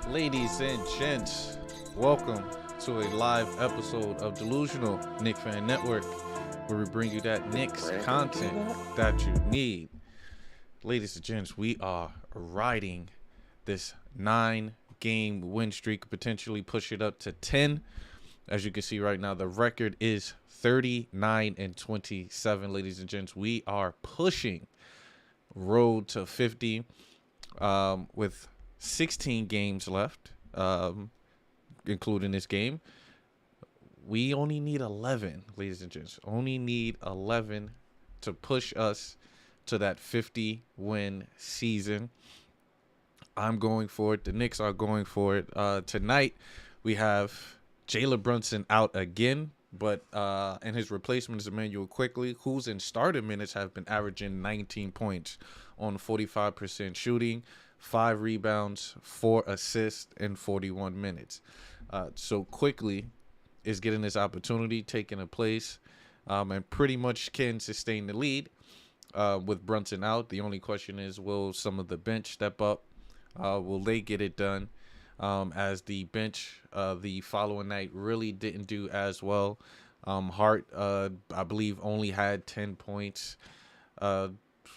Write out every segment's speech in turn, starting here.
Ladies and gents, welcome to a live episode of Delusional Knicks Fan Network, where we bring you that Knicks content that you need. Ladies and gents, we are riding this 9-game win streak, potentially push it up to 10. As you can see right now, the record is 39-27. Ladies and gents, we are pushing road to 50 with 16 games left, including this game. We only need 11, ladies and gents. Only need 11 to push us to that 50-win season. I'm going for it. The Knicks are going for it. Tonight, we have Jalen Brunson out again, but and his replacement is Emmanuel Quickly, who's in starting minutes have been averaging 19 points on 45% shooting, 5 rebounds, 4 assists in 41 minutes. So Quickly is getting this opportunity, taking a place, and pretty much can sustain the lead with Brunson out. The only question is, will some of the bench step up? Will they get it done? As the bench the following night really didn't do as well. Hart, I believe, only had 10 points.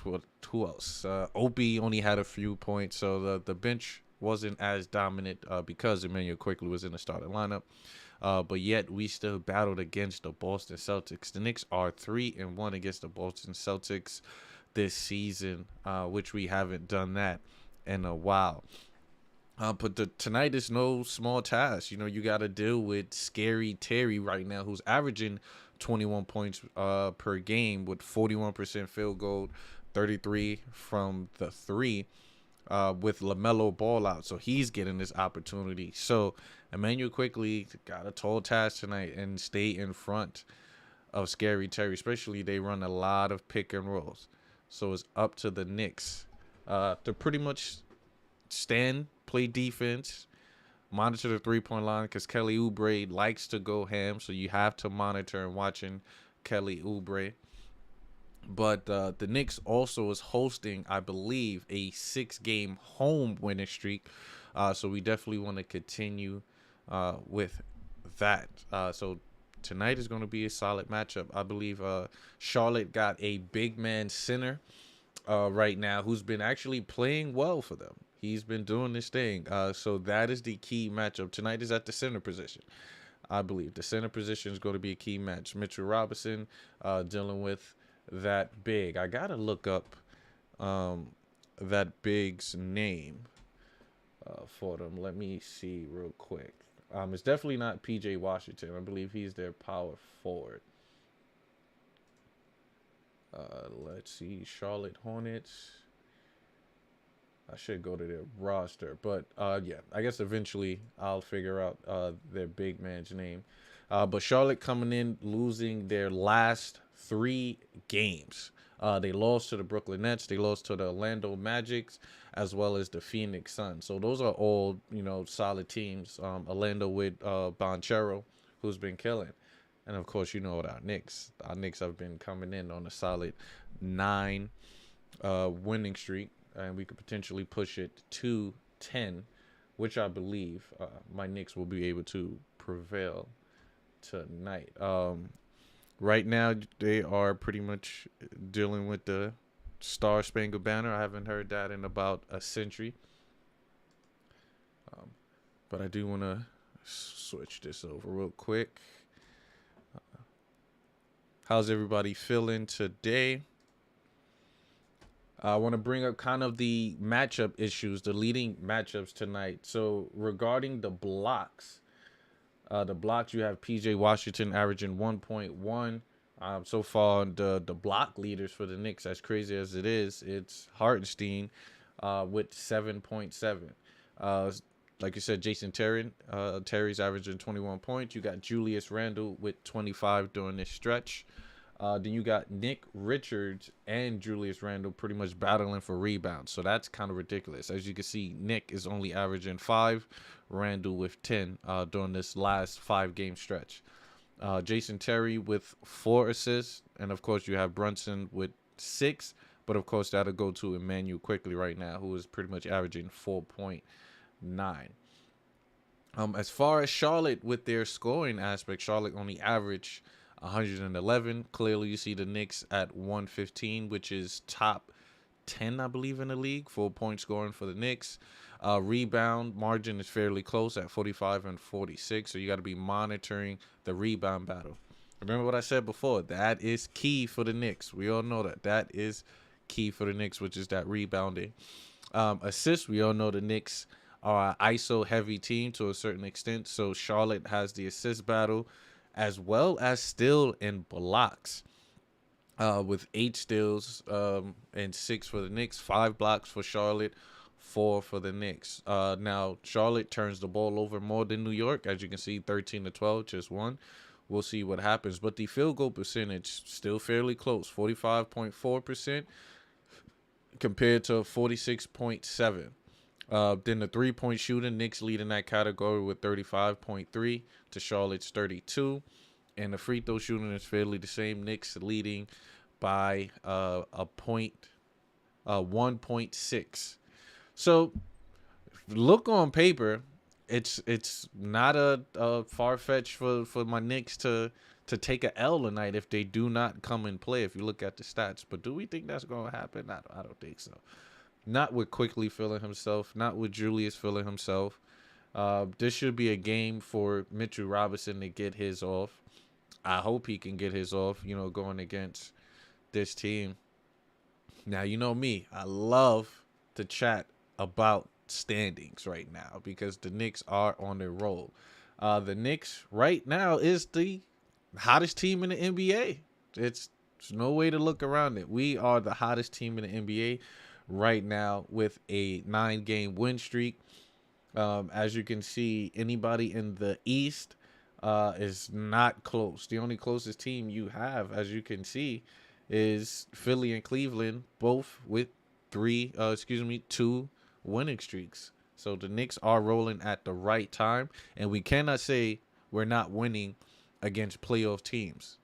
Who else? Opie only had a few points, so the bench wasn't as dominant because Emmanuel Quickly was in the starting lineup. But yet we still battled against the Boston Celtics. The Knicks are 3-1 against the Boston Celtics this season, which we haven't done that in a while. But tonight is no small task. You know, you got to deal with Scary Terry right now, who's averaging 21 points per game with 41% field goal, 33 from the 3, with LaMelo Ball out. So he's getting this opportunity. So Emmanuel Quickly got a tall task tonight and stay in front of Scary Terry. Especially they run a lot of pick and rolls. So it's up to the Knicks to pretty much stand, play defense, monitor the three-point line, because Kelly Oubre likes to go ham, so you have to monitor and watching Kelly Oubre. But the Knicks also is hosting, I believe, a 6-game home winning streak, so we definitely want to continue with that. So tonight is going to be a solid matchup. I believe Charlotte got a big man center right now who's been actually playing well for them. He's been doing this thing. So that is the key matchup. Tonight is at the center position. I believe the center position is going to be a key match. Mitchell Robinson dealing with that big. I got to look up that big's name for them. Let me see real quick. It's definitely not P.J. Washington. I believe he's their power forward. Let's see. Charlotte Hornets. I should go to their roster, but yeah, I guess eventually I'll figure out their big man's name. But Charlotte coming in, losing their last 3 games. They lost to the Brooklyn Nets, they lost to the Orlando Magic, as well as the Phoenix Suns. So those are all, solid teams. Orlando with Banchero, who's been killing. And of course, what our Knicks. Our Knicks have been coming in on a solid 9 winning streak. And we could potentially push it to 10, which I believe my Knicks will be able to prevail tonight. Right now, they are pretty much dealing with the Star Spangled Banner. I haven't heard that in about a century. But I do want to switch this over real quick. How's everybody feeling today? I want to bring up kind of the matchup issues, the leading matchups tonight. So regarding the blocks, you have P.J. Washington averaging 1.1. So far, the block leaders for the Knicks, as crazy as it is, it's Hartenstein with 7.7. Like you said, Jason Terry's averaging 21 points. You got Julius Randle with 25 during this stretch. Then you got Nick Richards and Julius Randle pretty much battling for rebounds. So that's kind of ridiculous. As you can see, Nick is only averaging 5, Randle with 10 during this last 5-game stretch. Jason Terry with 4 assists. And, of course, you have Brunson with 6. But, of course, that'll go to Emmanuel Quickly right now, who is pretty much averaging 4.9. As far as Charlotte with their scoring aspect, Charlotte only average 111. Clearly, you see the Knicks at 115, which is top 10, I believe, in the league for point scoring for the Knicks. Rebound margin is fairly close at 45 and 46, so you got to be monitoring the rebound battle. Remember what I said before? That is key for the Knicks. We all know that. That is key for the Knicks, which is that rebounding. Assists, we all know the Knicks are an ISO heavy team to a certain extent, so Charlotte has the assist battle as well as steal and blocks. With 8 steals and 6 for the Knicks, 5 blocks for Charlotte, 4 for the Knicks. Now Charlotte turns the ball over more than New York, as you can see, 13-12, just one. We'll see what happens, but the field goal percentage still fairly close, 45.4% compared to 46.7. Then the 3-point shooting, Knicks leading that category with 35.3 to Charlotte's 32. And the free throw shooting is fairly the same. Knicks leading by 1.6. So look on paper, it's not a far fetch for my Knicks to take a L tonight if they do not come and play. If you look at the stats, but do we think that's going to happen? I don't think so. Not with Quickly feeling himself. Not with Julius feeling himself. This should be a game for Mitchell Robinson to get his off. I hope he can get his off, going against this team. Now, you know me. I love to chat about standings right now because the Knicks are on their roll. The Knicks right now is the hottest team in the NBA. There's no way to look around it. We are the hottest team in the NBA right now with a 9-game win streak. As you can see, anybody in the East is not close. The only closest team you have, as you can see, is Philly and Cleveland, both with 2 winning streaks. So the Knicks are rolling at the right time, and we cannot say we're not winning against playoff teams.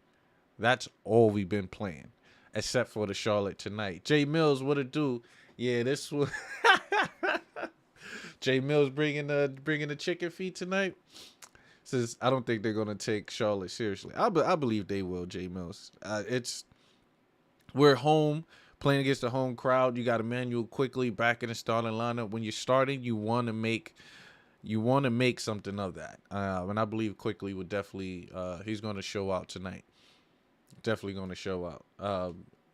That's all we've been playing, except for the Charlotte tonight. Jay Mills, what it do? Yeah, this was Jay Mills bringing the chicken feet tonight. Says I don't think they're gonna take Charlotte seriously. I believe they will. Jay Mills. We're home playing against the home crowd. You got Emmanuel Quickly back in the starting lineup. When you're starting, you want to make something of that. And I believe Quickly would definitely he's going to show out tonight. Definitely going to show out.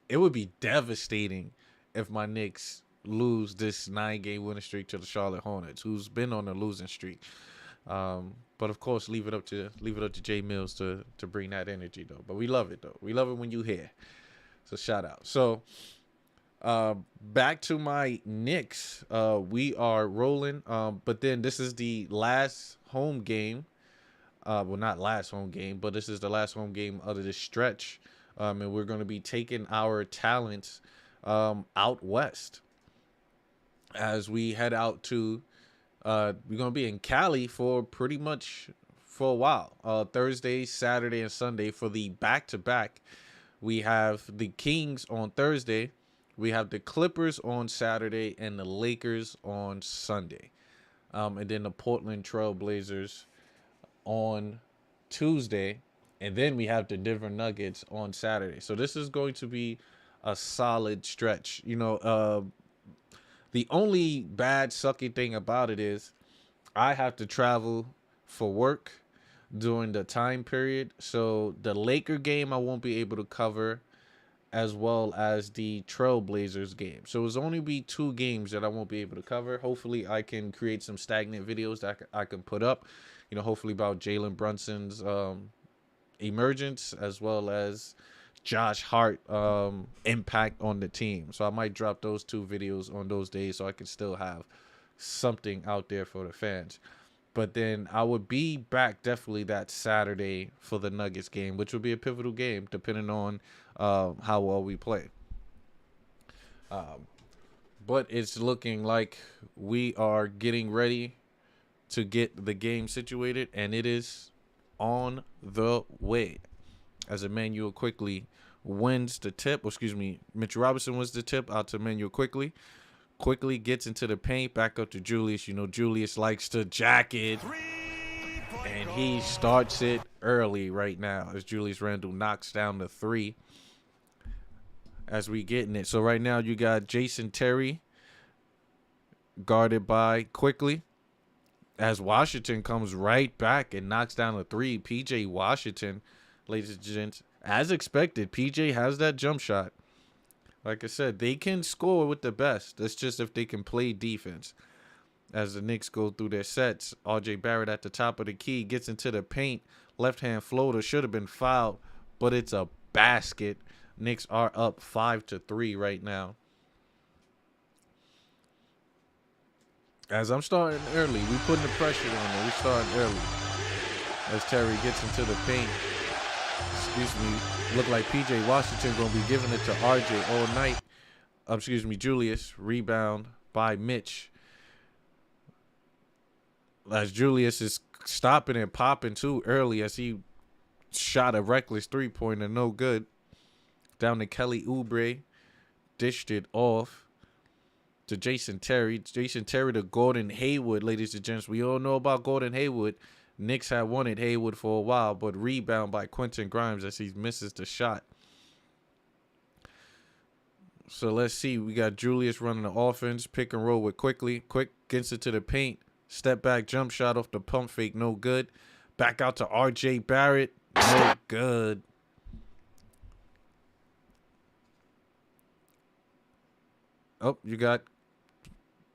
It would be devastating if my Knicks lose this 9-game winning streak to the Charlotte Hornets, who's been on a losing streak. But of course, leave it up to Jay Mills to bring that energy though. But we love it though. We love it when you here. So shout out. So back to my Knicks. We are rolling. But then this is the last home game. Well, not last home game, but this is the last home game of this stretch. And we're going to be taking our talents out west as we head out to we're going to be in Cali for pretty much for a while. Thursday, Saturday, and Sunday for the back-to-back. We have the Kings on Thursday. We have the Clippers on Saturday and the Lakers on Sunday. And then the Portland Trail Blazers on Tuesday. And then we have the Denver Nuggets on Saturday. So this is going to be a solid stretch. The only bad sucky thing about it is I have to travel for work during the time period. So the Laker game I won't be able to cover, as well as the Trailblazers game. So it's only be 2 games that I won't be able to cover. Hopefully I can create some stagnant videos that I can put up, hopefully about Jalen Brunson's emergence, as well as Josh Hart impact on the team. So I might drop those 2 videos on those days so I can still have something out there for the fans. But then I would be back definitely that Saturday for the Nuggets game, which would be a pivotal game depending on how well we play. But it's looking like we are getting ready to get the game situated, and it is on the way. As Emmanuel Quickly wins the tip. Mitch Robinson wins the tip out to Emmanuel Quickly. Quickly gets into the paint, back up to Julius. Julius likes to jack it. And he starts it early right now as Julius Randle knocks down the three as we getting it. So right now you got Jason Terry guarded by Quickly as Washington comes right back and knocks down a three. PJ Washington, ladies and gents, as expected, PJ has that jump shot. Like I said, they can score with the best. That's just if they can play defense. As the Knicks go through their sets, R.J. Barrett at the top of the key gets into the paint. Left-hand floater should have been fouled, but it's a basket. Knicks are up 5-3 right now. As I'm starting early, we putting the pressure on them. We starting early. As Terry gets into the paint. Excuse me. Look like P.J. Washington going to be giving it to R.J. all night. Julius. Rebound by Mitch. As Julius is stopping and popping too early as he shot a reckless three-pointer. No good. Down to Kelly Oubre. Dished it off to Jason Terry. Jason Terry to Gordon Hayward, ladies and gents. We all know about Gordon Hayward. Knicks had wanted Hayward for a while, but rebound by Quentin Grimes as he misses the shot. So let's see. We got Julius running the offense. Pick and roll with Quickly. Quick gets it to the paint. Step back jump shot off the pump fake. No good. Back out to R.J. Barrett. No good. Oh, you got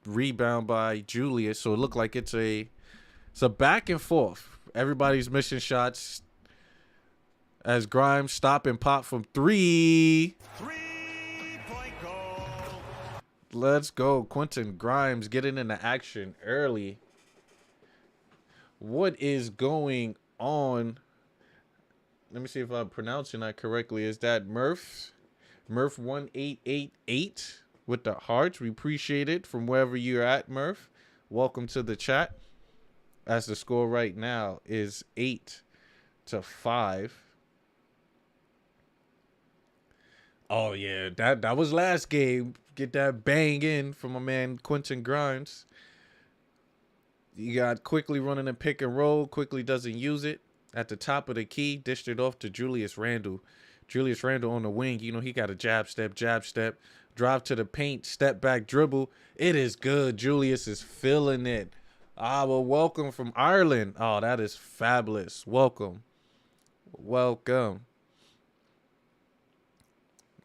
rebound by Julius. So it looked like it's a back and forth. Everybody's missing shots. As Grimes stop and pop from three. 3-point goal. Let's go. Quentin Grimes getting into action early. What is going on? Let me see if I'm pronouncing that correctly. Is that Murph? Murph 1888 with the hearts. We appreciate it from wherever you're at, Murph. Welcome to the chat. As the score right now is 8-5. Oh yeah, that was last game. Get that bang in from my man Quentin Grimes. You got Quickly running a pick and roll. Quickly doesn't use it. At the top of the key, dished it off to Julius Randle. Julius Randle on the wing. You know, he got a jab step, drive to the paint, step back dribble. It is good. Julius is feeling it. Well, welcome from Ireland. Oh, that is fabulous. Welcome.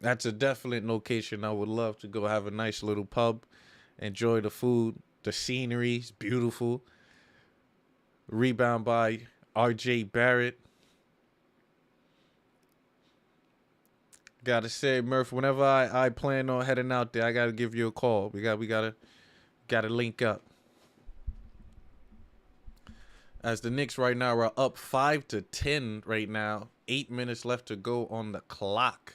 That's a definite location I would love to go have a nice little pub. Enjoy the food. The scenery is beautiful. Rebound by R.J. Barrett. Gotta say, Murph, whenever I plan on heading out there, I gotta give you a call. We gotta link up. As the Knicks right now are up 5-10 right now. 8 minutes left to go on the clock.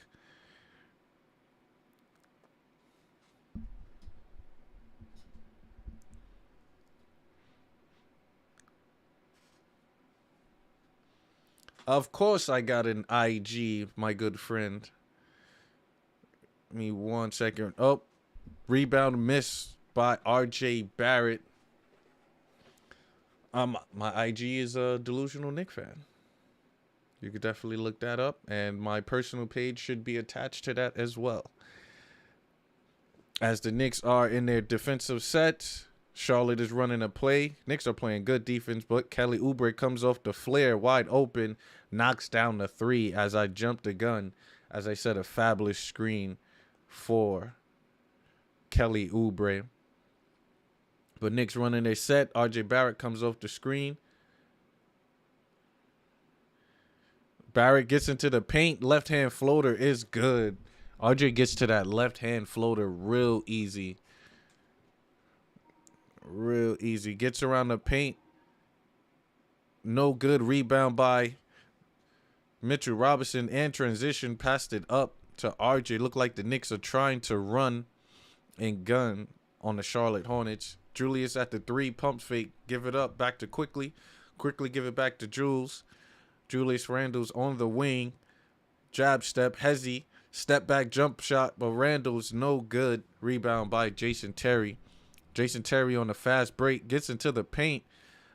Of course I got an IG, my good friend. Give me 1 second. Oh, rebound miss by R.J. Barrett. My IG is a Delusional Knicks fan. You could definitely look that up, and my personal page should be attached to that as well. As the Knicks are in their defensive set, Charlotte is running a play. Knicks are playing good defense, but Kelly Oubre comes off the flare wide open, knocks down the three as I jumped the gun. As I said, a fabulous screen for Kelly Oubre. But Knicks running their set. R.J. Barrett comes off the screen. Barrett gets into the paint. Left-hand floater is good. R.J. gets to that left-hand floater real easy. Gets around the paint. No good. Rebound by Mitchell Robinson and transition. Passed it up to RJ. Look like the Knicks are trying to run and gun on the Charlotte Hornets. Julius at the three. Pump fake. Give it up. Back to Quickly. Quickly give it back to Jules. Julius Randle's on the wing. Jab step. Hezzy. Step back jump shot. But Randle's no good. Rebound by Jason Terry. Jason Terry on the fast break. Gets into the paint.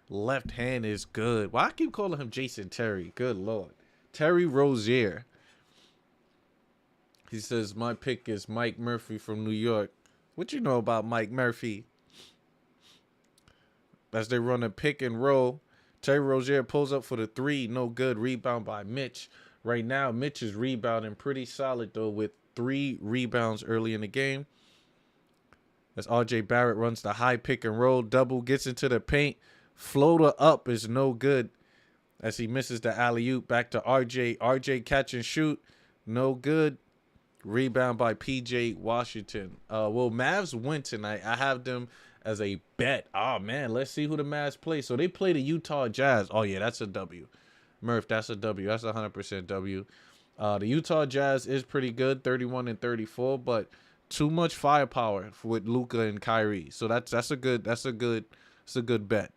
left hand is good. Why I keep calling him Jason Terry? Good Lord. Terry Rozier. He says, my pick is Mike Murphy from New York. What you know about Mike Murphy? As they run a pick and roll, Terry Rozier pulls up for the three. No good. Rebound by Mitch. Right now, Mitch is rebounding pretty solid, though, with 3 rebounds early in the game. As R.J. Barrett runs the high pick and roll. Double gets into the paint. Floater up is no good as he misses the alley-oop. Back to R.J. R.J. catch and shoot. No good. Rebound by P.J. Washington. Will Mavs win tonight? I have them as a bet. Oh, man, let's see who the Mavs play. So they play the Utah Jazz. Oh, yeah, that's a W. Murph, that's a W. That's 100% W. The Utah Jazz is pretty good, 31-34, but too much firepower with Luka and Kyrie. So that's a good bet.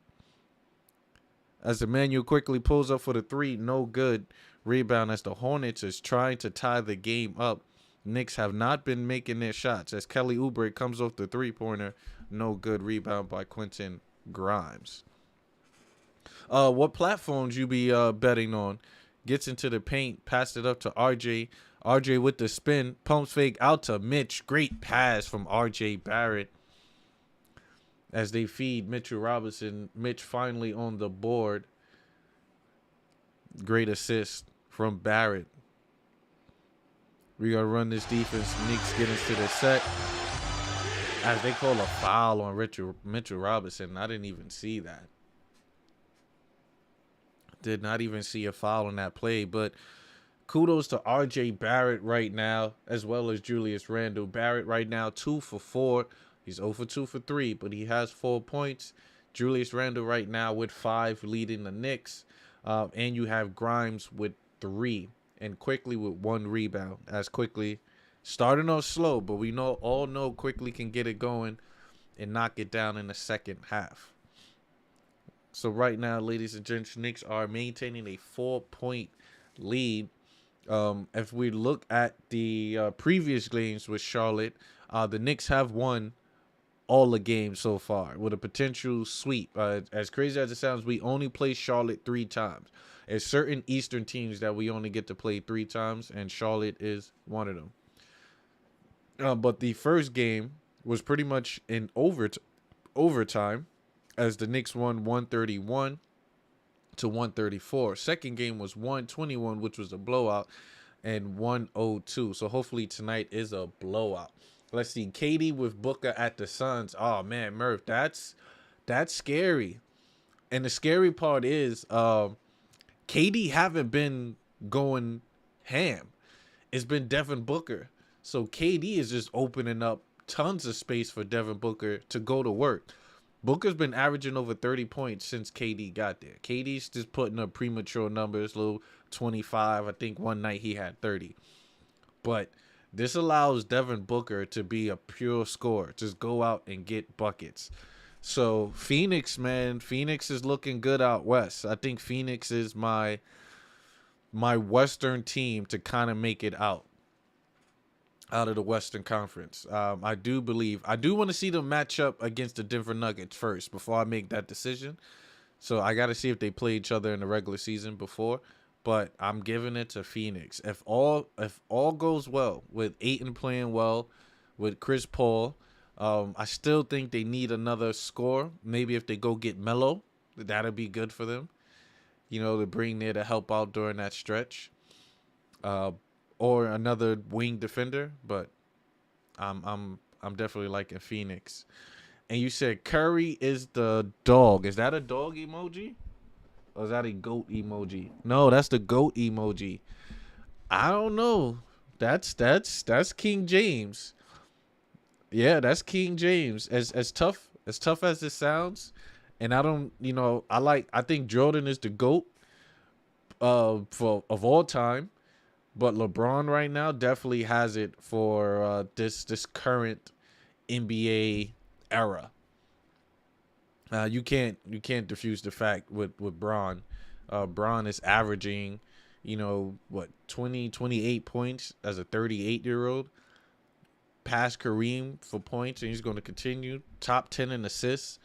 As Emmanuel quickly pulls up for the three, no good. Rebound as the Hornets is trying to tie the game up. Knicks have not been making their shots as Kelly Oubre comes off the three-pointer. No good. Rebound by Quentin Grimes. What platforms you be betting on? Gets into the paint, passed it up to RJ. RJ with the spin, pumps fake out to Mitch. Great pass from RJ Barrett. As they feed Mitchell Robinson, Mitch finally on the board. Great assist from Barrett. We got to run this defense. Knicks get into the set. As they call a foul on Mitchell Robinson. I didn't even see that. Did not even see a foul on that play. But kudos to R.J. Barrett right now, as well as Julius Randle. Barrett right now 2 for 4. He's 0 for 2 for 3, but he has 4 points. Julius Randle right now with 5, leading the Knicks. And you have Grimes with 3. And Quickly with 1 rebound. As Quickly starting off slow, but we all know Quickly can get it going and knock it down in the second half. So right now, ladies and gents, Knicks are maintaining a 4-point lead. If we look at the previous games with Charlotte, the Knicks have won all the games so far with a potential sweep. As crazy as it sounds, we only play Charlotte 3 times. There's certain Eastern teams that we only get to play 3 times, and Charlotte is one of them. But the first game was pretty much in overtime, as the Knicks won 131-134. Second game was 121, which was a blowout, and 102. So hopefully tonight is a blowout. Let's see. KD with Booker at the Suns. Oh, man, Murph, that's scary. And the scary part is KD haven't been going ham. It's been Devin Booker. So KD is just opening up tons of space for Devin Booker to go to work. Booker's been averaging over 30 points since KD got there. KD's just putting up premature numbers, little 25. I think one night he had 30. But this allows Devin Booker to be a pure scorer. Just go out and get buckets. So Phoenix, man, Phoenix is looking good out west. I think Phoenix is my Western team to kind of make it out of the Western Conference. I do want to see them match up against the Denver Nuggets first before I make that decision. So I got to see if they play each other in the regular season before. But I'm giving it to Phoenix. If all goes well with Ayton playing well, with Chris Paul, I still think they need another score. Maybe if they go get Melo, that'll be good for them. You know, to bring there to help out during that stretch. Or another wing defender, but I'm definitely liking Phoenix. And you said Curry is the dog. Is that a dog emoji? Or is that a goat emoji? No, that's the goat emoji. I don't know. That's King James. Yeah, that's King James. As tough as it sounds, and I think Jordan is the GOAT of all time. But LeBron right now definitely has it for this current NBA era. You can't diffuse the fact with Bron. Bron is averaging, 28 points as a 38-year-old. Past Kareem for points, and he's going to continue. Top 10 in assists.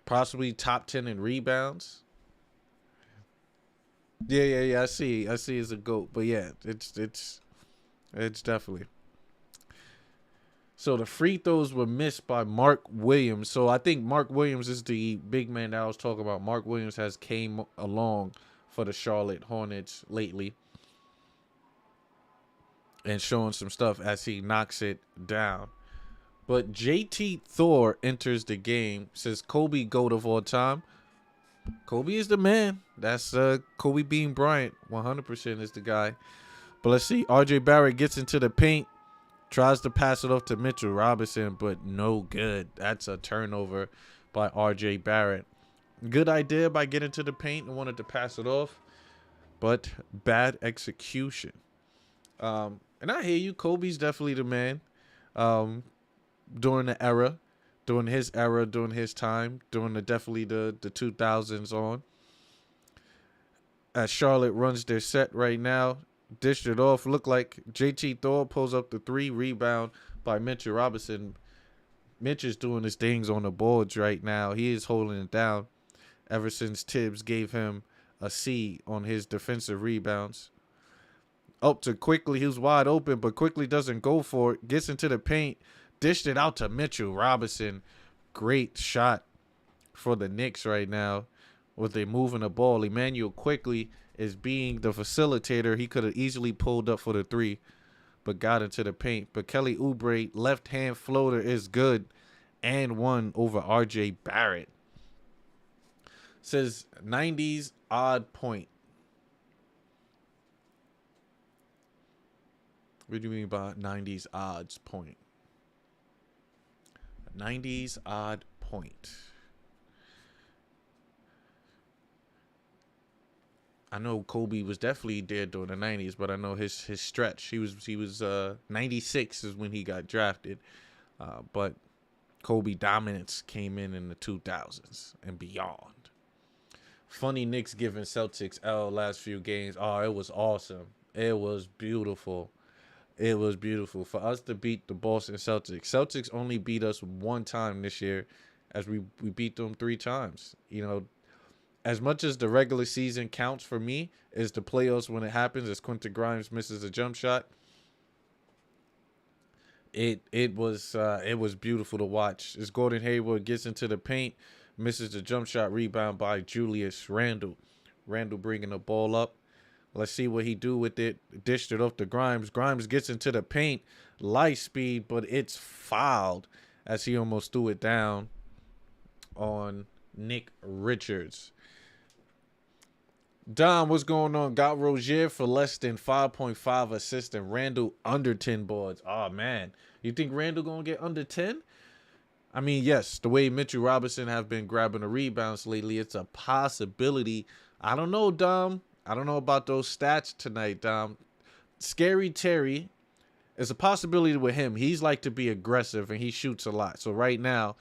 Possibly top 10 in rebounds. Yeah. I see he's a GOAT. But yeah, it's definitely. So the free throws were missed by Mark Williams. So I think Mark Williams is the big man that I was talking about. Mark Williams has came along for the Charlotte Hornets lately and showing some stuff as he knocks it down. But JT Thor enters the game, says Kobe GOAT of all time. Kobe is the man. That's Kobe Bean Bryant. 100% is the guy. But let's see. RJ Barrett gets into the paint. Tries to pass it off to Mitchell Robinson, but no good. That's a turnover by RJ Barrett. Good idea by getting to the paint and wanted to pass it off, but bad execution. And I hear you. Kobe's definitely the man. During his era, during his time, during definitely the 2000s on. As Charlotte runs their set right now, dished it off. Look like JT Thor pulls up the 3, rebound by Mitchell Robinson. Mitch is doing his things on the boards right now. He is holding it down ever since Tibbs gave him a C on his defensive rebounds. Up to Quickly, he was wide open, but Quickly doesn't go for it. Gets into the paint, dished it out to Mitchell Robinson. Great shot for the Knicks right now with they moving the ball. Emmanuel Quickly is being the facilitator. He could have easily pulled up for the 3, but got into the paint. But Kelly Oubre, left-hand floater is good, and 1 over RJ Barrett. Says 90s odd point. What do you mean by 90s odds point? 90s odd point. I know Kobe was definitely there during the 90s, but I know his stretch. He was 96 is when he got drafted. But Kobe dominance came in the 2000s and beyond. Funny Knicks giving Celtics L last few games. Oh, it was awesome. It was beautiful. It was beautiful for us to beat the Boston Celtics. Celtics only beat us 1 time this year, as we beat them 3 times. You know, as much as the regular season counts for me, is the playoffs when it happens, as Quentin Grimes misses a jump shot. It was beautiful to watch. As Gordon Hayward gets into the paint, misses the jump shot, rebound by Julius Randle. Randle bringing the ball up. Let's see what he do with it. Dished it off to Grimes. Grimes gets into the paint. Light speed, but it's fouled as he almost threw it down on Nick Richards. Dom, what's going on? Got Rozier for less than 5.5 assists and Randle under 10 boards. Oh, man. You think Randle going to get under 10? I mean, yes, the way Mitchell Robinson have been grabbing the rebounds lately, it's a possibility. I don't know, Dom. I don't know about those stats tonight, Dom. Scary Terry is a possibility with him. He's like to be aggressive, and he shoots a lot. So right now,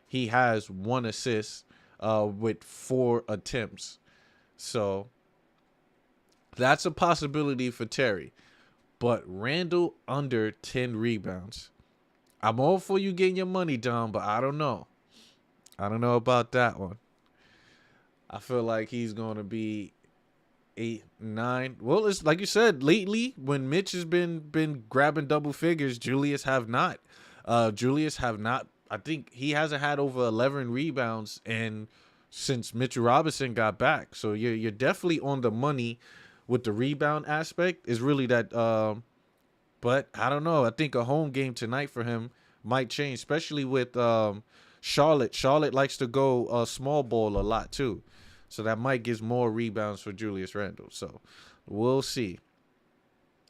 he has 1 assist with 4 attempts. So that's a possibility for Terry. But Randle under 10 rebounds. I'm all for you getting your money, Dom, but I don't know. I don't know about that one. I feel like he's going to be 8, 9. Well, it's like you said, lately when Mitch has been grabbing double figures, Julius have not. I think he hasn't had over 11 rebounds and since Mitchell Robinson got back. So you're definitely on the money with the rebound aspect. Is really that but I don't know. I think a home game tonight for him might change, especially with Charlotte. Charlotte likes to go small ball a lot too. So that might give more rebounds for Julius Randle. So we'll see.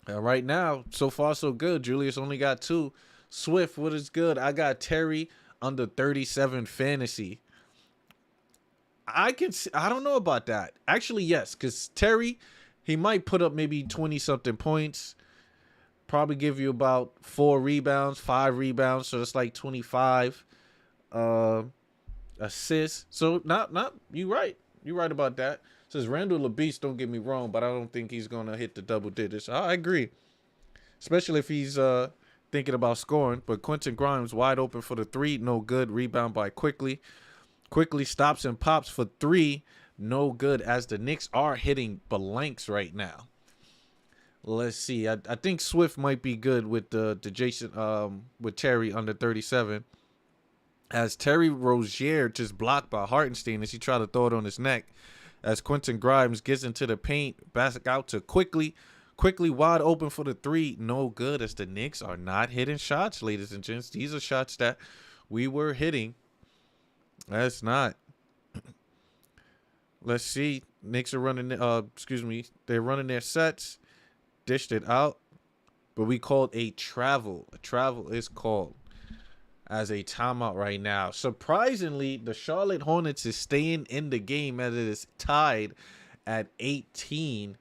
Right now, so far so good. Julius only got 2. Swift, what is good? I got Terry under 37 fantasy. I don't know about that. Actually, yes, because Terry, he might put up maybe 20-something points. Probably give you about 4 rebounds, 5 rebounds. So it's like 25 assists. So not you right. You're right about that. Says Randall LaBeast, don't get me wrong, but I don't think he's going to hit the double digits. I agree. Especially if he's thinking about scoring. But Quentin Grimes wide open for the 3. No good. Rebound by Quickly. Quickly stops and pops for three. No good, as the Knicks are hitting blanks right now. Let's see. I think Swift might be good with the Jason with Terry under 37. As Terry Rozier just blocked by Hartenstein as he tried to throw it on his neck. As Quentin Grimes gets into the paint, back out to quickly wide open for the three. No good, as the Knicks are not hitting shots, ladies and gents. These are shots that we were hitting. That's not. Let's see. Knicks are running. They're running their sets. Dished it out, but we called a travel. A travel is called as a timeout right now. Surprisingly, the Charlotte Hornets is staying in the game as it is tied at 18.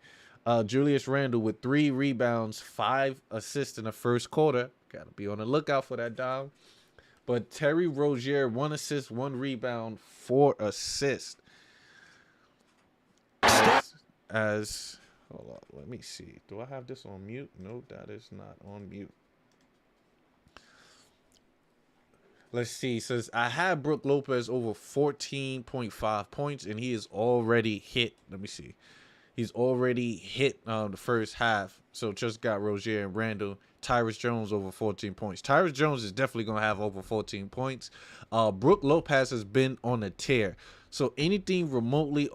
Julius Randle with 3 rebounds, 5 assists in the first quarter. Got to be on the lookout for that, Dom. But Terry Rozier, 1 assist, 1 rebound, 4 assists. As hold on, let me see. Do I have this on mute? No, that is not on mute. Let's see. It says I have Brook Lopez over 14.5 points, and he is already hit. Let me see. He's already hit the first half. So just got Rozier and Randall. Tyrus Jones over 14 points. Tyrus Jones is definitely going to have over 14 points. Brook Lopez has been on a tear. So anything remotely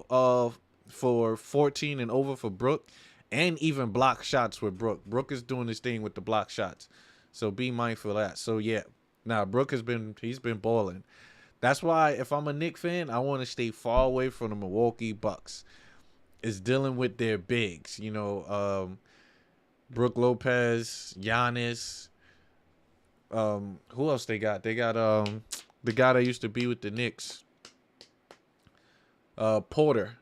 for 14 and over for Brook, and even block shots with Brook. Brook is doing his thing with the block shots. So be mindful of that. So yeah. Now Brook he's been balling. That's why if I'm a Knicks fan, I want to stay far away from the Milwaukee Bucks. It's dealing with their bigs, Brook Lopez, Giannis. Who else they got? They got the guy that used to be with the Knicks. Porter.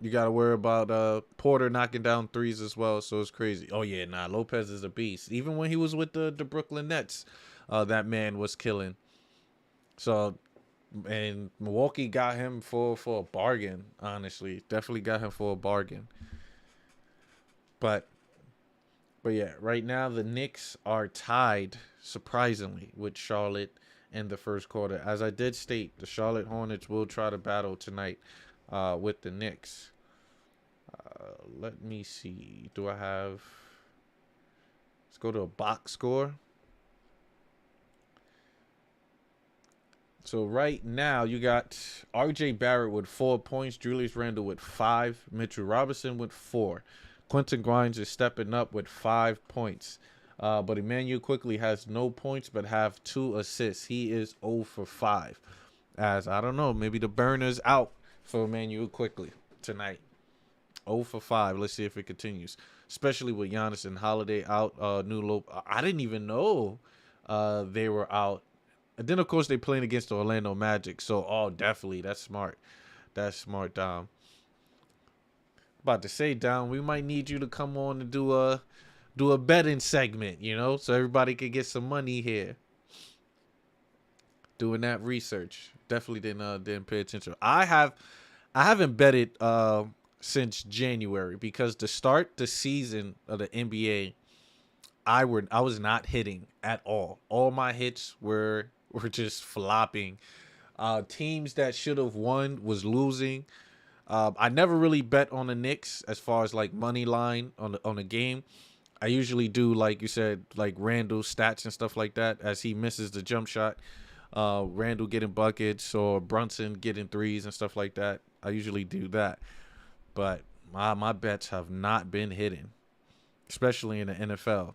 You got to worry about Porter knocking down threes as well, so it's crazy. Oh yeah, Lopez is a beast. Even when he was with the Brooklyn Nets, that man was killing. So, and Milwaukee got him for a bargain, honestly. Definitely got him for a bargain. But yeah, right now the Knicks are tied, surprisingly, with Charlotte in the first quarter. As I did state, the Charlotte Hornets will try to battle tonight with the Knicks. Let me see. Do I have... Let's go to a box score. So right now you got R.J. Barrett with 4 points, Julius Randle with 5, Mitchell Robinson with 4. Quentin Grimes is stepping up with 5 points. But Emmanuel quickly has no points but have 2 assists. He is 0 for 5. As I don't know, maybe the burner's out for Emmanuel quickly tonight. 0 for 5. Let's see if it continues. Especially with Giannis and Holiday out. I didn't even know they were out. And then, of course, they playing against the Orlando Magic. So, definitely. That's smart. That's smart, Dom. About to say, Dom, we might need you to come on and do a betting segment, so everybody could get some money here. Doing that research. Definitely didn't pay attention. I haven't betted since January because to start the season of the NBA, I was not hitting at all. All my hits were just flopping. Teams that should have won was losing. I never really bet on the Knicks as far as like money line on the game. I usually do, like you said, like Randall stats and stuff like that as he misses the jump shot. Randall getting buckets or Brunson getting threes and stuff like that. I usually do that. But my bets have not been hitting, especially in the NFL.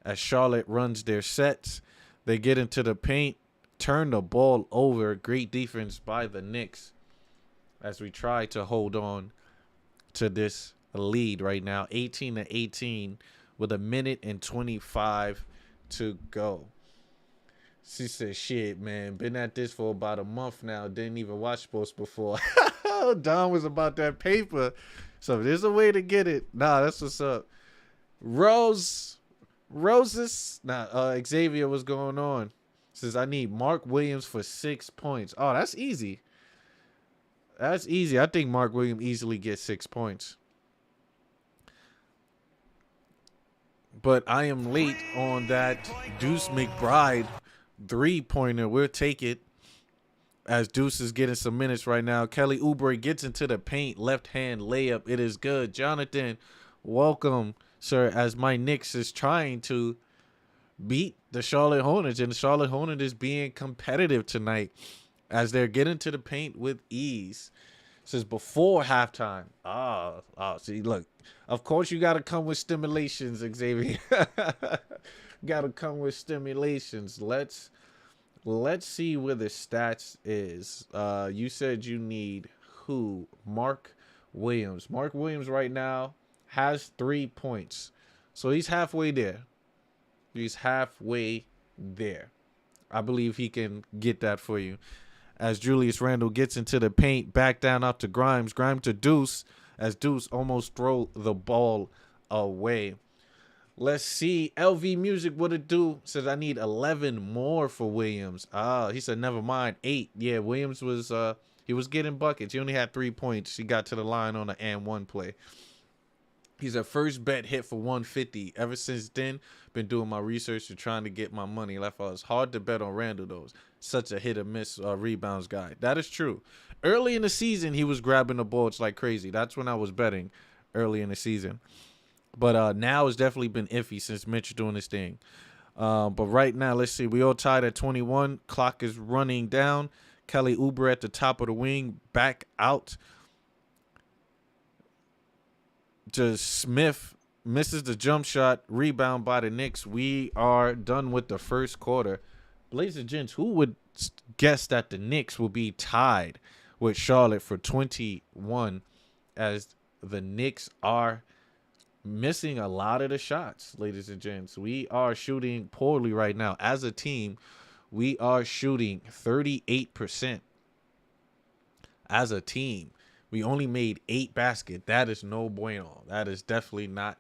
As Charlotte runs their sets, they get into the paint, turn the ball over. Great defense by the Knicks as we try to hold on to this lead right now. 18-18 with 1:25 to go. She said, shit, man, been at this for about a month now. Didn't even watch sports before. Don was about that paper. So there's a way to get it. Nah, that's what's up. Xavier, what's going on? Says, I need Mark Williams for 6 points. Oh, that's easy. That's easy. I think Mark Williams easily gets 6 points. But I am late on that Deuce McBride 3-pointer. We'll take it. as Deuce is getting some minutes right now. Kelly Oubre gets into the paint, left hand layup. It is good. Jonathan, welcome, sir, as my Knicks is trying to beat the Charlotte Hornets, and the Charlotte Hornets is being competitive tonight as they're getting to the paint with ease. Says before halftime. See, look, of course you got to come with stimulations, Xavier. Got to come with stimulations. Let's see where the stats is. You said you need who? Mark Williams. Mark Williams right now has 3 points. So he's halfway there. He's halfway there. I believe he can get that for you. As Julius Randle gets into the paint, back down out to Grimes. Grimes to Deuce, as Deuce almost throw the ball away. Let's see. LV Music, what it do? Says I need 11 more for Williams. He said never mind. 8. Yeah, Williams was he was getting buckets. He only had 3 points. He got to the line on an and one play. He's a first bet hit for 150. Ever since then, been doing my research and trying to get my money left. It's hard to bet on Randall, though. Such a hit or miss rebounds guy. That is true. Early in the season, he was grabbing the boards like crazy. That's when I was betting early in the season. But now it's definitely been iffy since Mitch doing this thing. But right now, let's see. We all tied at 21. Clock is running down. Kelly Oubre at the top of the wing. Back out. Just Smith misses the jump shot. Rebound by the Knicks. We are done with the first quarter. Ladies and gents, who would guess that the Knicks will be tied with Charlotte for 21 as the Knicks are missing a lot of the shots, ladies and gents. We are shooting poorly right now. As a team, we are shooting 38%. As a team, we only made 8 baskets. That is no bueno. That is definitely not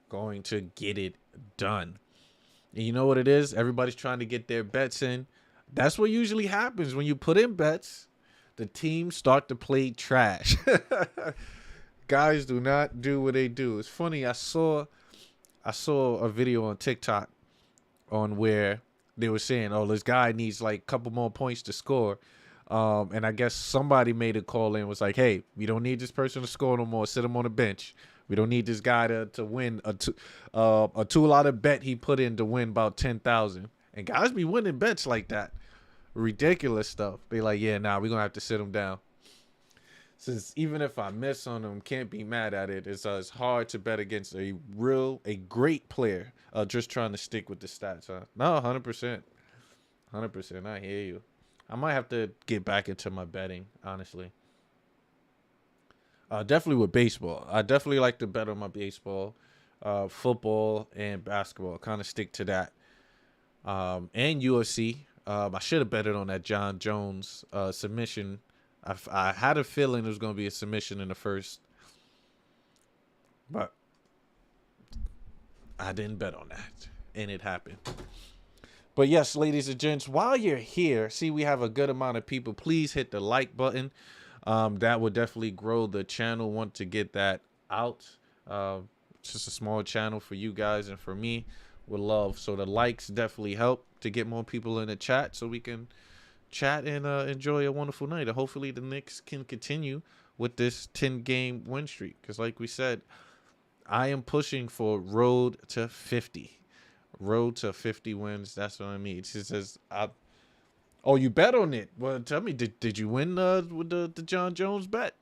going to get it done. And you know what it is? Everybody's trying to get their bets in. That's what usually happens when you put in bets. The teams start to play trash. Guys do not do what they do. It's funny. I saw a video on TikTok on where they were saying, "Oh, this guy needs like a couple more points to score." And I guess somebody made a call in and was like, "Hey, we don't need this person to score no more. Sit him on the bench. We don't need this guy to win a $2 bet he put in to win about 10,000." And guys be winning bets like that. Ridiculous stuff. They like, yeah, nah, we're going to have to sit him down. Since even if I miss on him, can't be mad at it. It's hard to bet against a great player just trying to stick with the stats. Huh? No, 100%. 100%. I hear you. I might have to get back into my betting, honestly. Definitely with baseball. I definitely like to bet on my baseball, football, and basketball. Kind of stick to that. And UFC. I should have betted on that John Jones submission. I had a feeling it was going to be a submission in the first. But I didn't bet on that. And it happened. But yes, ladies and gents, while you're here, see we have a good amount of people. Please hit the like button. That would definitely grow the channel. Want to get that out. It's just a small channel for you guys and for me. Would love. So the likes definitely help to get more people in the chat so we can chat and enjoy a wonderful night. And hopefully the Knicks can continue with this 10-game win streak. Because like we said, I am pushing for road to 50. Road to 50 wins. That's what I mean. She says, "Oh, you bet on it." Well, tell me, did you win with the John Jones bet?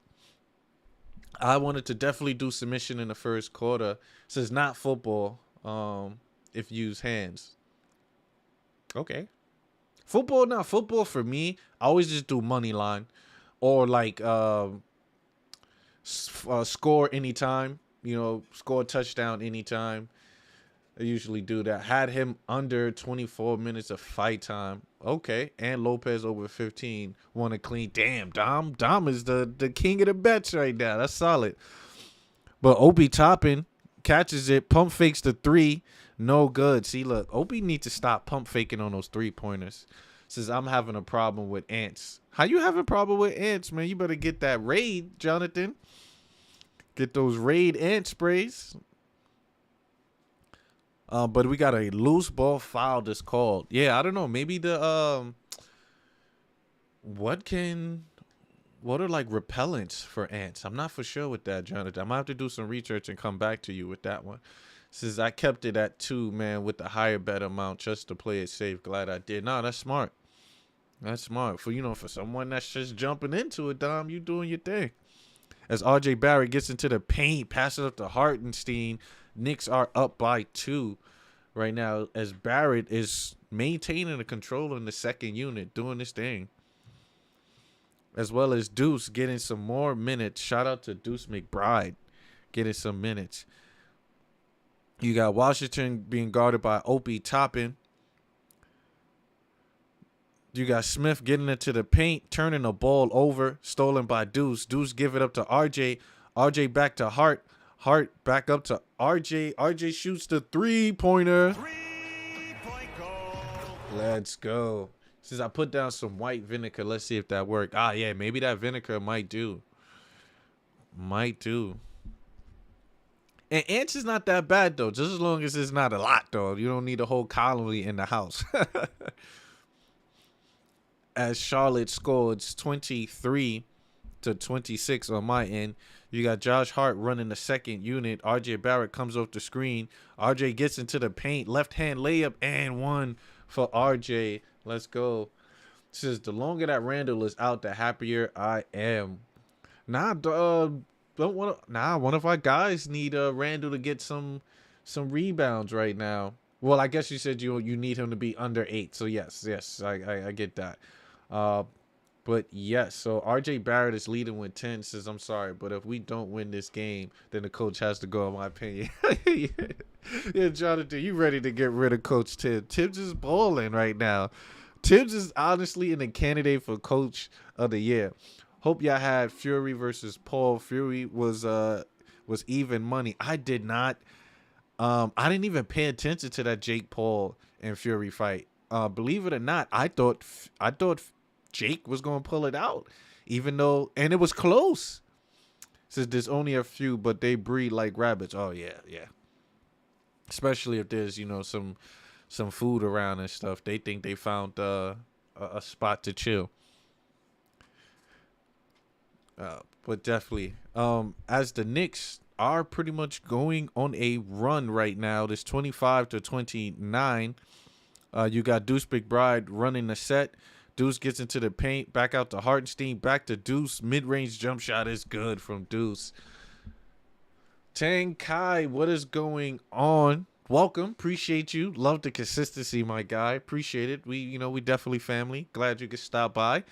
I wanted to definitely do submission in the first quarter. It says not football. If you use hands. Okay. Football, not football for me. I always just do money line or like score anytime. You know, score a touchdown anytime. I usually do that. Had him under 24 minutes of fight time. Okay. And Lopez over 15. Won a clean. Damn, Dom is the king of the bets right now. That's solid. But Obi Toppin catches it. Pump fakes the 3. No good. See, look, Obi needs to stop pump faking on those 3-pointers. Says I'm having a problem with ants. How you having a problem with ants, man? You better get that Raid, Jonathan. Get those Raid ant sprays. But we got a loose ball foul that's called. Yeah, I don't know. Maybe the what are like repellents for ants? I'm not for sure with that, Jonathan. I'm gonna have to do some research and come back to you with that one. Since I kept it at 2, man, with the higher bet amount just to play it safe. Glad I did. No, that's smart. That's smart. For someone that's just jumping into it, Dom, you doing your thing. As RJ Barrett gets into the paint, passes up to Hartenstein. Knicks are up by 2 right now as Barrett is maintaining the control in the second unit, doing this thing. As well as Deuce getting some more minutes. Shout out to Deuce McBride getting some minutes. You got Washington being guarded by Opie Toppin. You got Smith getting into the paint, turning the ball over, stolen by Deuce. Deuce give it up to RJ. RJ back to Hart. Hart back up to RJ. RJ shoots the 3-pointer. 3-point goal. Let's go. Since I put down some white vinegar, let's see if that worked. Yeah, maybe that vinegar might do. Might do. And ants is not that bad, though. Just as long as it's not a lot, though. You don't need a whole colony in the house. As Charlotte scored 23-26 on my end. You got Josh Hart running the second unit. RJ Barrett comes off the screen. RJ gets into the paint. Left-hand layup and 1 for RJ. Let's go. Says the longer that Randall is out, the happier I am. One of our guys need Randall to get some rebounds right now. Well, I guess you said you need him to be under 8. So yes, I get that. But yes, so RJ Barrett is leading with 10. Says I'm sorry, but if we don't win this game, then the coach has to go, in my opinion. Yeah, Jonathan, you ready to get rid of Coach Tibbs? Tibbs is balling right now. Tibbs is honestly in the candidate for Coach of the Year. Hope y'all had Fury versus Paul. Fury was even money. I did not. I didn't even pay attention to that Jake Paul and Fury fight. Believe it or not, I thought Jake was gonna pull it out, even though, and it was close. Says there's only a few, but they breed like rabbits. Oh yeah. Especially if there's some food around and stuff. They think they found a spot to chill. But definitely, as the Knicks are pretty much going on a run right now. This 25-29. You got Deuce McBride running the set. Deuce gets into the paint. Back out to Hartenstein. Back to Deuce. Mid-range jump shot is good from Deuce. Tang Kai, what is going on? Welcome. Appreciate you. Love the consistency, my guy. Appreciate it. We definitely family. Glad you could stop by.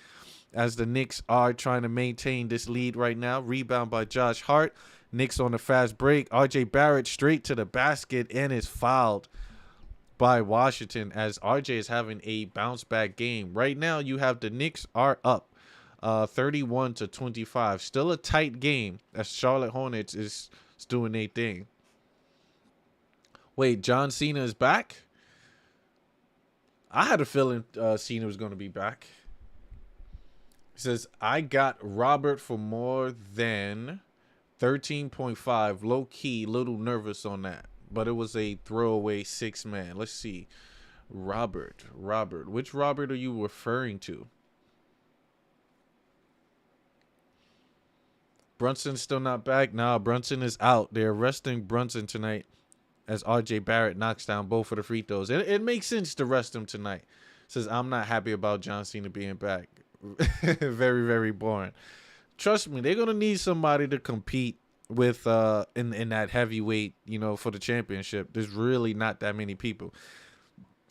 As the Knicks are trying to maintain this lead right now. Rebound by Josh Hart. Knicks on the fast break. RJ Barrett straight to the basket and is fouled by Washington as RJ is having a bounce back game. Right now you have the Knicks are up 31-25. Still a tight game as Charlotte Hornets is doing their thing. Wait, John Cena is back? I had a feeling Cena was going to be back. He says, I got Robert for more than 13.5. Low key, little nervous on that. But it was a throwaway 6-man. Let's see. Robert. Which Robert are you referring to? Brunson's still not back? Nah, Brunson is out. They're resting Brunson tonight as RJ Barrett knocks down both of the free throws. It makes sense to rest him tonight. Says, I'm not happy about John Cena being back. Very, very boring. Trust me, they're going to need somebody to compete with in that heavyweight, for the championship. There's really not that many people.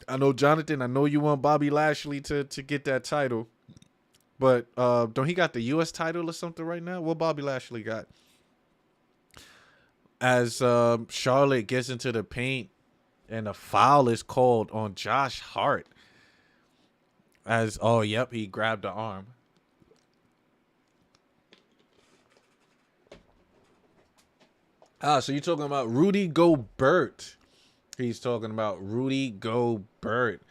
I know, Jonathan, I know you want Bobby Lashley to get that title, but don't he got the U.S. title or something right now? What Bobby Lashley got? As Charlotte gets into the paint and a foul is called on Josh Hart. He grabbed the arm. So you're talking about Rudy Gobert. He's talking about Rudy Gobert.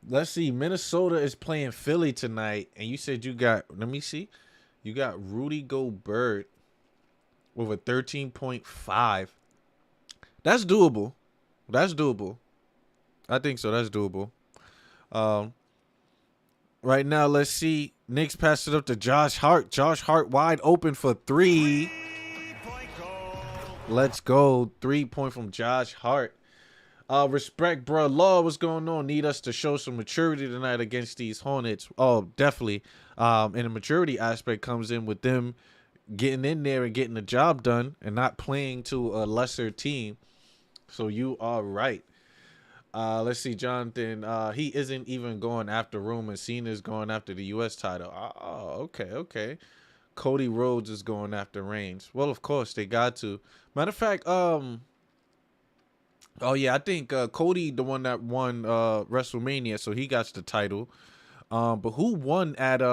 Let's see. Minnesota is playing Philly tonight. And you said you got, let me see. You got Rudy Gobert with a 13.5. That's doable. I think so. That's doable. Right now, let's see. Knicks pass it up to Josh Hart. Josh Hart wide open for 3. Three-point goal. Let's go. 3-point from Josh Hart. Respect, bro. Law, what's going on? Need us to show some maturity tonight against these Hornets. Oh, definitely. And the maturity aspect comes in with them getting in there and getting the job done and not playing to a lesser team. So you are right. Let's see, Jonathan. He isn't even going after Roman. Cena's going after the U.S. title. Oh, okay. Cody Rhodes is going after Reigns. Well, of course they got to. Matter of fact, oh yeah, I think Cody, the one that won WrestleMania, so he got the title. But who won at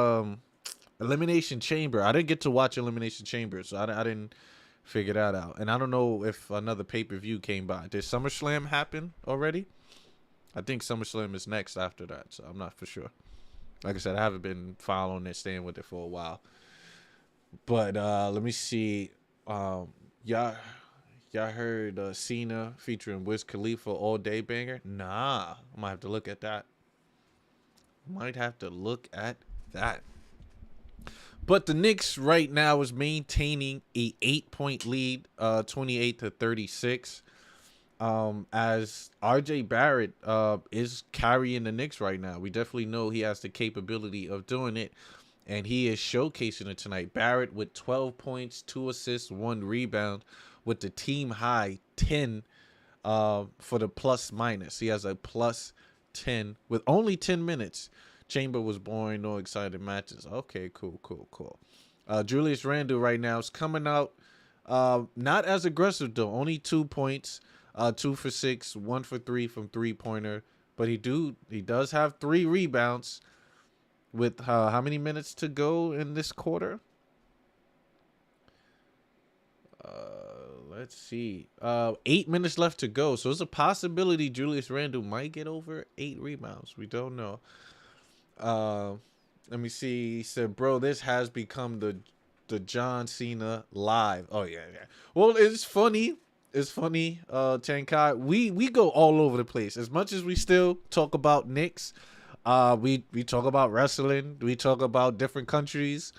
Elimination Chamber? I didn't get to watch Elimination Chamber, so I didn't figure that out. And I don't know if another pay-per-view came by. Did SummerSlam happen already? I think SummerSlam is next after that, so I'm not for sure. Like I said, I haven't been following it, staying with it for a while. But let me see. Y'all heard Cena featuring Wiz Khalifa All Day banger? Nah, I might have to look at that. But the Knicks right now is maintaining a 8-point lead, 28-36. As RJ Barrett is carrying the Knicks right now. We definitely know he has the capability of doing it, and he is showcasing it tonight. Barrett with 12 points, 2 assists, 1 rebound, with the team high 10 for the plus minus. He has a plus 10 with only 10 minutes. Chamber was boring, no exciting matches. Okay, cool. Julius Randle right now is coming out not as aggressive though. Only 2 points. 2 for 6, 1 for 3 from 3-pointer, but he does have 3 rebounds with how many minutes to go in this quarter? Let's see. 8 minutes left to go, so there's a possibility Julius Randle might get over 8 rebounds. We don't know. Let me see. He said, "Bro, this has become the John Cena live." Oh yeah. Well, it's funny. Tankai. We go all over the place. As much as we still talk about Knicks, we talk about wrestling, we talk about different countries,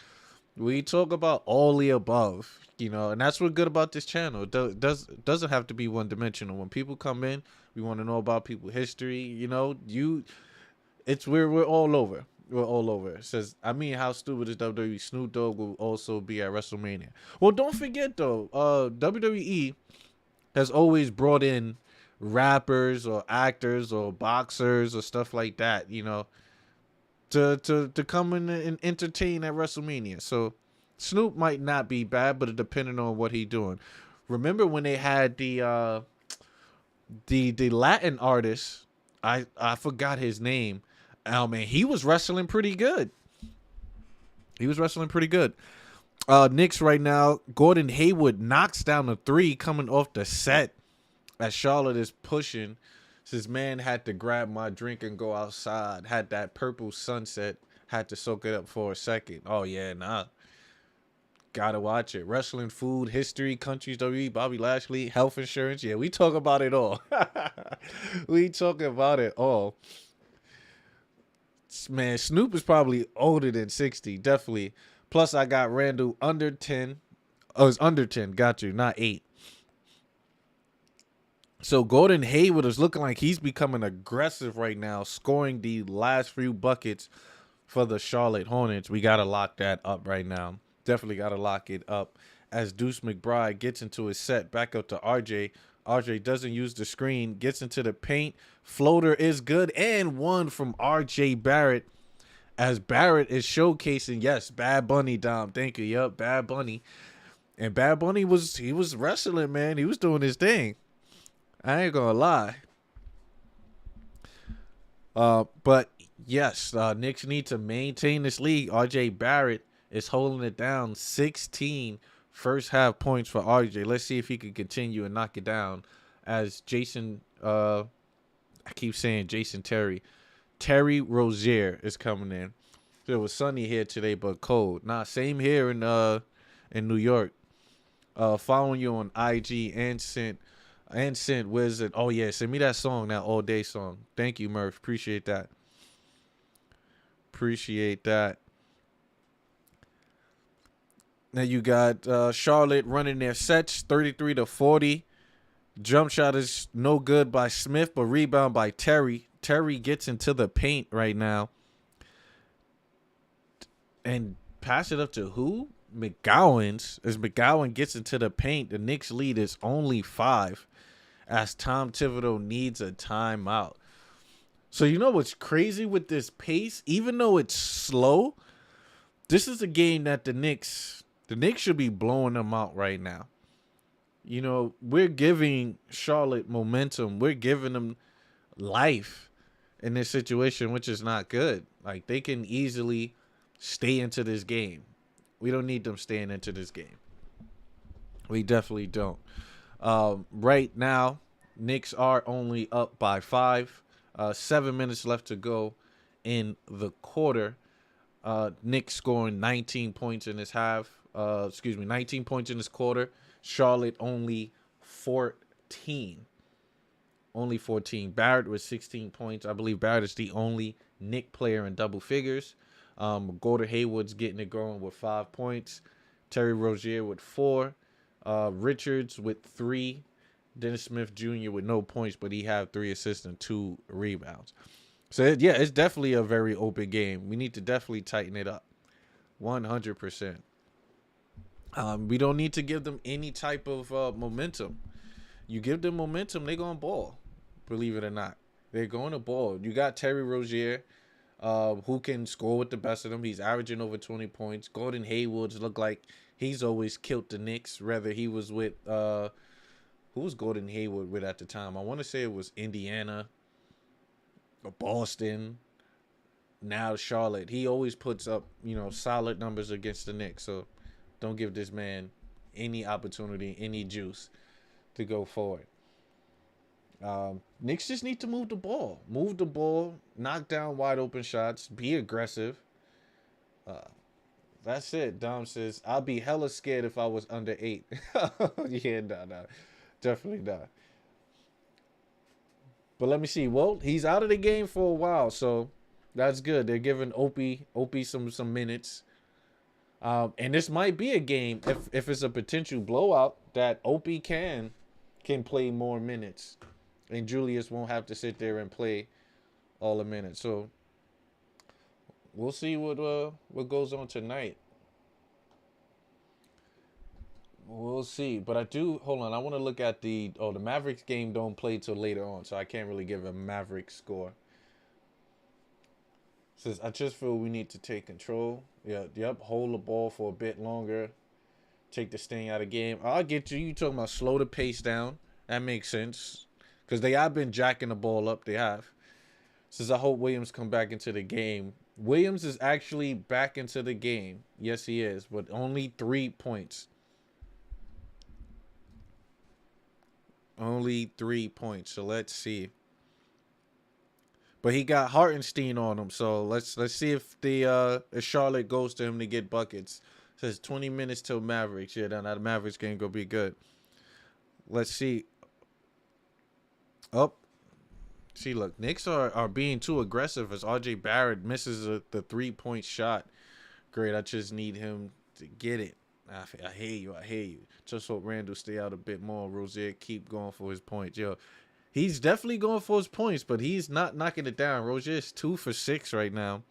we talk about all the above, and that's what's good about this channel. It doesn't have to be one dimensional. When people come in, we want to know about people's history, it's where we're all over. We're all over. It says, how stupid is WWE? Snoop Dogg will also be at WrestleMania. Well, don't forget though, WWE has always brought in rappers or actors or boxers or stuff like that, to come in and entertain at WrestleMania. So Snoop might not be bad, but it depending on what he doing. Remember when they had the Latin artist? I forgot his name. Oh man, he was wrestling pretty good. Knicks right now. Gordon Hayward knocks down a 3 coming off the set as Charlotte is pushing. Says, man, had to grab my drink and go outside. Had that purple sunset. Had to soak it up for a second. Oh, yeah, nah. Gotta watch it. Wrestling, food, history, countries, WWE, Bobby Lashley, health insurance. Yeah, we talk about it all. Man, Snoop is probably older than 60. Definitely. Plus, I got Randall under 10. Oh, it's under 10. Got you. Not 8. So, Gordon Hayward is looking like he's becoming aggressive right now, scoring the last few buckets for the Charlotte Hornets. We got to lock that up right now. Definitely got to lock it up. As Deuce McBride gets into his set, back up to RJ. RJ doesn't use the screen, gets into the paint. Floater is good, and one from RJ Barrett. As Barrett is showcasing, yes, Bad Bunny, Dom. Thank you. Yep, Bad Bunny. And Bad Bunny was wrestling, man. He was doing his thing. I ain't gonna lie. But yes, Knicks need to maintain this lead. RJ Barrett is holding it down. 16 first half points for RJ. Let's see if he can continue and knock it down. As Jason, I keep saying Jason Terry. Terry Rozier is coming in. It was sunny here today, but cold. Nah, same here in New York. Following you on IG and sent Wizard. Oh yeah, send me that song, that all day song. Thank you, Murph. Appreciate that. appreciate that. Now you got Charlotte running their sets 33-40. Jump shot is no good by Smith, but rebound by Terry. Terry gets into the paint right now. And pass it up to who? McGowan's. As McGowan gets into the paint, the Knicks lead is only 5 as Tom Thibodeau needs a timeout. So you know what's crazy with this pace? Even though it's slow, this is a game that the Knicks should be blowing them out right now. You know, we're giving Charlotte momentum. We're giving them life in this situation, which is not good. Like, they can easily stay into this game. We don't need them staying into this game. We definitely don't. Right now, Knicks are only up by 5. 7 minutes left to go in the quarter. Knicks scoring 19 points in this half. 19 points in this quarter. Charlotte only 14. Only 14. Barrett with 16 points. I believe Barrett is the only Knick player in double figures. Gordon Hayward's getting it going with 5 points. Terry Rozier with 4. Richards with 3. Dennis Smith Jr. with no points, but he had 3 assists and 2 rebounds. So, it's definitely a very open game. We need to definitely tighten it up. 100%. We don't need to give them any type of momentum. You give them momentum, they're going to ball. Believe it or not. They're going to ball. You got Terry Rozier, who can score with the best of them. He's averaging over 20 points. Gordon Hayward's look like he's always killed the Knicks. Rather, he was with, who was Gordon Hayward with at the time? I want to say it was Indiana or Boston. Now Charlotte. He always puts up, solid numbers against the Knicks. So don't give this man any opportunity, any juice to go forward. Knicks just need to move the ball. Move the ball, knock down wide open shots, be aggressive. That's it. Dom says, I'll be hella scared if I was under 8. Yeah, no. Definitely not. But let me see. Well, he's out of the game for a while, so that's good. They're giving Opie some minutes. And this might be a game, if it's a potential blowout, that Opie can play more minutes. And Julius won't have to sit there and play all the minutes. So we'll see what goes on tonight. We'll see. But hold on. I want to look at the Mavericks game don't play till later on, so I can't really give a Mavericks score. Says, I just feel we need to take control. Yep. Hold the ball for a bit longer. Take the sting out of the game. I'll get you. You talking about slow the pace down. That makes sense. Because they have been jacking the ball up. They have. Says, I hope Williams come back into the game. Williams is actually back into the game. Yes, he is. But only 3 points. Only 3 points. So let's see. But he got Hartenstein on him. So let's see if if Charlotte goes to him to get buckets. It says 20 minutes till Mavericks. Yeah, now the Mavericks game gonna be good. Let's see. Oh. See, look, Knicks are being too aggressive as RJ Barrett misses the 3-point shot. Great. I just need him to get it. I hear you. Just hope Randall stay out a bit more. Rozier keep going for his points. He's definitely going for his points, but he's not knocking it down. Rozier is 2 for 6 right now.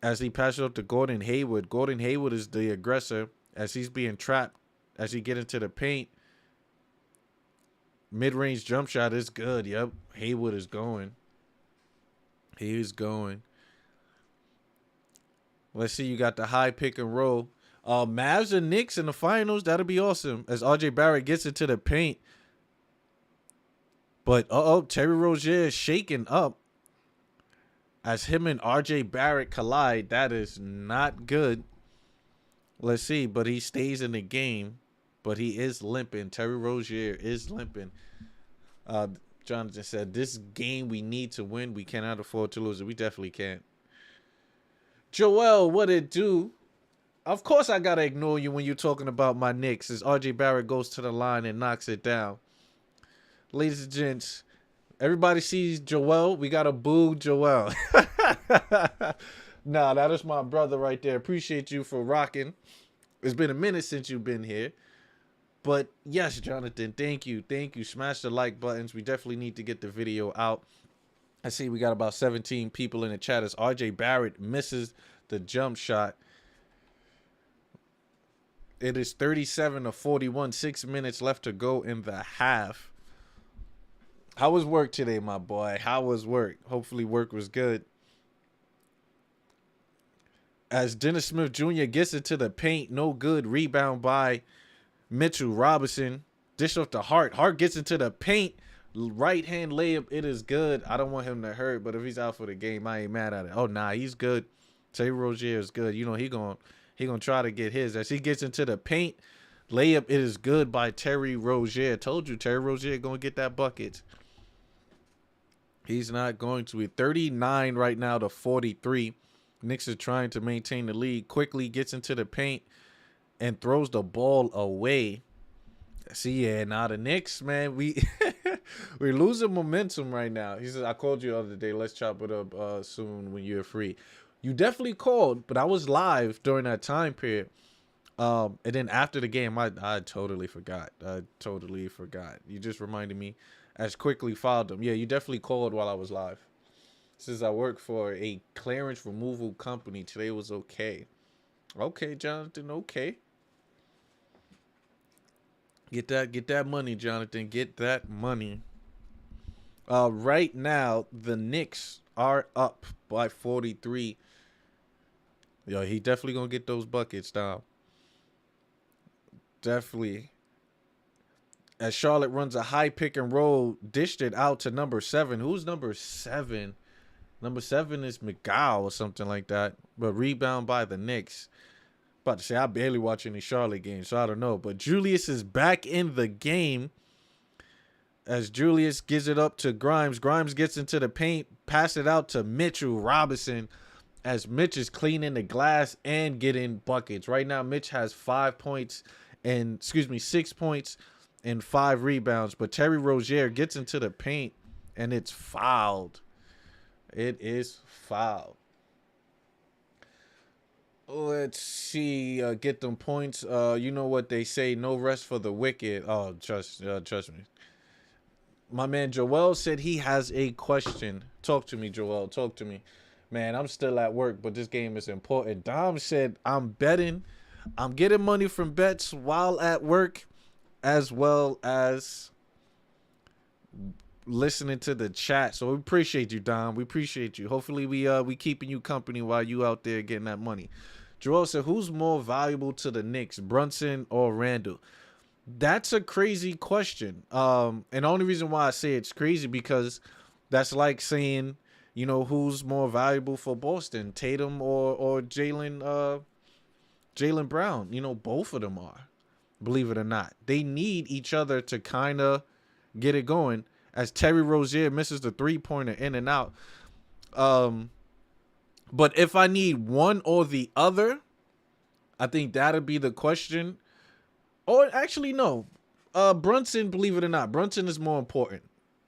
As he passes up to Gordon Hayward. Gordon Hayward is the aggressor as he's being trapped. As he get into the paint. Mid-range jump shot is good. Yep. Hayward is going. He is going. Let's see. You got the high pick and roll. Mavs and Knicks in the finals. That'll be awesome. As RJ Barrett gets into the paint. But, Terry Rozier is shaking up. As him and RJ Barrett collide. That is not good. Let's see. But he stays in the game. But he is limping. Terry Rozier is limping. Jonathan said, this game we need to win. We cannot afford to lose it. We definitely can't. Joel, what it do? Of course I got to ignore you when you're talking about my Knicks. As RJ Barrett goes to the line and knocks it down. Ladies and gents, everybody sees Joel. We got to boo Joel. Nah, that is my brother right there. Appreciate you for rocking. It's been a minute since you've been here. But yes, Jonathan, thank you. Thank you. Smash the like buttons. We definitely need to get the video out. I see we got about 17 people in the chat as RJ Barrett misses the jump shot. It is 37-41. 6 minutes left to go in the half. How was work today, my boy? How was work? Hopefully work was good. As Dennis Smith Jr. gets into the paint, no good. Rebound by Mitchell Robinson. Dish off to Hart. Hart gets into the paint. Right hand layup. It is good. I don't want him to hurt, but if he's out for the game, I ain't mad at it. Oh, nah, he's good. Terry Rozier is good. You know, he gonna try to get his. As he gets into the paint, layup. It is good by Terry Rozier. Told you, Terry Rozier gonna get that bucket. He's not going to be 39 right now to 43. Knicks are trying to maintain the lead. Quickly gets into the paint and throws the ball away. See, yeah, now the Knicks, man, we're losing momentum right now. He says, I called you the other day. Let's chop it up soon when you're free. You definitely called, but I was live during that time period. And then after the game, I totally forgot. You just reminded me. As quickly fouled him. Yeah, you definitely called while I was live. Says I work for a clearance removal company. Today was okay. Okay, Jonathan, okay. Get that money, Jonathan. Get that money. Right now, the Knicks are up by 43. Yo, he definitely gonna get those buckets down. Definitely. As Charlotte runs a high pick and roll, dished it out to number 7. Who's number 7? Number 7 is McGow or something like that. But rebound by the Knicks. About to say, I barely watch any Charlotte games, so I don't know. But Julius is back in the game. As Julius gives it up to Grimes. Grimes gets into the paint. Pass it out to Mitchell Robinson. As Mitch is cleaning the glass and getting buckets. Right now, Mitch has 6 points and 5 rebounds. But Terry Rozier gets into the paint and it's fouled. It is fouled. Let's see. Get them points. You know what they say. No rest for the wicked. Oh, trust me. My man Joel said he has a question. Talk to me, Joel. Talk to me. Man, I'm still at work, but this game is important. Dom said, I'm betting. I'm getting money from bets while at work, as well as listening to the chat. So we appreciate you, Dom. We appreciate you. Hopefully we keeping you company while you out there getting that money. Joel said, who's more valuable to the Knicks, Brunson or Randall? That's a crazy question. And the only reason why I say it's crazy because that's like saying, you know, who's more valuable for Boston, Tatum or Jaylen Brown? You know, both of them are, believe it or not. They need each other to kind of get it going. As Terry Rozier misses the 3-pointer in and out. But if I need one or the other, I think that'll be the question. Or actually, no. Brunson, believe it or not, Brunson is more important.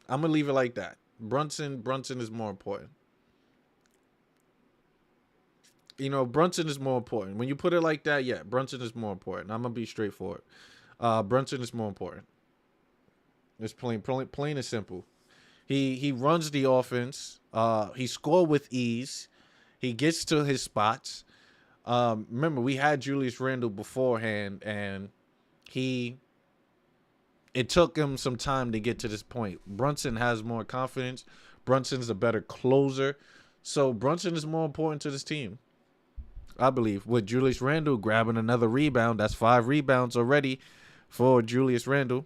I'm going to leave it like that. Brunson is more important. You know, Brunson is more important. When you put it like that, yeah, Brunson is more important. I'm going to be straightforward. Brunson is more important. It's plain and simple. He runs the offense. He scored with ease. He gets to his spots. Remember, we had Julius Randle beforehand, and it took him some time to get to this point. Brunson has more confidence. Brunson's a better closer. So Brunson is more important to this team, I believe. With Julius Randle grabbing another rebound, that's 5 rebounds already for Julius Randle.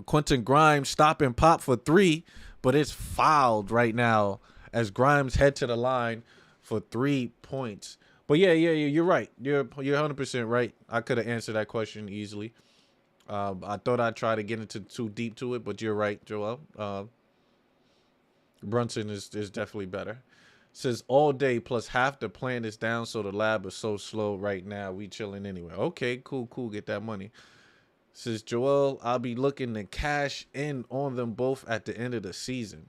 Quentin Grimes stop and pop for 3, but it's fouled right now as Grimes head to the line for 3 points. But yeah, you're right. You're 100% right. I could have answered that question easily. I thought I'd try to get into too deep to it, but you're right, Joel. Brunson is definitely better. Says all day plus half the plant is down, so the lab is so slow right now. We chilling anyway. Okay, cool. Get that money. Says Joel, I'll be looking to cash in on them both at the end of the season.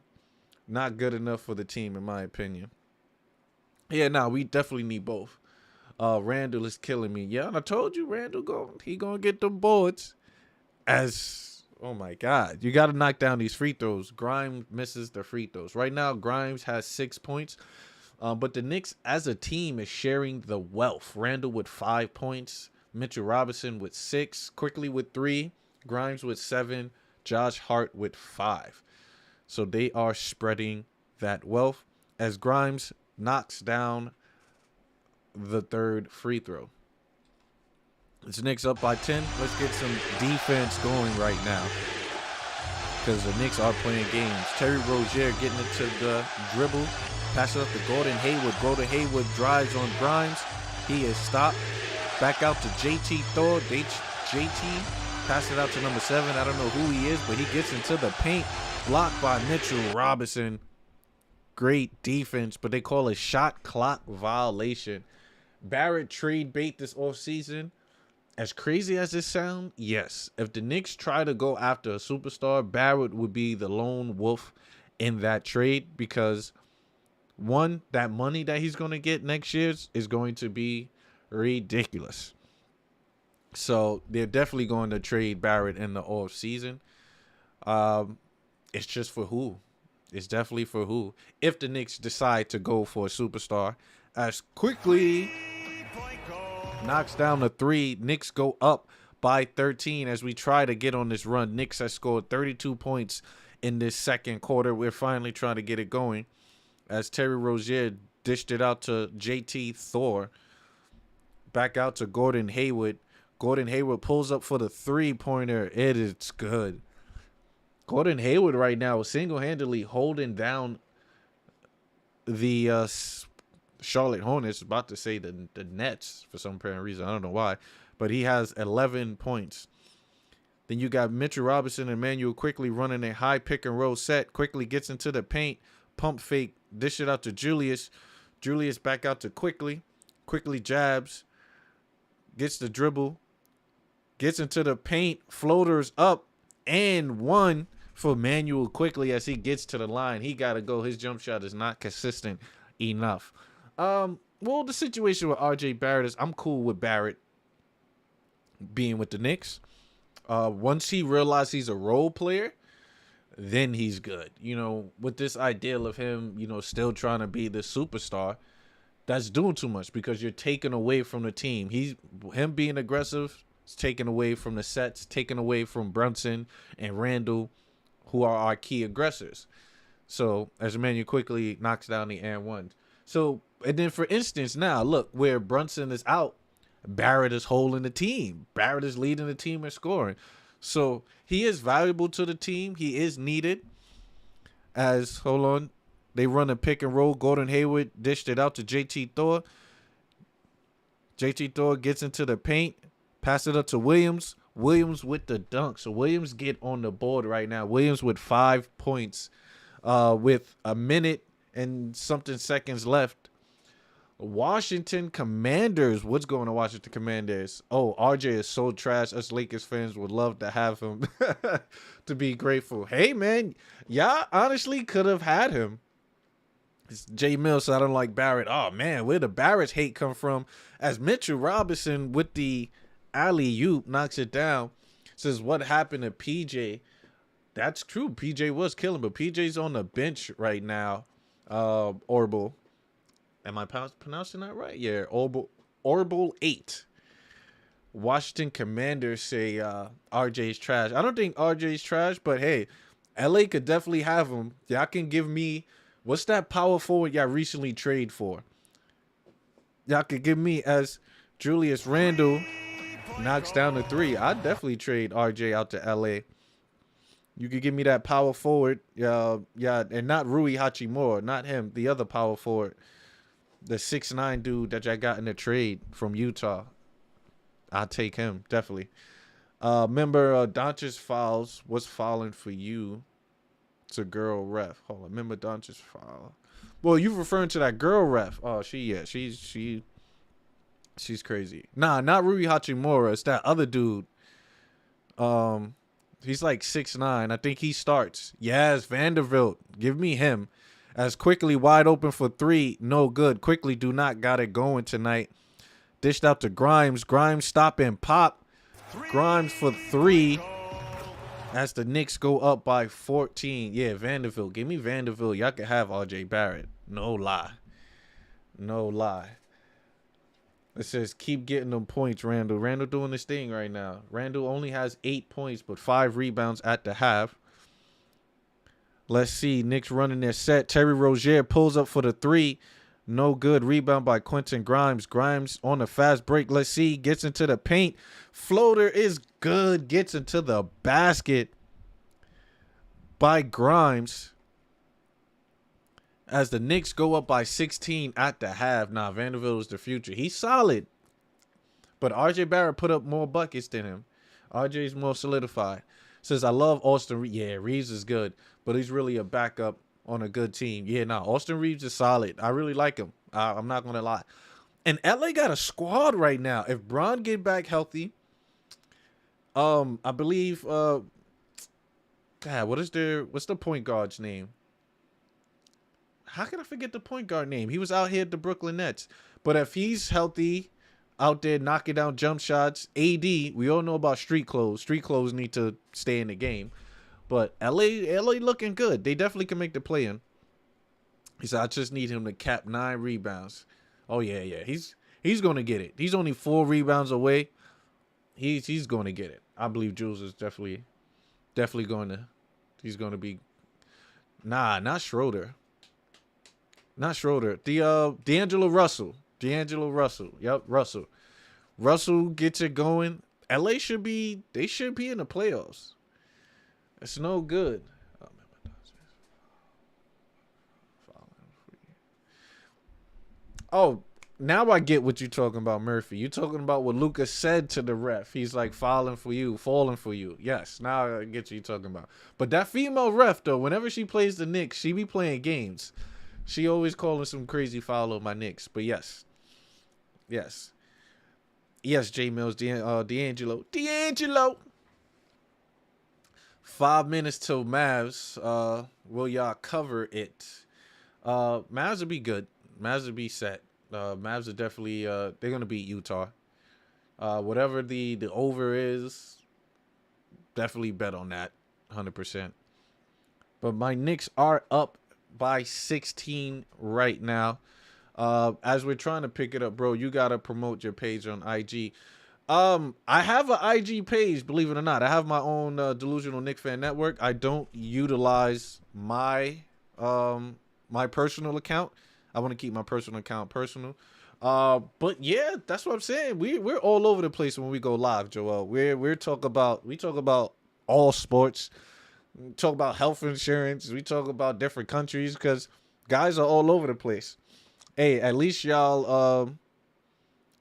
not good enough for the team, in my opinion. Yeah, nah, we definitely need both. Randall is killing me. Yeah, and I told you, he gonna get the boards. Oh my God, you got to knock down these free throws. Grimes misses the free throws. Right now, Grimes has 6 points. But the Knicks as a team is sharing the wealth. Randall with 5 points. Mitchell Robinson with 6. Quickly with 3. Grimes with 7. Josh Hart with 5. So they are spreading that wealth as Grimes knocks down the third free throw. It's Knicks up by 10. Let's get some defense going right now, because the Knicks are playing games. Terry Rozier getting into the dribble. Pass it up to Gordon Hayward. Gordon Hayward drives on Grimes. He is stopped. Back out to JT Thor. JT pass it out to number 7. I don't know who he is, but he gets into the paint. Blocked by Mitchell Robinson. Great defense, but they call it shot clock violation. Barrett trade bait this offseason. As crazy as this sounds, yes. If the Knicks try to go after a superstar, Barrett would be the lone wolf in that trade, because one, that money that he's going to get next year is going to be ridiculous. So they're definitely going to trade Barrett in the off season. It's just for who? It's definitely for who? If the Knicks decide to go for a superstar, as quickly knocks down the 3. Knicks go up by 13 as we try to get on this run. Knicks has scored 32 points in this second quarter. We're finally trying to get it going as Terry Rozier dished it out to JT Thor. Back out to Gordon Hayward. Gordon Hayward pulls up for the 3-pointer. It is good. Gordon Hayward right now is single-handedly holding down the Charlotte Hornets. About to say the Nets for some apparent reason. I don't know why. But he has 11 points. Then you got Mitchell Robinson and Emmanuel Quickly running a high pick-and-roll set. Quickly gets into the paint. Pump fake. Dish it out to Julius. Julius back out to Quickly. Quickly jabs. Gets the dribble. Gets into the paint. Floaters up. And one for Emmanuel Quickly as he gets to the line. He got to go. His jump shot is not consistent enough. Well, the situation with RJ Barrett is I'm cool with Barrett being with the Knicks. Once he realizes he's a role player, then he's good. You know, with this ideal of him, you know, still trying to be the superstar, that's doing too much because you're taking away from the team. Him being aggressive is taken away from the sets, taken away from Brunson and Randall, who are our key aggressors. So as Emmanuel Quickly knocks down the and one. So, and then for instance, now look, where Brunson is out, Barrett is holding the team. Barrett is leading the team in scoring. So he is valuable to the team. He is needed. They run a pick and roll. Gordon Hayward dished it out to JT Thor. JT Thor gets into the paint. Pass it up to Williams. Williams with the dunk. So Williams get on the board right now. Williams with 5 points with a minute and something seconds left. Washington Commanders. What's going on, Washington Commanders? Oh, RJ is so trash. Us Lakers fans would love to have him to be grateful. Hey, man, y'all honestly could have had him. It's Jay Mills, so I don't like Barrett. Oh, man, where the Barrett's hate come from? As Mitchell Robinson with the alley-oop knocks it down. Says, what happened to PJ? That's true. PJ was killing, but PJ's on the bench right now. Orbital. Am I pronouncing that right? Yeah, Orbital 8. Washington Commanders say RJ's trash. I don't think RJ's trash, but hey, LA could definitely have him. Y'all can give me, what's that power forward y'all recently traded for? Y'all could give me as Julius Randle knocks down the 3. I'd definitely trade RJ out to LA. You could give me that power forward. Yeah, and not Rui Hachimura, not him, the other power forward. The 6'9" dude that I got in the trade from Utah. I'll take him, definitely. Remember Doncic fouls. What's fouling for you? It's a girl ref. Hold on. Remember Doncic foul. Well, you referring to that girl ref. Oh, she's crazy. Nah, not Rui Hachimura. It's that other dude. He's like 6'9". I think he starts. Yes, Vanderbilt. Give me him. As Quickly wide open for three, no good. Quickly do not got it going tonight. Dished out to Grimes. Grimes stop and pop. Grimes for three. As the Knicks go up by 14. Yeah, Vanderbilt. Give me Vanderbilt. Y'all can have RJ Barrett. No lie. No lie. It says keep getting them points, Randall. Randall doing this thing right now. Randall only has 8 points, but 5 rebounds at the half. Let's see. Knicks running their set. Terry Rozier pulls up for the three. No good. Rebound by Quentin Grimes. Grimes on the fast break. Let's see. Gets into the paint. Floater is good. Gets into the basket by Grimes. As the Knicks go up by 16 at the half. Nah, Vanderbilt is the future. He's solid. But RJ Barrett put up more buckets than him. RJ's more solidified. Says, I love Austin Reeves. Yeah, Reeves is good. But he's really a backup on a good team. Yeah, nah, Austin Reeves is solid. I really like him. I'm not going to lie. And LA got a squad right now. If Bron get back healthy, I believe, God, what's the point guard's name? How can I forget the point guard name? He was out here at the Brooklyn Nets. But if he's healthy, out there knocking down jump shots, AD, we all know about street clothes. Street clothes need to stay in the game. But LA looking good. They definitely can make the play in. He said, I just need him to cap 9 rebounds. Oh, yeah. He's going to get it. He's only 4 rebounds away. He's going to get it. I believe Jules is definitely going to. He's going to be. Nah, not Schroeder. Not Schroeder. D'Angelo Russell. Yep, Russell. Russell gets it going. LA should be in the playoffs. It's no good. Oh, now I get what you're talking about, Murphy. You're talking about what Lucas said to the ref. He's like falling for you. Yes, now I get what you're talking about. But that female ref, though, whenever she plays the Knicks, she be playing games. She always calling some crazy foul on my Knicks. But yes, J Mills, D'Angelo. 5 minutes till Mavs. Will y'all cover it? Mavs will be good. Mavs will be set. Mavs are definitely they're gonna beat Utah. Whatever the over is, definitely bet on that, 100%. But my Knicks are up by 16 right now. As we're trying to pick it up, bro, you gotta promote your page on IG. I have an IG page, believe it or not. I have my own Delusional Knicks Fan Network. I don't utilize my my personal account. I want to keep my personal account personal. But yeah, that's what I'm saying. We're all over the place when we go live, Joel. We talk about all sports. We talk about health insurance. We talk about different countries because guys are all over the place. Hey, at least y'all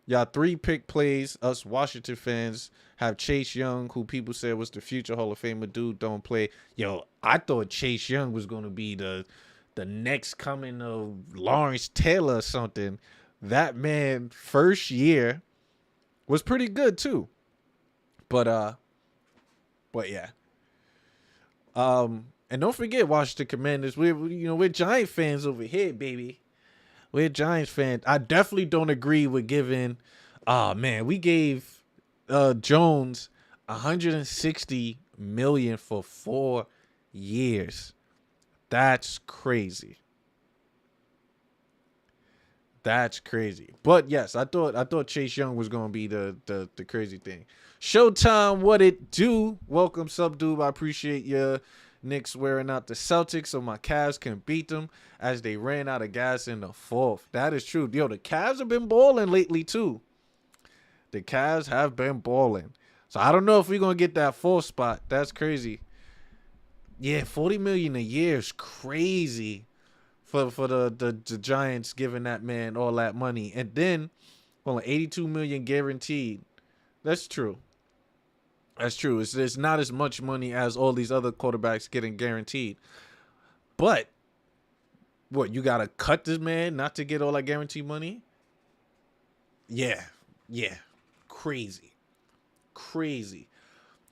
3 pick plays. Us Washington fans have Chase Young, who people said was the future Hall of Famer. Dude don't play. Yo, I thought Chase Young was going to be the next coming of Lawrence Taylor or something. That man first year was pretty good too. But yeah. And don't forget Washington Commanders. We're Giant fans over here, baby. We're Giants fans. I definitely don't agree with giving. We gave Jones $160 million for 4 years. That's crazy. But yes, I thought Chase Young was gonna be the crazy thing. Showtime, what it do? Welcome, Subdude. I appreciate your Knicks wearing out the Celtics so my Cavs can beat them as they ran out of gas in the 4th. That is true. Yo, the Cavs have been balling lately too. The Cavs have been balling. So I don't know if we're gonna get that 4th spot. That's crazy. Yeah, $40 million a year is crazy for the Giants giving that man all that money. And then only $82 million guaranteed. That's true. It's not as much money as all these other quarterbacks getting guaranteed. But what, you gotta cut this man not to get all that guaranteed money? Yeah. Crazy.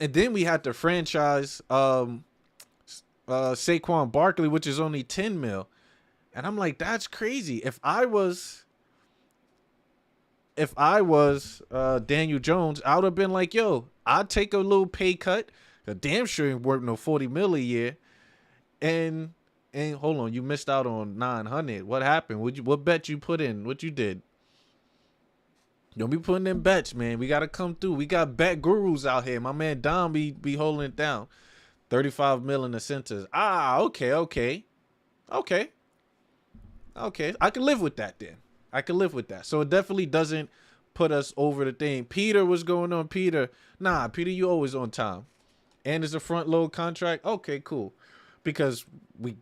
And then we had the franchise Saquon Barkley, which is only $10 million. And I'm like, that's crazy. If I was Daniel Jones, I would have been like, yo, I'd take a little pay cut. The damn sure ain't worth no 40 mil a year. And hold on, you missed out on 900. What happened? What bet you put in? What you did? Don't be putting in bets, man. We gotta come through. We got bet gurus out here. My man Dom be holding it down. 35 mil in the centers. Okay. I can live with that then. I can live with that. So it definitely doesn't put us over the thing. Peter, what's going on, Peter? Nah, Peter, you always on time. And it's a front load contract. Okay, cool. Because we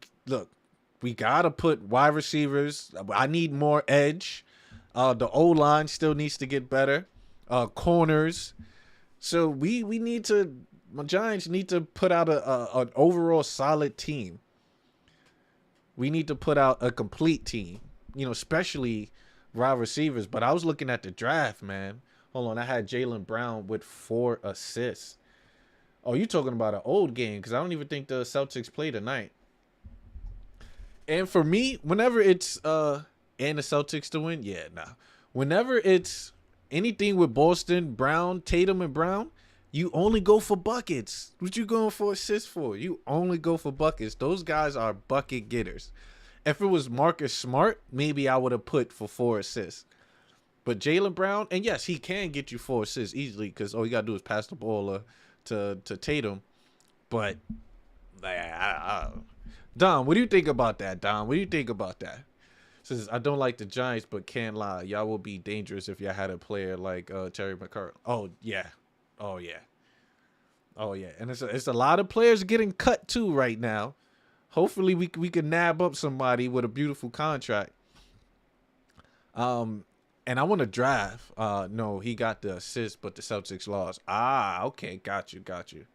gotta put wide receivers. I need more edge. The O line still needs to get better. Corners. So we need to. My Giants need to put out an overall solid team. We need to put out a complete team. Especially wide receivers. But I was looking at the draft, man. Hold on, I had Jaylen Brown with 4 assists. Oh, you talking about an old game? Because I don't even think the Celtics play tonight. And for me, whenever it's and the Celtics to win, yeah, nah. Whenever it's anything with Boston, Brown, Tatum, and Brown, you only go for buckets. What you going for assists for? You only go for buckets. Those guys are bucket getters. If it was Marcus Smart, maybe I would have put for 4 assists. But Jaylen Brown, and yes, he can get you 4 assists easily because all you got to do is pass the ball to Tatum. But, Dom, what do you think about that, Dom? What do you think about that? Says, I don't like the Giants, but can't lie. Y'all will be dangerous if y'all had a player like Terry McCarthy. Oh, yeah. And it's a lot of players getting cut, too, right now. Hopefully, we can nab up somebody with a beautiful contract. And I want to draft. No, he got the assist, but the Celtics lost. Okay. Got you.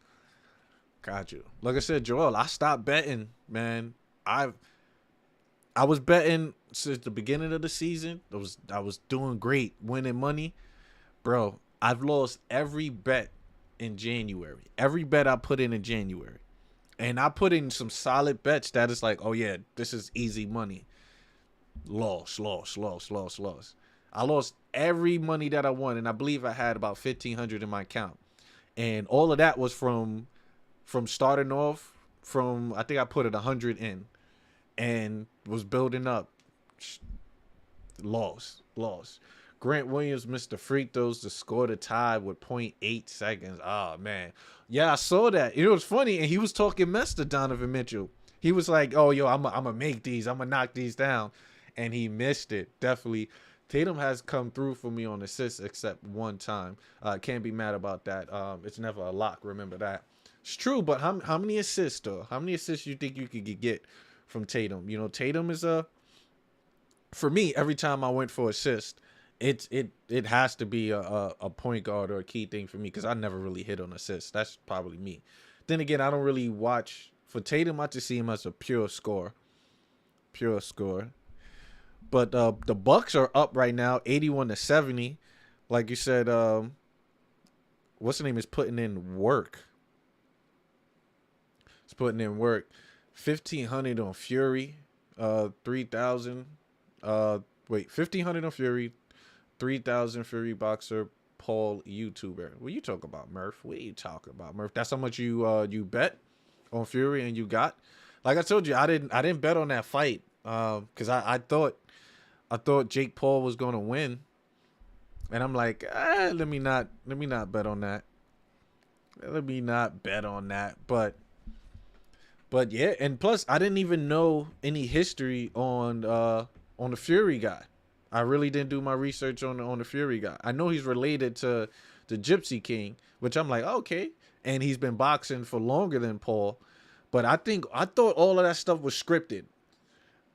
Like I said, Joel, I stopped betting, man. I was betting since the beginning of the season. I was doing great, winning money. Bro, I've lost every bet in January. Every bet I put in January. And I put in some solid bets that is like, oh, yeah, this is easy money. Lost. I lost every money that I won, and I believe I had about $1,500 in my account. And all of that was from starting off from, I think I put it 100 in and was building up. Lost. Grant Williams missed the free throws to score the tie with 0.8 seconds. Oh, man. Yeah, I saw that. It was funny, and he was talking mess to Donovan Mitchell. He was like, oh, yo, I'm going to make these. I'm going to knock these down. And he missed it. Definitely. Tatum has come through for me on assists except one time. Can't be mad about that. It's never a lock. Remember that. It's true, but how many assists, though? How many assists you think you could get from Tatum? Tatum is for me, every time I went for assist, it has to be a point guard or a key thing for me because I never really hit on assists. That's probably me. Then again, I don't really watch. For Tatum, I just see him as a pure scorer. But the Bucks are up right now, 81-70. Like you said, what's the name is putting in work. It's putting in work. 1,500 on Fury. 3,000. 1,500 on Fury. 3,000 Fury boxer. Paul YouTuber. What you talking about, Murph? What are you talking about, Murph? That's how much you bet on Fury and you got. Like I told you, I didn't bet on that fight because I thought Jake Paul was going to win, and I'm like, let me not bet on that. Let me not bet on that. But yeah, and plus I didn't even know any history on the Fury guy. I really didn't do my research on the Fury guy. I know he's related to the Gypsy King, which I'm like, okay, and he's been boxing for longer than Paul. But I thought all of that stuff was scripted.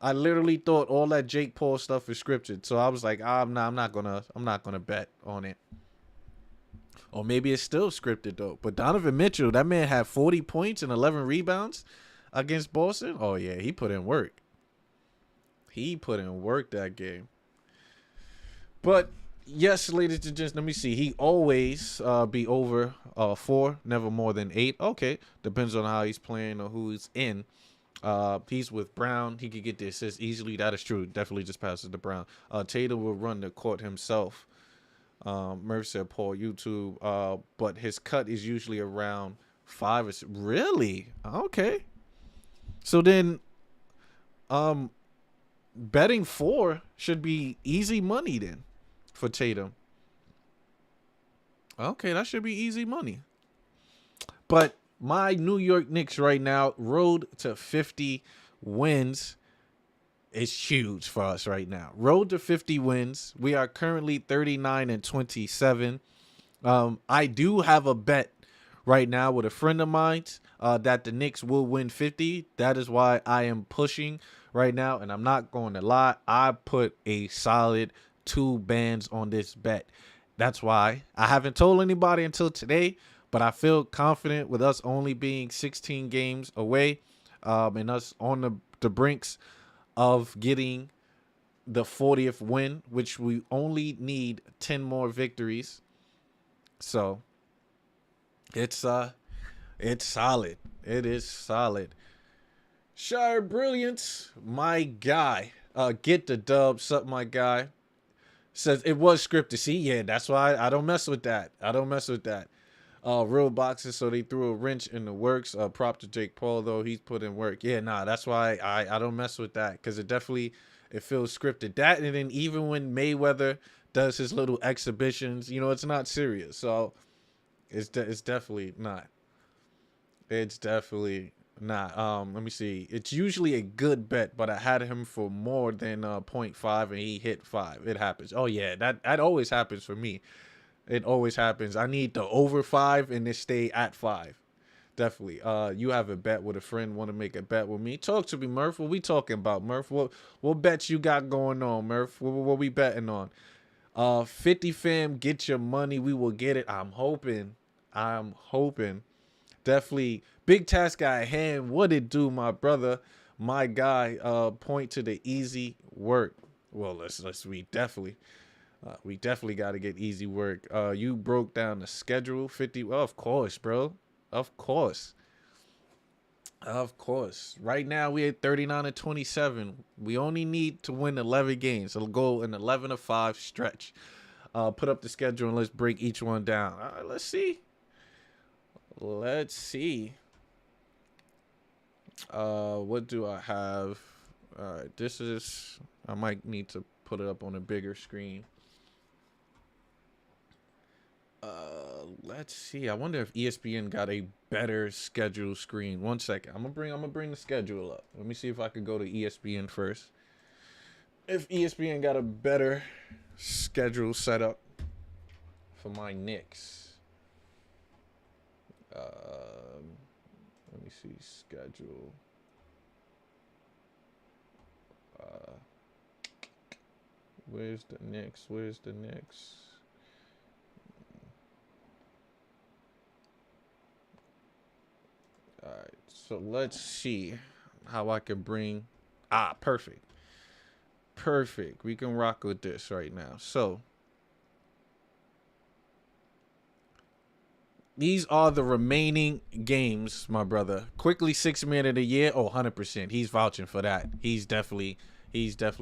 I literally thought all that Jake Paul stuff is scripted. So I was like, I'm not gonna bet on it. Or maybe it's still scripted though. But Donovan Mitchell, that man had 40 points and 11 rebounds against Boston. Oh yeah, he put in work. That game. But yes, ladies and gents, let me see. He always be over 4, never more than 8. Okay, depends on how he's playing or who he's in. He's with Brown. He could get the assist easily. That is true. Definitely just passes to Brown. Tatum will run the court himself. Murph said Paul YouTube. But his cut is usually around 5 or really? Okay. So then betting 4 should be easy money then for Tatum. Okay, that should be easy money. But my New York Knicks right now, road to 50 wins is huge for us right now. Road to 50 wins. We are currently 39-27. I do have a bet right now with a friend of mine that the Knicks will win 50. That is why I am pushing right now, and I'm not going to lie. I put a solid 2 bands on this bet. That's why I haven't told anybody until today, but I feel confident with us only being 16 games away and us on the brinks of getting the 40th win, which we only need 10 more victories. So it's solid. It is solid. Shire Brilliance, my guy. Get the dub, sup my guy. Says it was scripted. See, yeah, that's why I don't mess with that. Real boxes, so they threw a wrench in the works. Prop to Jake Paul, though. He's put in work. Yeah, nah, that's why I don't mess with that, because it feels scripted. That, and then even when Mayweather does his little exhibitions, it's not serious. So it's definitely not. It's definitely not. Let me see. It's usually a good bet, but I had him for more than 0.5, and he hit 5. It happens. Oh, yeah, that always happens for me. It always happens. I need the over 5 and it stay at 5. Definitely. You have a bet with a friend. Want to make a bet with me? Talk to me, Murph. What we talking about, Murph? What bets you got going on, Murph? What we betting on? 50 fam, get your money. We will get it. I'm hoping. Definitely. Big task at hand. What it do, my brother? My guy. Point to the easy work. Well, we definitely got to get easy work. You broke down the schedule. 50. Well, of course, bro. Of course. Right now, we at 39-27. We only need to win 11 games. It'll go an 11-5 stretch. Put up the schedule and let's break each one down. All right, let's see. What do I have? All right, I might need to put it up on a bigger screen. Let's see. I wonder if ESPN got a better schedule screen. 1 second. I'm gonna bring the schedule up. Let me see if I could go to ESPN first. If ESPN got a better schedule set up for my Knicks. Let me see schedule. Where's the Knicks? All right, so let's see how I can bring. Perfect. We can rock with this right now. So these are the remaining games, my brother. Quickly 6th man of the year. Oh, 100%. He's vouching for that. He's definitely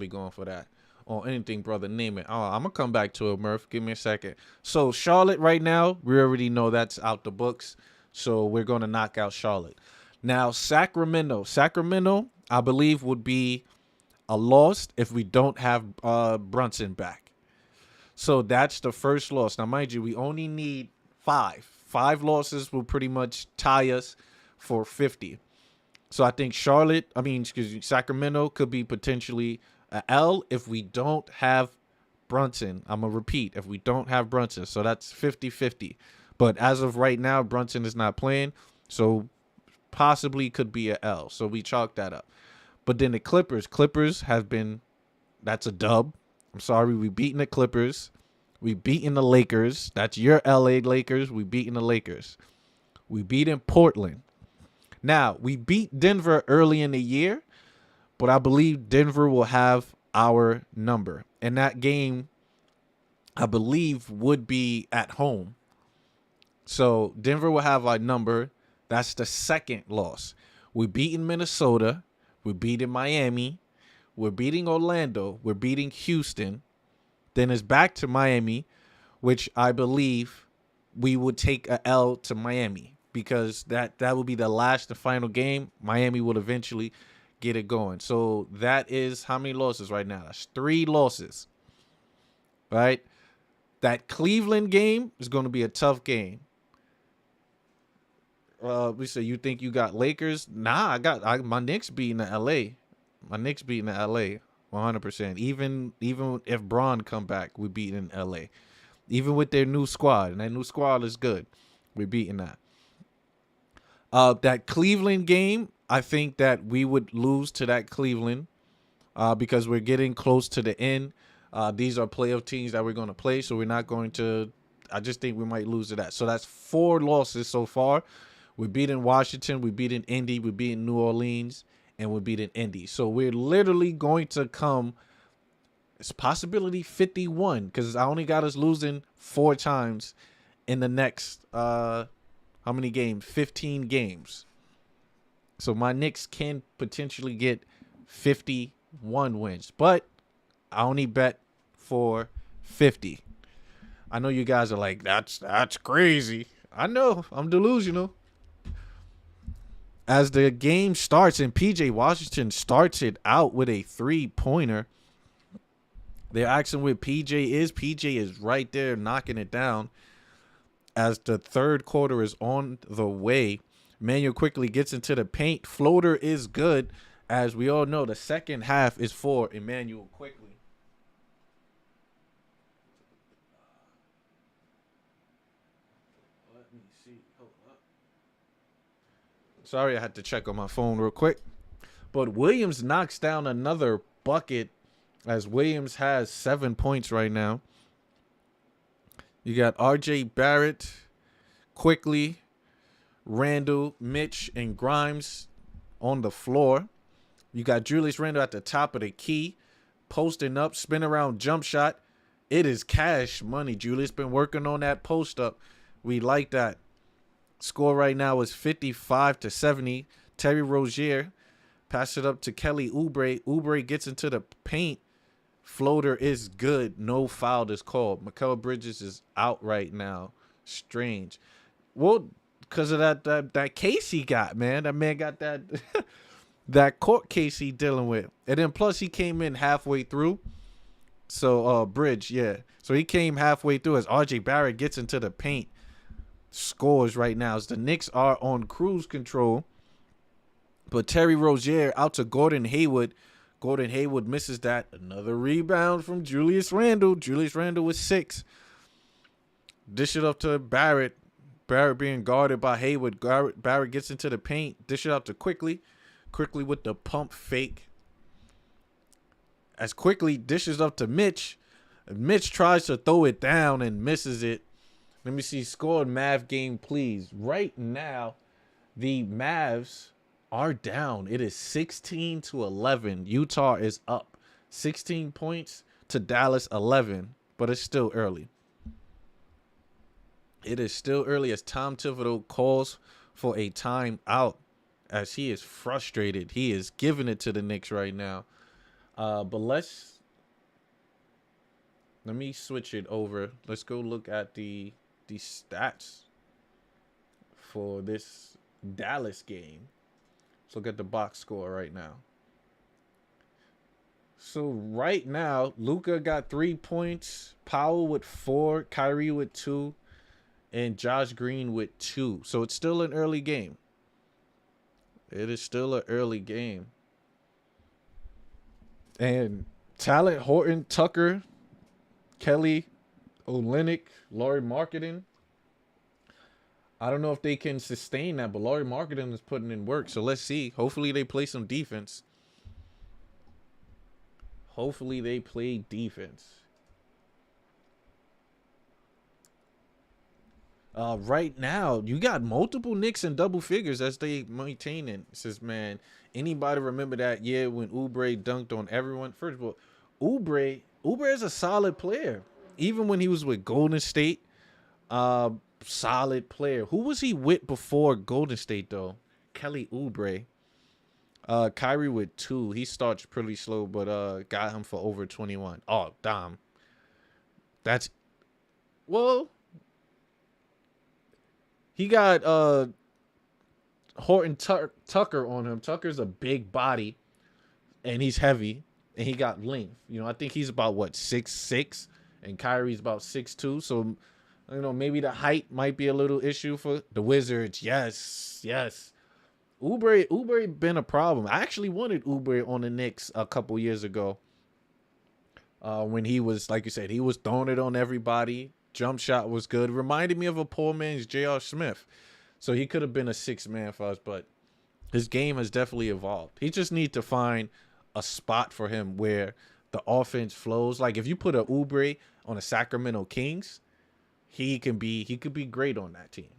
going for that. On anything, brother, name it. I'm gonna come back to it, Murph. Give me a second. So Charlotte right now, we already know that's out the books. So we're going to knock out Charlotte. Now, Sacramento, I believe, would be a loss if we don't have Brunson back. So that's the first loss. Now, mind you, we only need 5. 5 losses will pretty much tie us for 50. So I think Sacramento could be potentially an L if we don't have Brunson. I'm going to repeat, if we don't have Brunson. So that's 50-50. But as of right now, Brunson is not playing, so possibly could be a L. So we chalk that up. But then the Clippers that's a dub. I'm sorry, we beaten the Clippers. We beaten the Lakers. That's your LA Lakers. We beaten the Lakers. We beat in Portland. Now, we beat Denver early in the year, but I believe Denver will have our number. And that game, I believe, would be at home. So Denver will have our number. That's the second loss. We beat in Minnesota. We're beating Miami. We're beating Orlando. We're beating Houston. Then it's back to Miami, which I believe we would take a L to Miami because that would be the last and final game. Miami would eventually get it going. So that is how many losses right now? That's 3 losses. Right? That Cleveland game is going to be a tough game. We say you think you got Lakers? Nah, my Knicks beating the LA. My Knicks beating the LA 100%. Even if Braun come back, we beating LA. Even with their new squad, and that new squad is good. We're beating that. That Cleveland game, I think that we would lose to that Cleveland because we're getting close to the end. These are playoff teams that we're going to play, so we're not going to. I just think we might lose to that. So that's 4 losses so far. We're beating Washington, we're beating Indy, we're beating New Orleans, and we're beating Indy. So we're literally going to come. It's possibility 51 because I only got us losing 4 times in the next how many games? 15 games. So my Knicks can potentially get 51 wins, but I only bet for 50. I know you guys are like, that's crazy. I know, I'm delusional. As the game starts and PJ Washington starts it out with a 3-pointer, they're asking where PJ is. PJ is right there knocking it down. As the third quarter is on the way, Manuel quickly gets into the paint. Floater is good. As we all know, the second half is for Emmanuel Quickly. Let me see. Hold up. Sorry, I had to check on my phone real quick. But Williams knocks down another bucket as Williams has 7 points right now. You got RJ Barrett, Quickly, Randall, Mitch, and Grimes on the floor. You got Julius Randle at the top of the key, posting up, spin around jump shot. It is cash money. Julius been working on that post up. We like that. Score right now is 55-70. Terry Rozier pass it up to Kelly Oubre. Oubre gets into the paint. Floater is good. No foul is called. Mikal Bridges is out right now. Strange. Well, because of that case he got, man. That man got that that court case he dealing with. And then plus he came in halfway through. So Bridge, yeah. So he came halfway through as RJ Barrett gets into the paint. Scores right now as the Knicks are on cruise control. But Terry Rozier out to Gordon Hayward. Gordon Hayward misses that. Another rebound from Julius Randle. Julius Randle with 6. Dish it up to Barrett. Barrett being guarded by Hayward. Barrett gets into the paint. Dish it out to Quickly. Quickly with the pump fake. As Quickly dishes up to Mitch. Mitch tries to throw it down and misses it. Let me see. Score and Mav game, please. Right now, the Mavs are down. It is 16-11. Utah is up 16 points to Dallas 11, but it's still early. It is still early as Tom Thibodeau calls for a timeout as he is frustrated. He is giving it to the Knicks right now. But let me switch it over. Let's go look at the stats for this Dallas game. Let's look at the box score right now. So right now, Luka got 3 points, Powell with 4, Kyrie with 2, and Josh Green with 2. So it's still an early game. It is still an early game. And Talent, Horton, Tucker, Kelly, Olynyk, Lauri Markkanen. I don't know if they can sustain that, but Lauri Markkanen is putting in work. So let's see. Hopefully they play some defense. Hopefully they play defense. Right now, you got multiple Knicks in double figures as they maintain it. It says, man, anybody remember that year when Oubre dunked on everyone? First of all, Oubre is a solid player. Even when he was with Golden State, solid player. Who was he with before Golden State, though? Kelly Oubre. Kyrie with 2. He starts pretty slow, but got him for over 21. Oh, damn. That's well. He got Tucker on him. Tucker's a big body and he's heavy and he got length. I think he's about what 6'6", and Kyrie's about 6'2". So maybe the height might be a little issue for the Wizards. Yes. Oubre been a problem. I actually wanted Oubre on the Knicks a couple years ago. When he was, like you said, he was throwing it on everybody. Jump shot was good. Reminded me of a poor man's J.R. Smith. So he could have been a 6-man for us, but his game has definitely evolved. He just needs to find a spot for him where the offense flows. Like if you put a Oubre on a Sacramento Kings, he could be great on that team.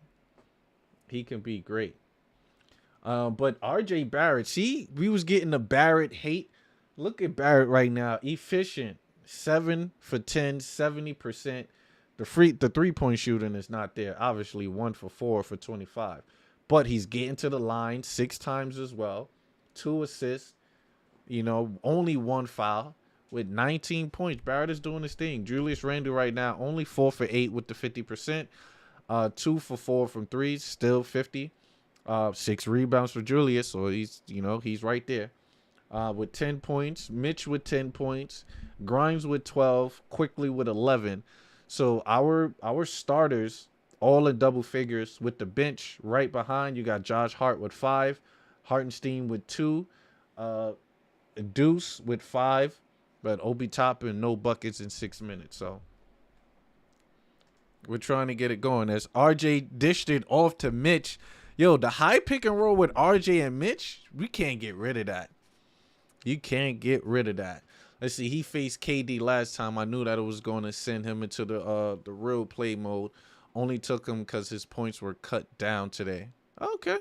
He can be great. But RJ Barrett, see, we was getting the Barrett hate. Look at Barrett right now. Efficient. 7 for 10, 70%. The 3-point shooting is not there. Obviously, 1 for 4 for 25. But he's getting to the line 6 times as well. 2 assists. Only 1 foul with 19 points. Barrett is doing his thing. Julius Randle right now only 4 for 8 with the 50%. 2 for 4 from 3, still 50. 6 rebounds for Julius, so he's right there. With 10 points. Mitch with 10 points. Grimes with 12. Quickly with 11. So our starters all in double figures. With the bench right behind, you got Josh Hart with 5. Hartenstein with 2. Deuce with 5. But Obi Toppin, no buckets in 6 minutes. So we're trying to get it going. As RJ dished it off to Mitch. Yo, the high pick and roll with RJ and Mitch, we can't get rid of that. You can't get rid of that. Let's see. He faced KD last time. I knew that it was going to send him into the real play mode. Only took him because his points were cut down today. Okay.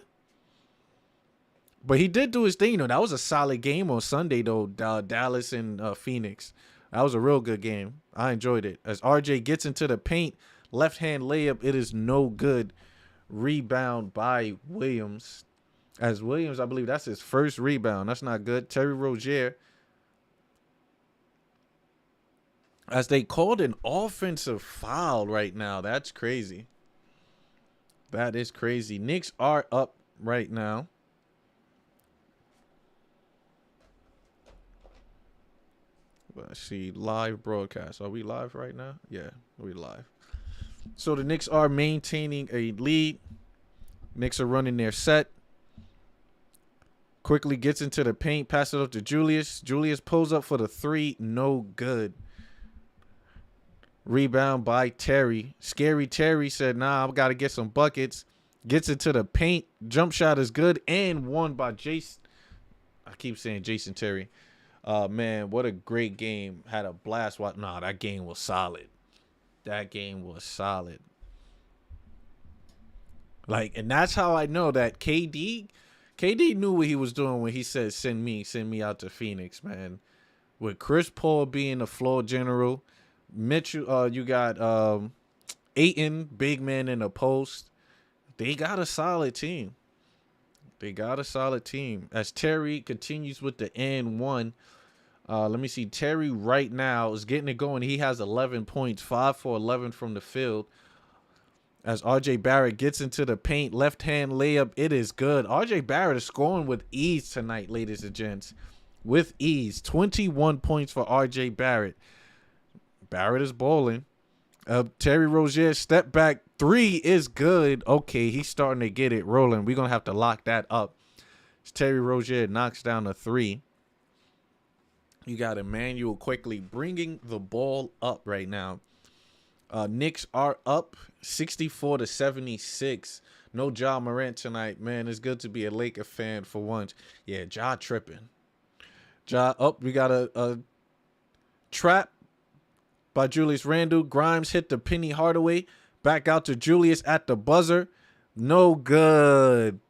But he did do his thing, though. That was a solid game on Sunday, though. Dallas and Phoenix. That was a real good game. I enjoyed it. As RJ gets into the paint, left-hand layup, it is no good. Rebound by Williams. As Williams, I believe that's his first rebound. That's not good. Terry Rozier. As they called an offensive foul right now. That's crazy. That is crazy. Knicks are up right now. Let's see. Live broadcast. Are we live right now? Yeah, we live. So the Knicks are maintaining a lead. Knicks are running their set. Quickly gets into the paint. Pass it up to Julius. Julius pulls up for the 3. No good. Rebound by Terry. Scary Terry said, nah, I've got to get some buckets. Gets into the paint. Jump shot is good. And won by Jason. I keep saying Jason Terry. Man, what a great game. Had a blast. Nah, that game was solid. That game was solid. And that's how I know that KD knew what he was doing when he said, send me out to Phoenix, man. With Chris Paul being the floor general, Mitchell, you got Ayton, big man in the post. They got a solid team. As Terry continues with the and 1. Let me see. Terry right now is getting it going. He has 11 points, 5 for 11 from the field. As RJ Barrett gets into the paint, left-hand layup, it is good. RJ Barrett is scoring with ease tonight, ladies and gents. With ease. 21 points for RJ Barrett. Barrett is bowling. Terry Rozier step back 3 is good. Okay, he's starting to get it rolling. We're going to have to lock that up. Terry Rozier knocks down a 3. You got Emmanuel quickly bringing the ball up right now. Knicks are up 64-76. No Ja Morant tonight. Man, it's good to be a Laker fan for once. Yeah, Ja tripping. Ja up. We got a trap by Julius Randle. Grimes hit the Penny Hardaway. Back out to Julius at the buzzer. No good.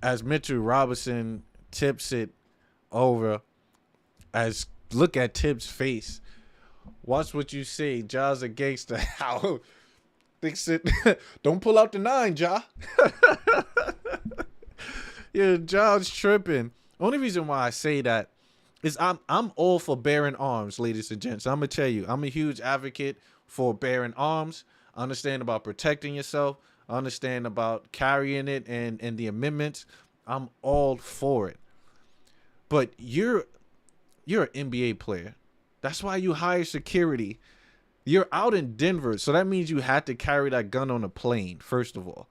As Mitchell Robinson tips it over. As look at Tibbs' face. Watch what you say. Ja's a gangster. How? Fix it. Don't pull out the 9, Ja. Yeah, Ja's tripping. Only reason why I say that is I'm all for bearing arms, ladies and gents. I'm gonna tell you, I'm a huge advocate for bearing arms. I understand about protecting yourself. I understand about carrying it and the amendments. I'm all for it. But you're an NBA player. That's why you hire security. You're out in Denver, so that means you had to carry that gun on a plane, first of all.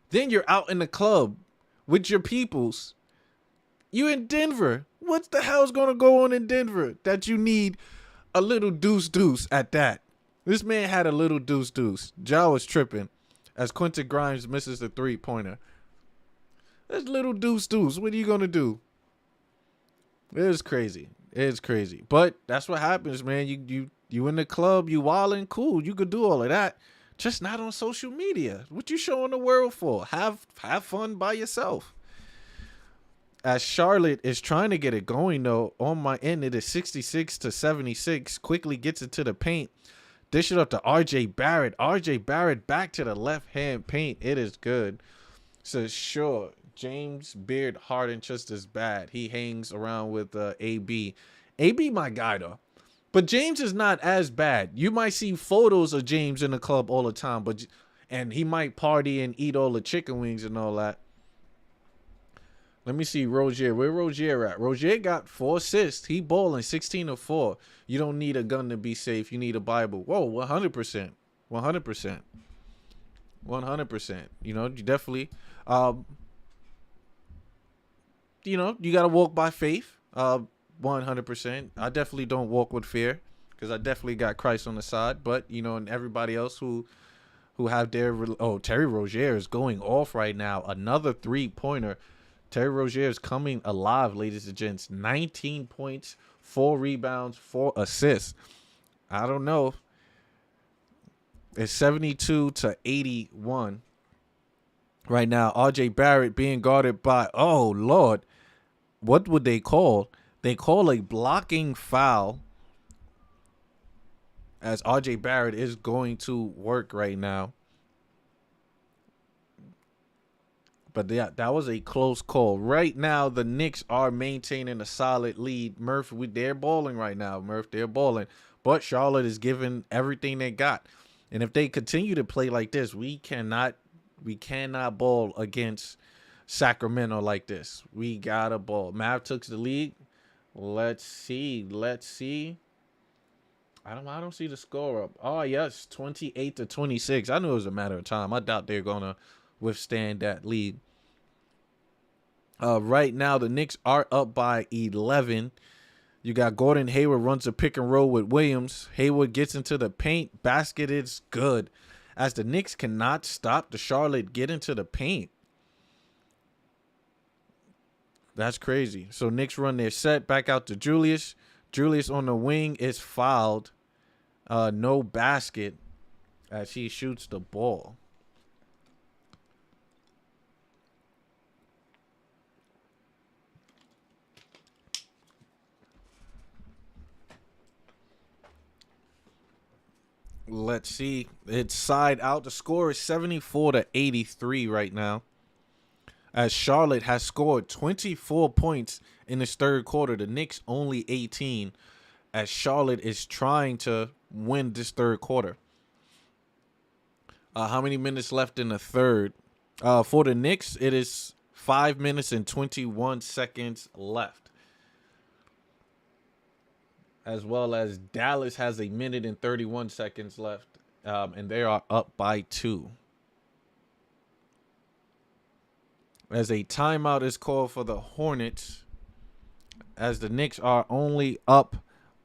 Then you're out in the club with your peoples. You in Denver. What the hell's gonna go on in Denver that you need a little deuce deuce at that? This man had a little deuce deuce. Ja was tripping as Quentin Grimes misses the 3-pointer. That's little deuce deuce. What are you gonna do? It is crazy. It's crazy. But that's what happens, man. You in the club, you wildin', cool. You could do all of that. Just not on social media. What you showing the world for? Have fun by yourself. As Charlotte is trying to get it going, though, on my end, it is 66-76. Quickly gets into the paint. Dish it up to R.J. Barrett. R.J. Barrett back to the left-hand paint. It is good. So, sure, James Beard Harden just as bad. He hangs around with A.B. A.B. my guy, though. But James is not as bad. You might see photos of James in the club all the time, and he might party and eat all the chicken wings and all that. Let me see Rozier. Where Rozier at? Rozier got 4 assists. He balling 16 of 4. You don't need a gun to be safe. You need a Bible. Whoa, 100%. 100%. 100%. You know, you definitely, you know, you got to walk by faith. 100%. I definitely don't walk with fear because I definitely got Christ on the side. But, you know, and everybody else who have their, Terry Rozier is going off right now. Another 3-pointer. Terry Rozier is coming alive, ladies and gents. 19 points, 4 rebounds, 4 assists. I don't know. It's 72-81 right now. R.J. Barrett being guarded by, oh, Lord. What would they call? They call a blocking foul as R.J. Barrett is going to work right now. But yeah, that was a close call. Right now, the Knicks are maintaining a solid lead. Murph, they're balling right now. Murph, they're balling. But Charlotte is giving everything they got. And if they continue to play like this, we cannot ball against Sacramento like this. We gotta ball. Mav took the lead. Let's see. I don't see the score up. Oh, yes, 28-26. I knew it was a matter of time. I doubt they're gonna withstand that lead. Right now, the Knicks are up by 11. You got Gordon Hayward runs a pick and roll with Williams. Hayward gets into the paint. Basket is good. As the Knicks cannot stop the Charlotte get into the paint. That's crazy. So Knicks run their set back out to Julius. Julius on the wing is fouled. No basket as he shoots the ball. Let's see. It's side out. The score is 74-83 right now. As Charlotte has scored 24 points in this third quarter. The Knicks only 18. As Charlotte is trying to win this third quarter. How many minutes left in the third? For the Knicks, it is 5 minutes and 21 seconds left. As well as Dallas has 1 minute and 31 seconds left. And they are up by 2. As a timeout is called for the Hornets. As the Knicks are only up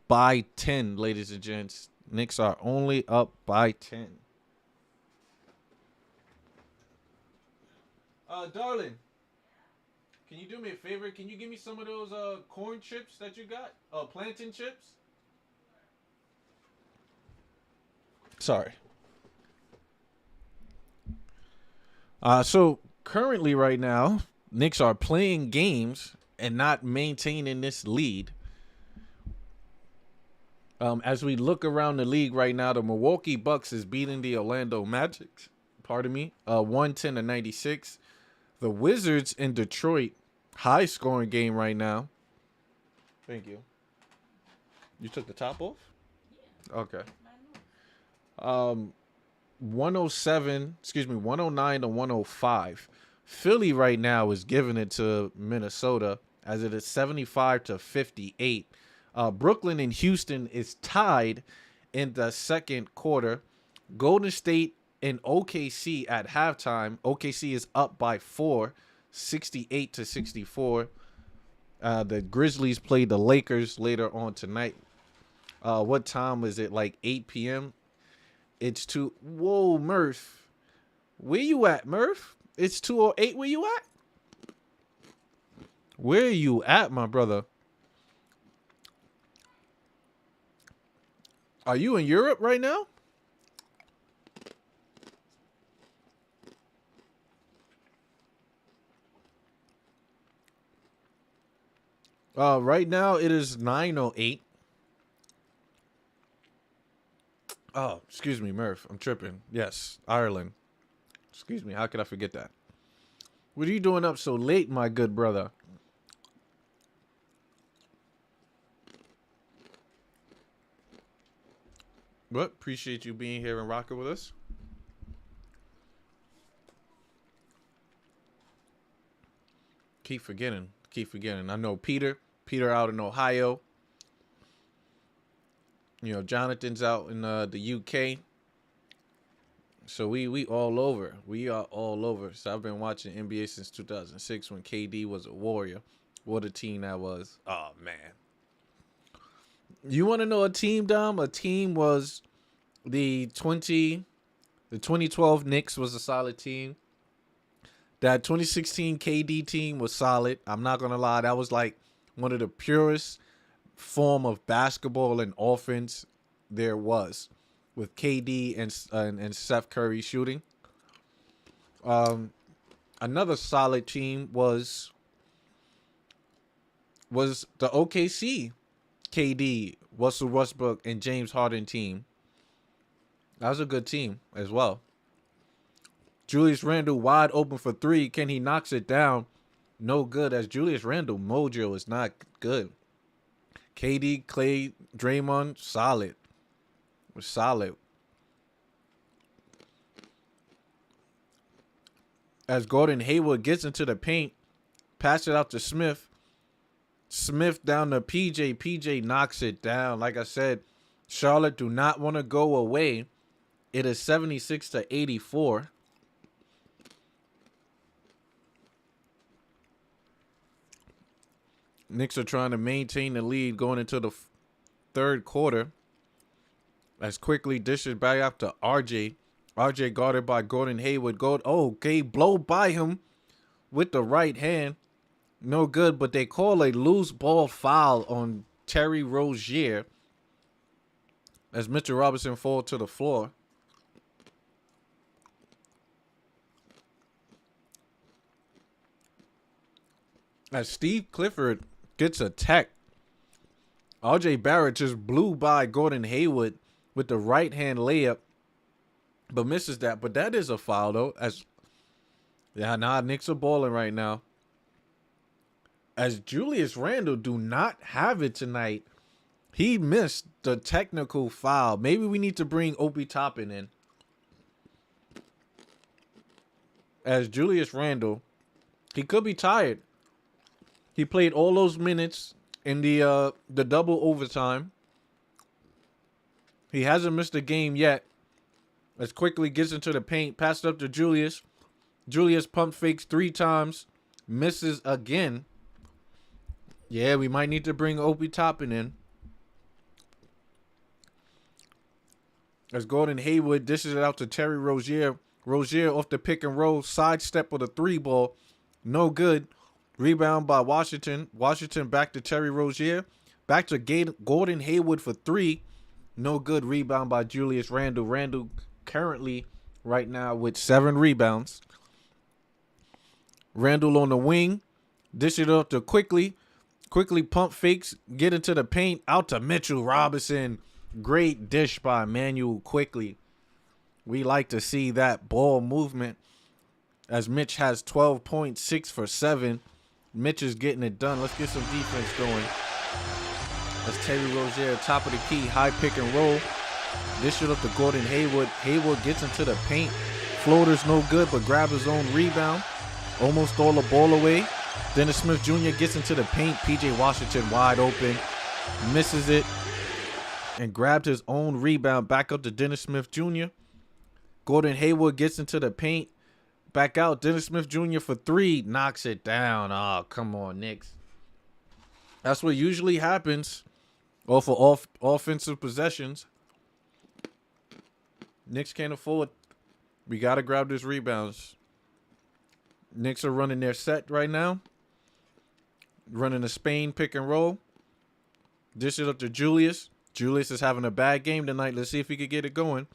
by 10, ladies and gents. Knicks are only up by 10. Darling, can you do me a favor? Can you give me some of those corn chips that you got? Plantain chips? Sorry. So currently right now, Knicks are playing games and not maintaining this lead. As we look around the league right now, the Milwaukee Bucks is beating the Orlando Magic. 110-96. The Wizards in Detroit high scoring game right now. Thank you. You took the top off? Okay. 107, 109 to 105. Philly right now is giving it to Minnesota as it is 75 to 58. Brooklyn and Houston is tied in the second quarter. Golden State and OKC at halftime. OKC is up by 4, 68 to 64. The Grizzlies play the Lakers later on tonight. What time is it? Like 8 p.m.? It's two. Whoa, Murph. Where you at, Murph? It's 2:08. Where you at? Where are you at, my brother? Are you in Europe right now? Right now it is 9:08. Oh, excuse me, Murph. I'm tripping. Yes, Ireland. Excuse me. How could I forget that? What are you doing up so late, my good brother? What? Appreciate you being here and rocking with us. Keep forgetting. I know Peter out in Ohio. You know, Jonathan's out in the UK. So we all over. We are all over. So I've been watching NBA since 2006 when KD was a Warrior. What a team that was. Oh, man. You want to know a team, Dom? A team was the 2012 Knicks was a solid team. That 2016 KD team was solid. I'm not going to lie. That was like one of the purest form of basketball and offense there was, with KD and Steph Curry shooting. Another solid team was the OKC KD, Russell Westbrook, and James Harden team. That was a good team as well. Julius Randle wide open for three. Can he knocks it down? No good, as Julius Randle mojo is not good. KD, Clay, Draymond, solid. Was solid. As Gordon Hayward gets into the paint, pass it out to Smith. Smith down to PJ. PJ knocks it down. Like I said, Charlotte do not want to go away. It is 76 to 84. Knicks are trying to maintain the lead going into the third quarter. As quickly dishes back up to RJ. RJ guarded by Gordon Hayward. Okay, blow by him with the right hand. No good, but they call a loose ball foul on Terry Rozier as Mitchell Robinson falls to the floor. As Steve Clifford gets attacked, RJ Barrett just blew by Gordon Hayward with the right hand layup, but misses that. But that is a foul though. Knicks are balling right now. As Julius Randle do not have it tonight. He missed the technical foul. Maybe we need to bring Obi Toppin in. As Julius Randle, he could be tired. He played all those minutes in the double overtime. He hasn't missed a game yet. As quickly gets into the paint, passed up to Julius. Julius pump fakes 3 times, misses again. Yeah, we might need to bring Obi Toppin in. As Gordon Hayward dishes it out to Terry Rozier. Rozier off the pick and roll, sidestep with a 3 ball. No good. Rebound by Washington. Washington back to Terry Rozier. Back to Gordon Hayward for 3. No good. Rebound by Julius Randle. Randle currently right now with 7 rebounds. Randle on the wing. Dish it up to Quickly. Quickly pump fakes. Get into the paint. Out to Mitchell Robinson. Great dish by Emmanuel Quickly. We like to see that ball movement. As Mitch has 12 points, 6 for 7. Mitch is getting it done. Let's get some defense going. That's Terry Rozier, top of the key, high pick and roll. Dish it up to Gordon Hayward. Hayward gets into the paint. Floater's no good, but grabs his own rebound. Almost stole the ball away. Dennis Smith Jr. gets into the paint. PJ Washington wide open. Misses it. And grabbed his own rebound. Back up to Dennis Smith Jr. Gordon Hayward gets into the paint. Back out. Dennis Smith Jr. for three. Knocks it down. Oh, come on, Knicks. That's what usually happens. Or for offensive possessions. Knicks can't afford. We got to grab this rebounds. Knicks are running their set right now. Running a Spain pick and roll. Dish it up to Julius. Julius is having a bad game tonight. Let's see if he can get it going.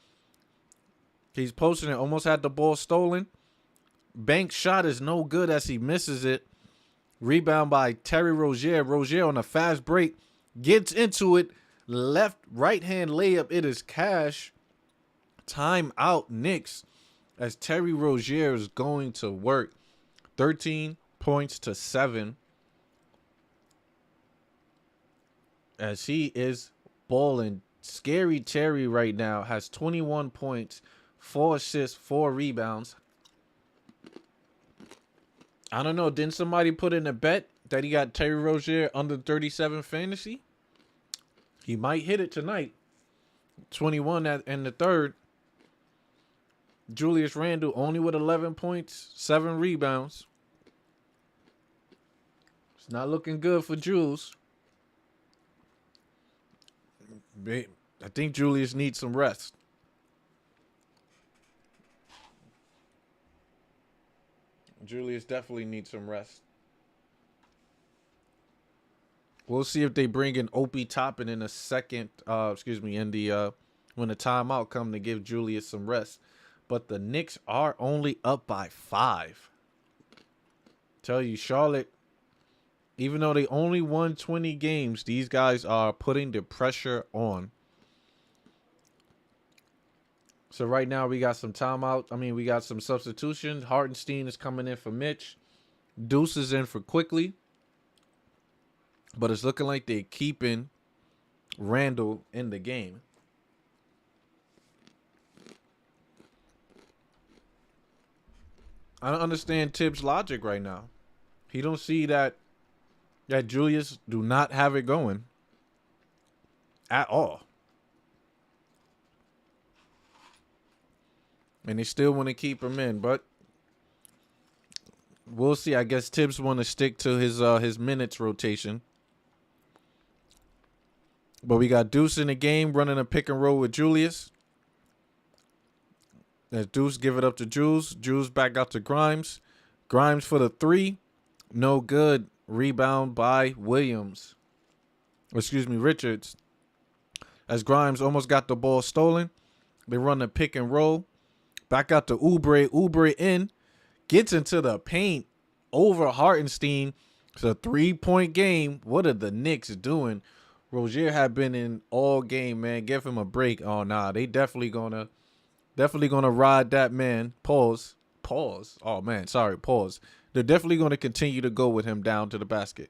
He's posting it. Almost had the ball stolen. Banks' shot is no good as he misses it. Rebound by Terry Rozier. Rozier on a fast break. Gets into it. Right hand layup. It is cash. Timeout Knicks as Terry Rozier is going to work. 13 points to 7. As he is balling. Scary Terry right now has 21 points, 4 assists, 4 rebounds. I don't know. Didn't somebody put in a bet that he got Terry Rozier under 37 fantasy? He might hit it tonight. 21 in the third. Julius Randle only with 11 points, 7 rebounds. It's not looking good for Jules. I think Julius needs some rest. Julius definitely needs some rest. We'll see if they bring in Opie Toppin in a second. In the when the timeout come to give Julius some rest. But the Knicks are only up by 5. Tell you, Charlotte, even though they only won 20 games, these guys are putting the pressure on. So right now we got some timeout. We got some substitutions. Hartenstein is coming in for Mitch. Deuce is in for Quickly. But it's looking like they're keeping Randle in the game. I don't understand Tibbs' logic right now. He don't see that Julius do not have it going at all. And they still want to keep him in, but we'll see. I guess Tibbs want to stick to his minutes rotation. But we got Deuce in the game running a pick and roll with Julius. As Deuce give it up to Jules. Jules back out to Grimes. Grimes for the 3. No good. Rebound by Williams. Richards. As Grimes almost got the ball stolen. They run the pick and roll. Back out to Oubre. Oubre in. Gets into the paint over Hartenstein. It's a 3-point game. What are the Knicks doing? Rozier had been in all game, man. Give him a break. Oh, nah. They definitely gonna ride that man. Pause. Oh, man. Sorry. Pause. They're definitely going to continue to go with him down to the basket.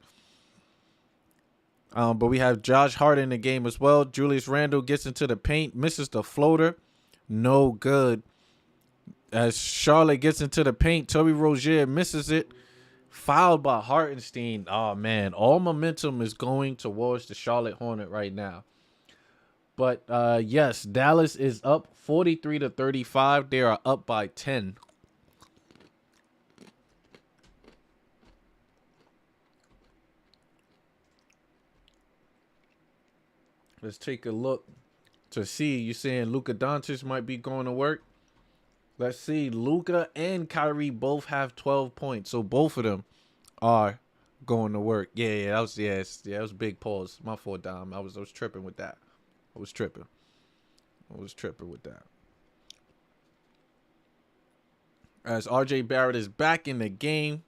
But we have Josh Hart in the game as well. Julius Randle gets into the paint. Misses the floater. No good. As Charlotte gets into the paint, Terry Rozier misses it. Fouled by Hartenstein. Oh, man. All momentum is going towards the Charlotte Hornet right now. But, yes, Dallas is up 43-35. They are up by 10. Let's take a look to see. You saying Luka Doncic might be going to work? Let's see. Luka and Kyrie both have 12 points. So both of them are going to work. That was a big pause. My fault, Dom. I was tripping with that. I was tripping with that. As RJ Barrett is back in the game.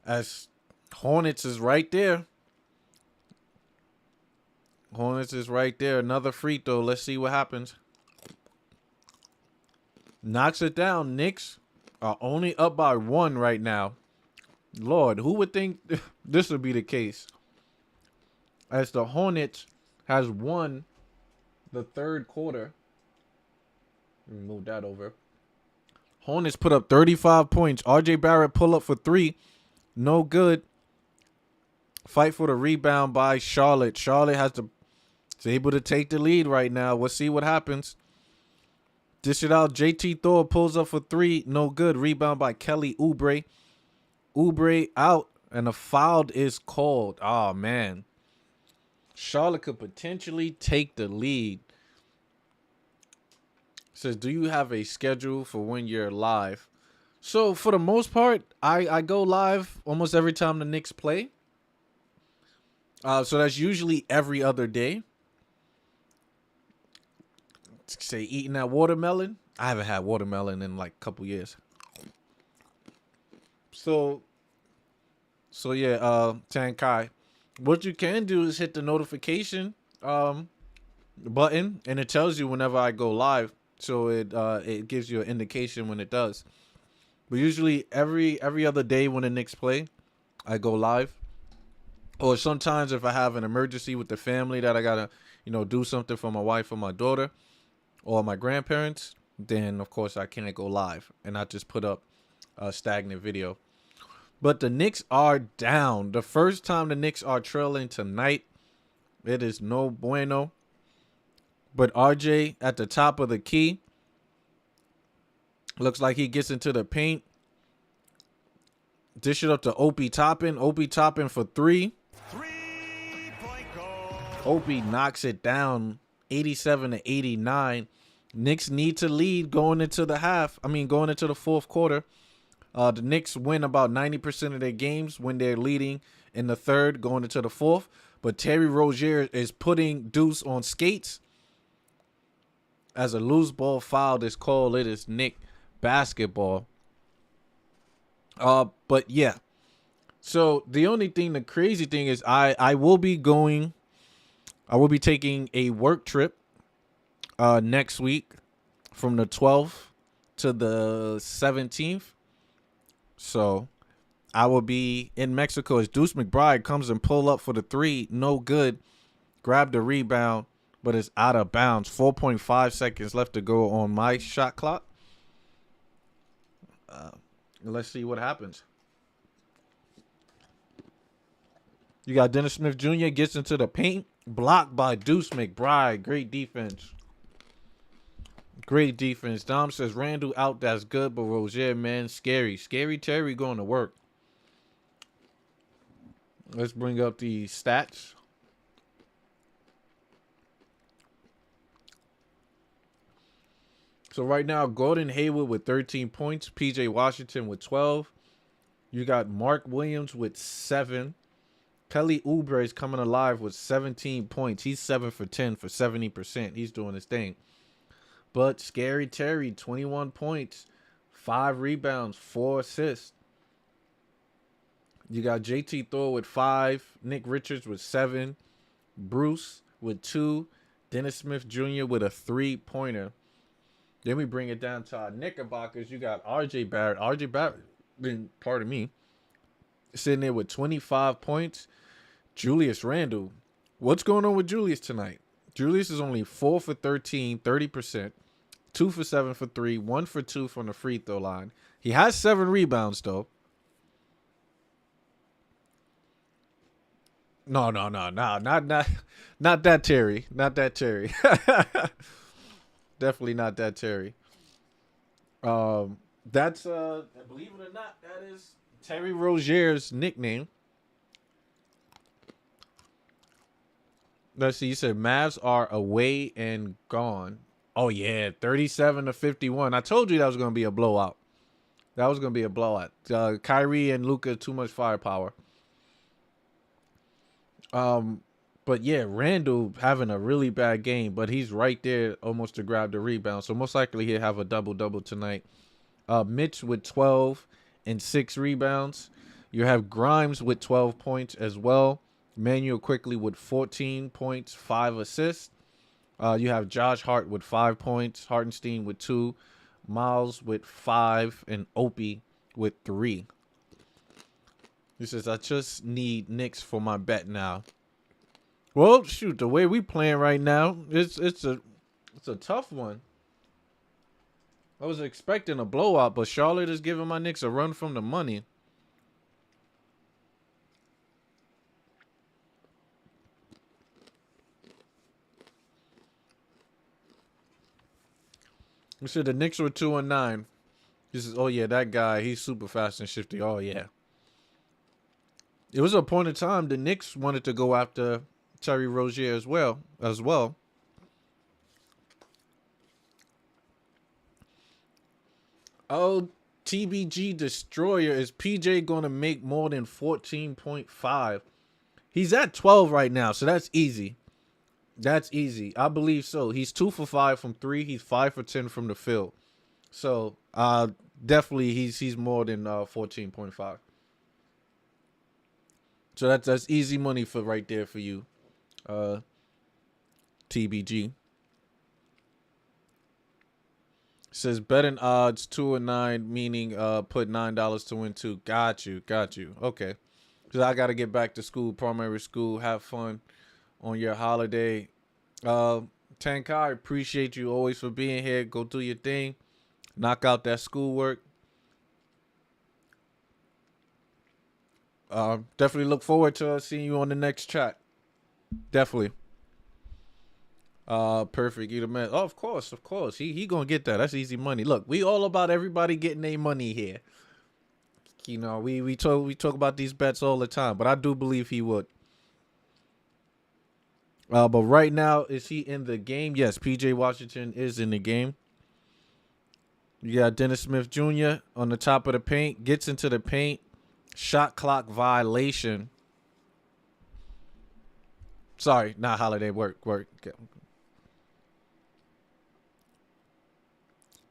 As Hornets is right there. Another free throw. Let's see what happens. Knocks it down. Knicks are only up by 1 right now. Lord, who would think this would be the case? As the Hornets has won the third quarter. Let me move that over. Hornets put up 35 points. RJ Barrett pull up for 3. No good. Fight for the rebound by Charlotte. Charlotte is able to take the lead right now. We'll see what happens. Dish it out. JT Thor pulls up for 3. No good. Rebound by Kelly Oubre. Oubre out. And a foul is called. Oh, man. Charlotte could potentially take the lead. Says, do you have a schedule for when you're live? So, for the most part, I go live almost every time the Knicks play. So, that's usually every other day. Say, eating that watermelon. I haven't had watermelon in like a couple years. So yeah, Tankai. What you can do is hit the notification button, and it tells you whenever I go live. So it gives you an indication when it does. But usually every other day when the Knicks play, I go live. Or sometimes if I have an emergency with the family that I gotta, do something for my wife or my daughter or my grandparents, then of course I can't go live and I just put up a stagnant video. But the Knicks are down. The first time the Knicks are trailing tonight, it is no bueno. But RJ at the top of the key. Looks like he gets into the paint. Dish it up to Opie Toppin. Opie Toppin for 3. 3-point goal. Opie knocks it down 87-89. Knicks need to lead going into the fourth quarter. The Knicks win about 90% of their games when they're leading in the third going into the fourth. But Terry Rozier is putting Deuce on skates. As a loose ball foul is called, it is Knick basketball. But yeah. So the crazy thing is I will be taking a work trip next week from the 12th to the 17th. So I will be in Mexico as Deuce McBride comes and pull up for the 3. No good. Grab the rebound, but it's out of bounds. 4.5 seconds left to go on my shot clock. Let's see what happens. You got Dennis Smith Jr. gets into the paint. Blocked by Deuce McBride. Great defense. Great defense. Dom says Randall out. That's good, but Rozier, man, scary. Scary Terry going to work. Let's bring up the stats. So right now, Gordon Hayward with 13 points. PJ Washington with 12. You got Mark Williams with 7. Kelly Oubre is coming alive with 17 points. He's 7 for 10 for 70%. He's doing his thing. But Scary Terry, 21 points, 5 rebounds, 4 assists. You got JT Thor with 5. Nick Richards with 7. Bruce with 2. Dennis Smith Jr. with a 3-pointer. Then we bring it down to our Knickerbockers. You got RJ Barrett. RJ Barrett, pardon me, sitting there with 25 points. Julius Randle. What's going on with Julius tonight? Julius is only 4 for 13, 30%. 2 for 7 for 3. 1 for 2 from the free throw line. He has 7 rebounds, though. No. Not that Terry. Not that Terry. Definitely not that Terry. That's believe it or not, that is Terry Rozier's nickname. Let's see. You said Mavs are away and gone. Oh yeah, 37-51. I told you that was gonna be a blowout. That was gonna be a blowout. Kyrie and Luka, too much firepower. But yeah, Randall having a really bad game, but he's right there almost to grab the rebound. So most likely he'll have a double-double tonight. Mitch with 12 and 6 rebounds. You have Grimes with 12 points as well. Manuel Quickly with 14 points, 5 assists. You have Josh Hart with 5 points, Hartenstein with 2, Miles with 5, and Opie with 3. He says, I just need Knicks for my bet now. Well, shoot, the way we playing right now, it's a tough one. I was expecting a blowout, but Charlotte is giving my Knicks a run from the money. We said the Knicks were 2-9. He says, oh yeah, that guy, he's super fast and shifty. Oh yeah. It was a point in time the Knicks wanted to go after Terry Rozier as well. Oh, TBG Destroyer, is PJ going to make more than 14.5? He's at 12 right now, so that's easy. That's easy. I believe so. He's 2 for 5 from 3. He's 5 for 10 from the field. So, definitely he's more than 14.5. So that's easy money for right there for you, TBG. Says betting odds 2-9, meaning put $9 to win 2. Got you. Okay, because I got to get back to school, primary school. Have fun on your holiday. Tankai, appreciate you always for being here. Go do your thing. Knock out that schoolwork. Definitely look forward to seeing you on the next chat. Definitely. Perfect. You the man. Oh, of course. He gonna get that. That's easy money. Look, we all about everybody getting their money here. You know, we talk about these bets all the time, but I do believe he would. But right now, is he in the game? Yes, PJ Washington is in the game. You got Dennis Smith Jr. on the top of the paint, gets into the paint, shot clock violation. Sorry, not Holiday. Work.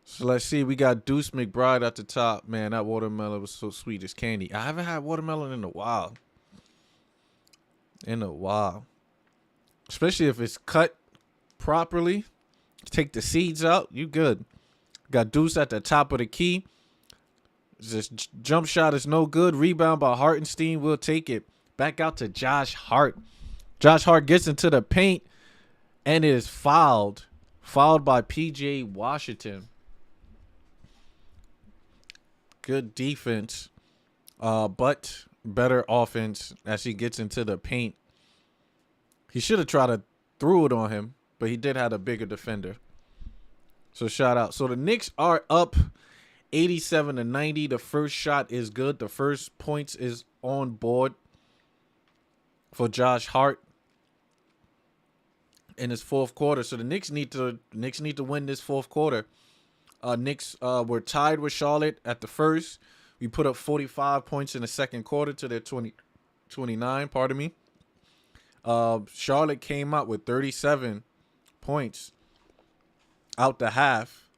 So let's see. We got Deuce McBride at the top. Man, that watermelon was so sweet as candy. I haven't had watermelon in a while. Especially if it's cut properly. Take the seeds out. You good. Got Deuce at the top of the key. This jump shot is no good. Rebound by Hartenstein. We'll take it. Back out to Josh Hart. Josh Hart gets into the paint and is fouled. Fouled by PJ Washington. Good defense. But better offense as he gets into the paint. He should have tried to throw it on him, but he did have a bigger defender. So shout out. So the Knicks are up 87-90. The first shot is good. The first points is on board for Josh Hart in his fourth quarter. So the Knicks need to win this fourth quarter. Knicks were tied with Charlotte at the first. We put up 45 points in the second quarter to their 29. Pardon me. Charlotte came out with 37 points out the half.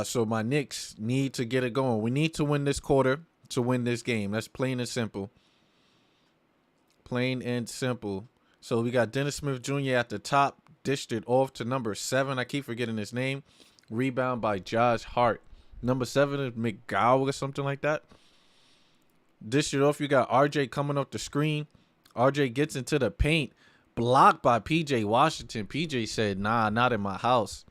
So my Knicks need to get it going. We need to win this quarter to win this game. That's plain and simple. Plain and simple. So we got Dennis Smith Jr. at the top. Dished it off to number 7. I keep forgetting his name. Rebound by Josh Hart. Number 7 is McGow or something like that. Dished it off. You got RJ coming off the screen. RJ gets into the paint. Blocked by PJ Washington. PJ said, nah, not in my house.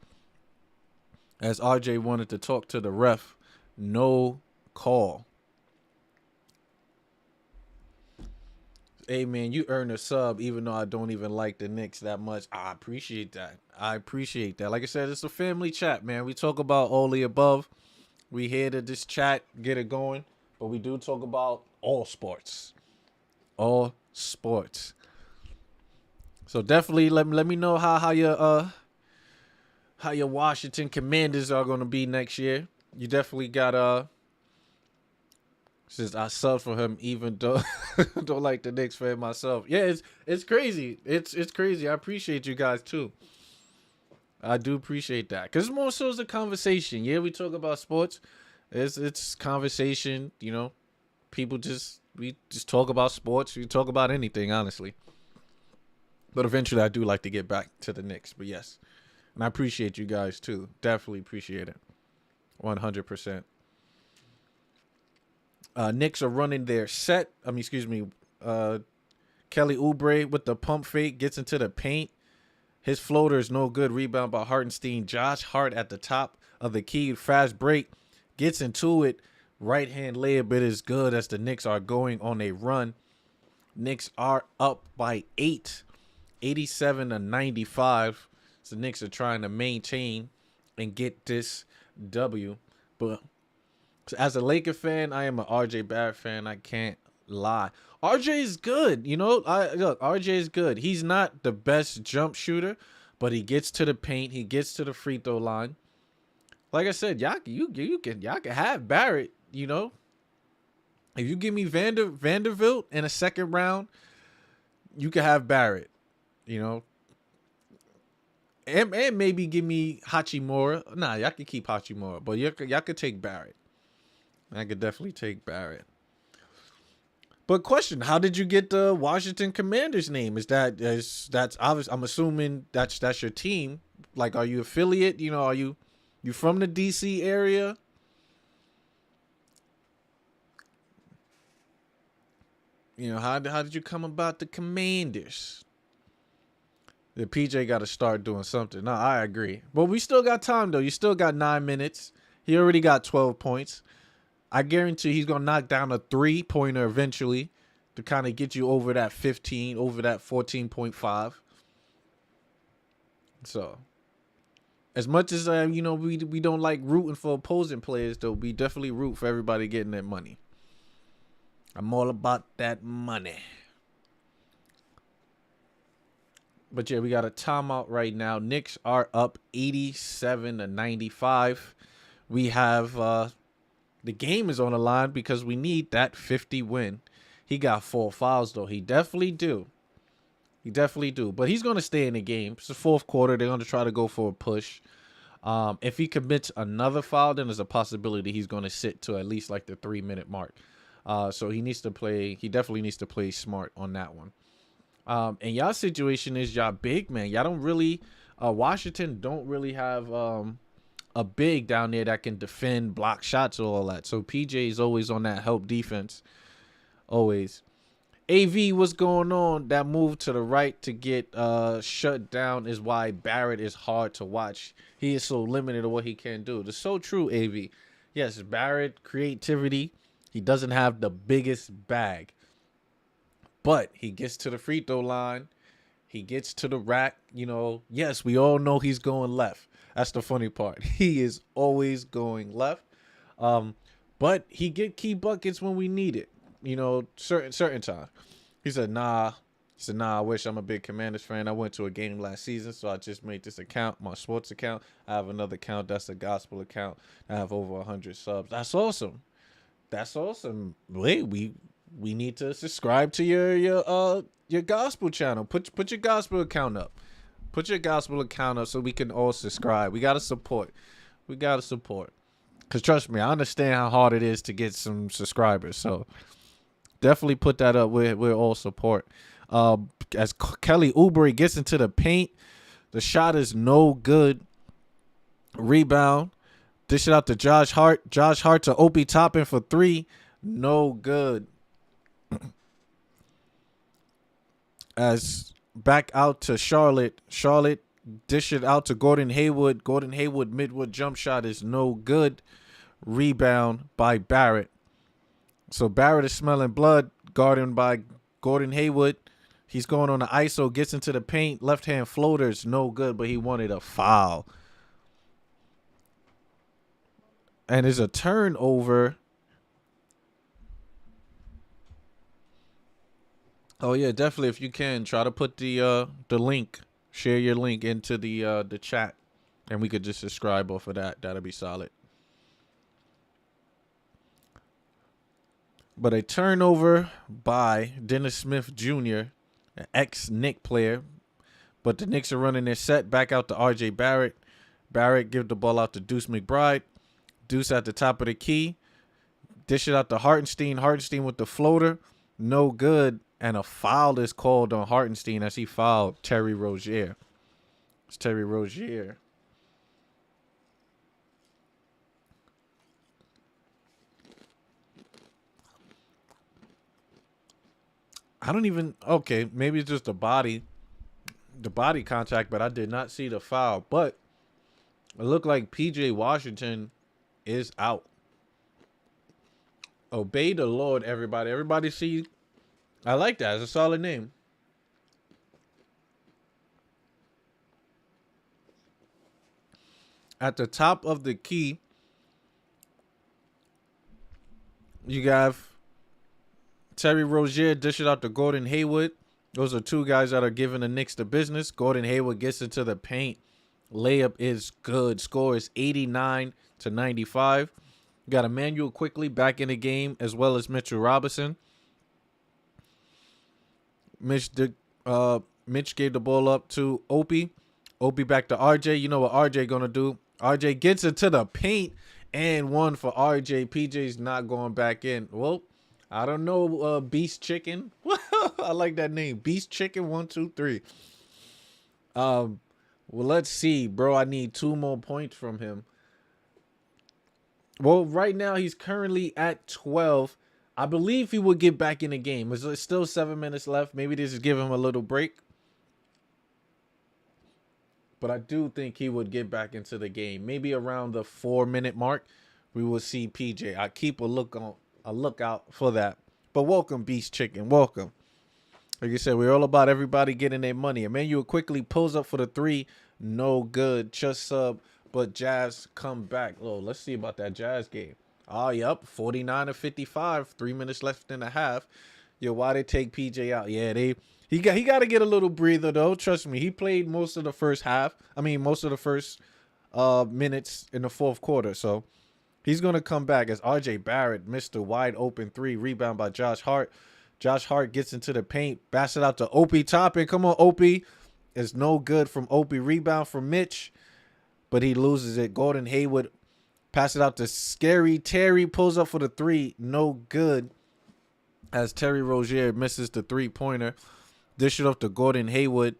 As RJ wanted to talk to the ref. No call. Hey, man, you earn a sub even though I don't even like the Knicks that much. I appreciate that. Like I said, it's a family chat, man. We talk about all the above. We here to this chat, get it going. But we do talk about all sports. All sports. So definitely let me know how your Washington Commanders are gonna be next year. You definitely got since I subbed for him even though don't like the Knicks fan myself. Yeah, it's crazy. It's crazy. I appreciate you guys too. I do appreciate that. Cause more so is a conversation. Yeah, we talk about sports. It's conversation, you know. We just talk about sports. We talk about anything, honestly. But eventually I do like to get back to the Knicks. But yes. And I appreciate you guys too. Definitely appreciate it. 100%. Knicks are running their set. Kelly Oubre with the pump fake gets into the paint. His floater is no good. Rebound by Hartenstein. Josh Hart at the top of the key. Fast break. Gets into it. Right hand layup. It is good as the Knicks are going on a run. Knicks are up by 8. 87-95. So the Knicks are trying to maintain and get this W. But as a Laker fan, I am an RJ Barrett fan. I can't lie. RJ is good. Look, RJ is good. He's not the best jump shooter, but he gets to the paint. He gets to the free throw line. Like I said, y'all can have Barrett. If you give me Vanderbilt in a second round, you can have Barrett. And maybe give me Hachimura. Nah, y'all can keep Hachimura, but y'all could take Barrett. I could definitely take Barrett. But question: how did you get the Washington Commanders name? That's obvious? I'm assuming that's your team. Like, are you affiliate? Are you from the DC area? How did you come about the Commanders? The PJ got to start doing something. No, I agree. But we still got time, though. You still got 9 minutes. He already got 12 points. I guarantee he's going to knock down a 3-pointer eventually to kind of get you over that 15, over that 14.5. So, as much as, we don't like rooting for opposing players, though, we definitely root for everybody getting their money. I'm all about that money. But yeah, we got a timeout right now. Knicks are up 87-95. We have the game is on the line because we need that 50 win. He got 4 fouls though. He definitely do. But he's gonna stay in the game. It's the fourth quarter. They're gonna try to go for a push. If he commits another foul, then there's a possibility he's gonna sit to at least like the 3-minute mark. So he definitely needs to play smart on that one. And y'all situation is y'all big man. Y'all don't really, Washington don't really have a big down there that can defend, block shots, or all that. So PJ is always on that help defense. Always. AV, what's going on? That move to the right to get shut down is why Barrett is hard to watch. He is so limited in what he can do. It's so true, AV. Yes, Barrett, creativity. He doesn't have the biggest bag. But he gets to the free throw line. He gets to the rack. Yes, we all know he's going left. That's the funny part. He is always going left. But he get key buckets when we need it. Certain time. He said, nah, I wish. I'm a big Commanders fan. I went to a game last season, so I just made this account, my sports account. I have another account. That's a gospel account. I have over 100 subs. That's awesome. Wait, we need to subscribe to your gospel channel. Put your gospel account up. Put your gospel account up so we can all subscribe. We gotta support. Cause trust me, I understand how hard it is to get some subscribers. So definitely put that up. We're all support. As Kelly Oubre gets into the paint, the shot is no good. Rebound. Dish it out to Josh Hart. Josh Hart to Opie Toppin for 3. No good. As back out to Charlotte. Charlotte dish it out to Gordon Hayward. Gordon Hayward midwood jump shot is no good. Rebound by Barrett. So Barrett is smelling blood. Guarded by Gordon Hayward. He's going on the ISO. Gets into the paint. Left hand floater is no good, but he wanted a foul. And there's a turnover. Oh yeah, definitely. If you can, try to put the link, share your link into the chat, and we could just subscribe off of that. That'll be solid. But a turnover by Dennis Smith Jr., an ex-Knick player. But the Knicks are running their set back out to RJ Barrett. Barrett give the ball out to Deuce McBride. Deuce at the top of the key. Dish it out to Hartenstein. Hartenstein with the floater. No good. And a foul is called on Hartenstein as he fouled Terry Rozier. It's Terry Rozier. I don't even. Okay, maybe it's just the body contact, but I did not see the foul. But it looked like PJ Washington is out. Obey the Lord, everybody. Everybody see. I like that. It's a solid name. At the top of the key, you have Terry Rozier dishing out to Gordon Hayward. Those are two guys that are giving the Knicks the business. Gordon Hayward gets into the paint. Layup is good. Score is 89-95. You got Emmanuel quickly back in the game, as well as Mitchell Robinson. Mitch gave the ball up to Opie. Opie back to RJ. You know what RJ gonna do? RJ gets into the paint and one for RJ. PJ's not going back in. Well, I don't know. Beast Chicken. I like that name. Beast Chicken 1, 2, 3. Well, let's see, bro. I need 2 more points from him. Well, right now he's currently at 12. I believe he will get back in the game. There's still 7 minutes left. Maybe this is give him a little break. But I do think he would get back into the game. Maybe around the 4-minute mark, we will see PJ. I keep a lookout for that. But welcome, Beast Chicken. Welcome. Like you said, we're all about everybody getting their money. Emmanuel quickly pulls up for the 3. No good. Just sub. But Jazz come back. Oh, let's see about that Jazz game. Oh, yep. 49-55. 3 minutes left in the half. Yo, why they take PJ out? Yeah, he got to get a little breather, though. Trust me. He played most of the first half. I mean, most of the first minutes in the fourth quarter. So he's going to come back as RJ Barrett missed a wide open 3. Rebound by Josh Hart. Josh Hart gets into the paint. Pass it out to Opie Toppin. Come on, Opie. It's no good from Opie. Rebound from Mitch. But he loses it. Gordon Hayward pass it out to Scary Terry. Pulls up for the 3. No good. As Terry Rozier misses the 3-pointer. Dish it off to Gordon Hayward.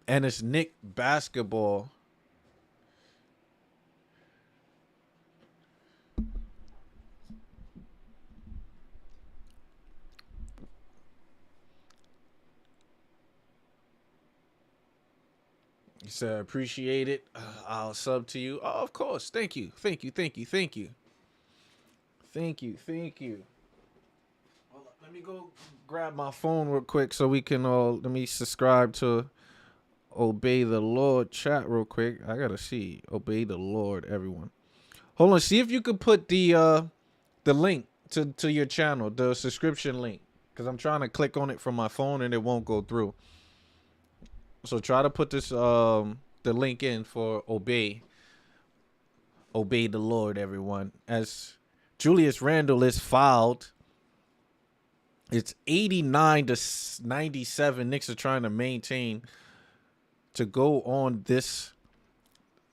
And it's Knick basketball. He said, appreciate it. I'll sub to you. Oh, of course. Thank you. Thank you. Thank you. Thank you. Thank you. Thank you. Hold up. Let me go grab my phone real quick so we can all, let me subscribe to Obey the Lord chat real quick. I got to see. Obey the Lord, everyone. Hold on. See if you could put the link to your channel, the subscription link. Because I'm trying to click on it from my phone and it won't go through. So try to put this the link in for Obey the Lord, everyone. As Julius Randle is fouled. It's 89-97. Knicks are trying to maintain to go on this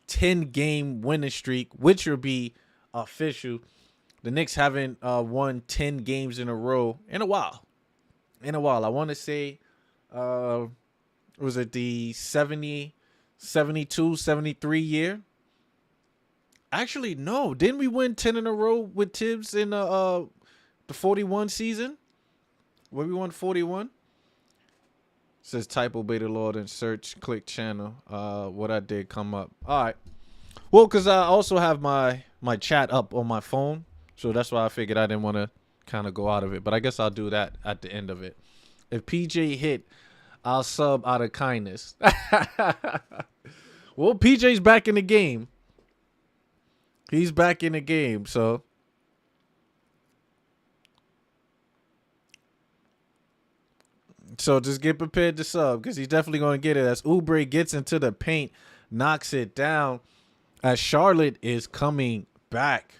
10-game winning streak, which will be official. The Knicks haven't won 10 games in a row in a while. I want to say was it the 70, 72, 73 year? Actually, no. Didn't we win 10 in a row with Tibbs in the 41 season? Where we won 41? Says type Obey the Lord and search, click channel. What I did come up. All right. Well, because I also have my chat up on my phone. So that's why I figured I didn't want to kind of go out of it. But I guess I'll do that at the end of it. If PJ hit, I'll sub out of kindness. Well, PJ's back in the game. He's back in the game, so. So just get prepared to sub because he's definitely going to get it. As Oubre gets into the paint, knocks it down. As Charlotte is coming back.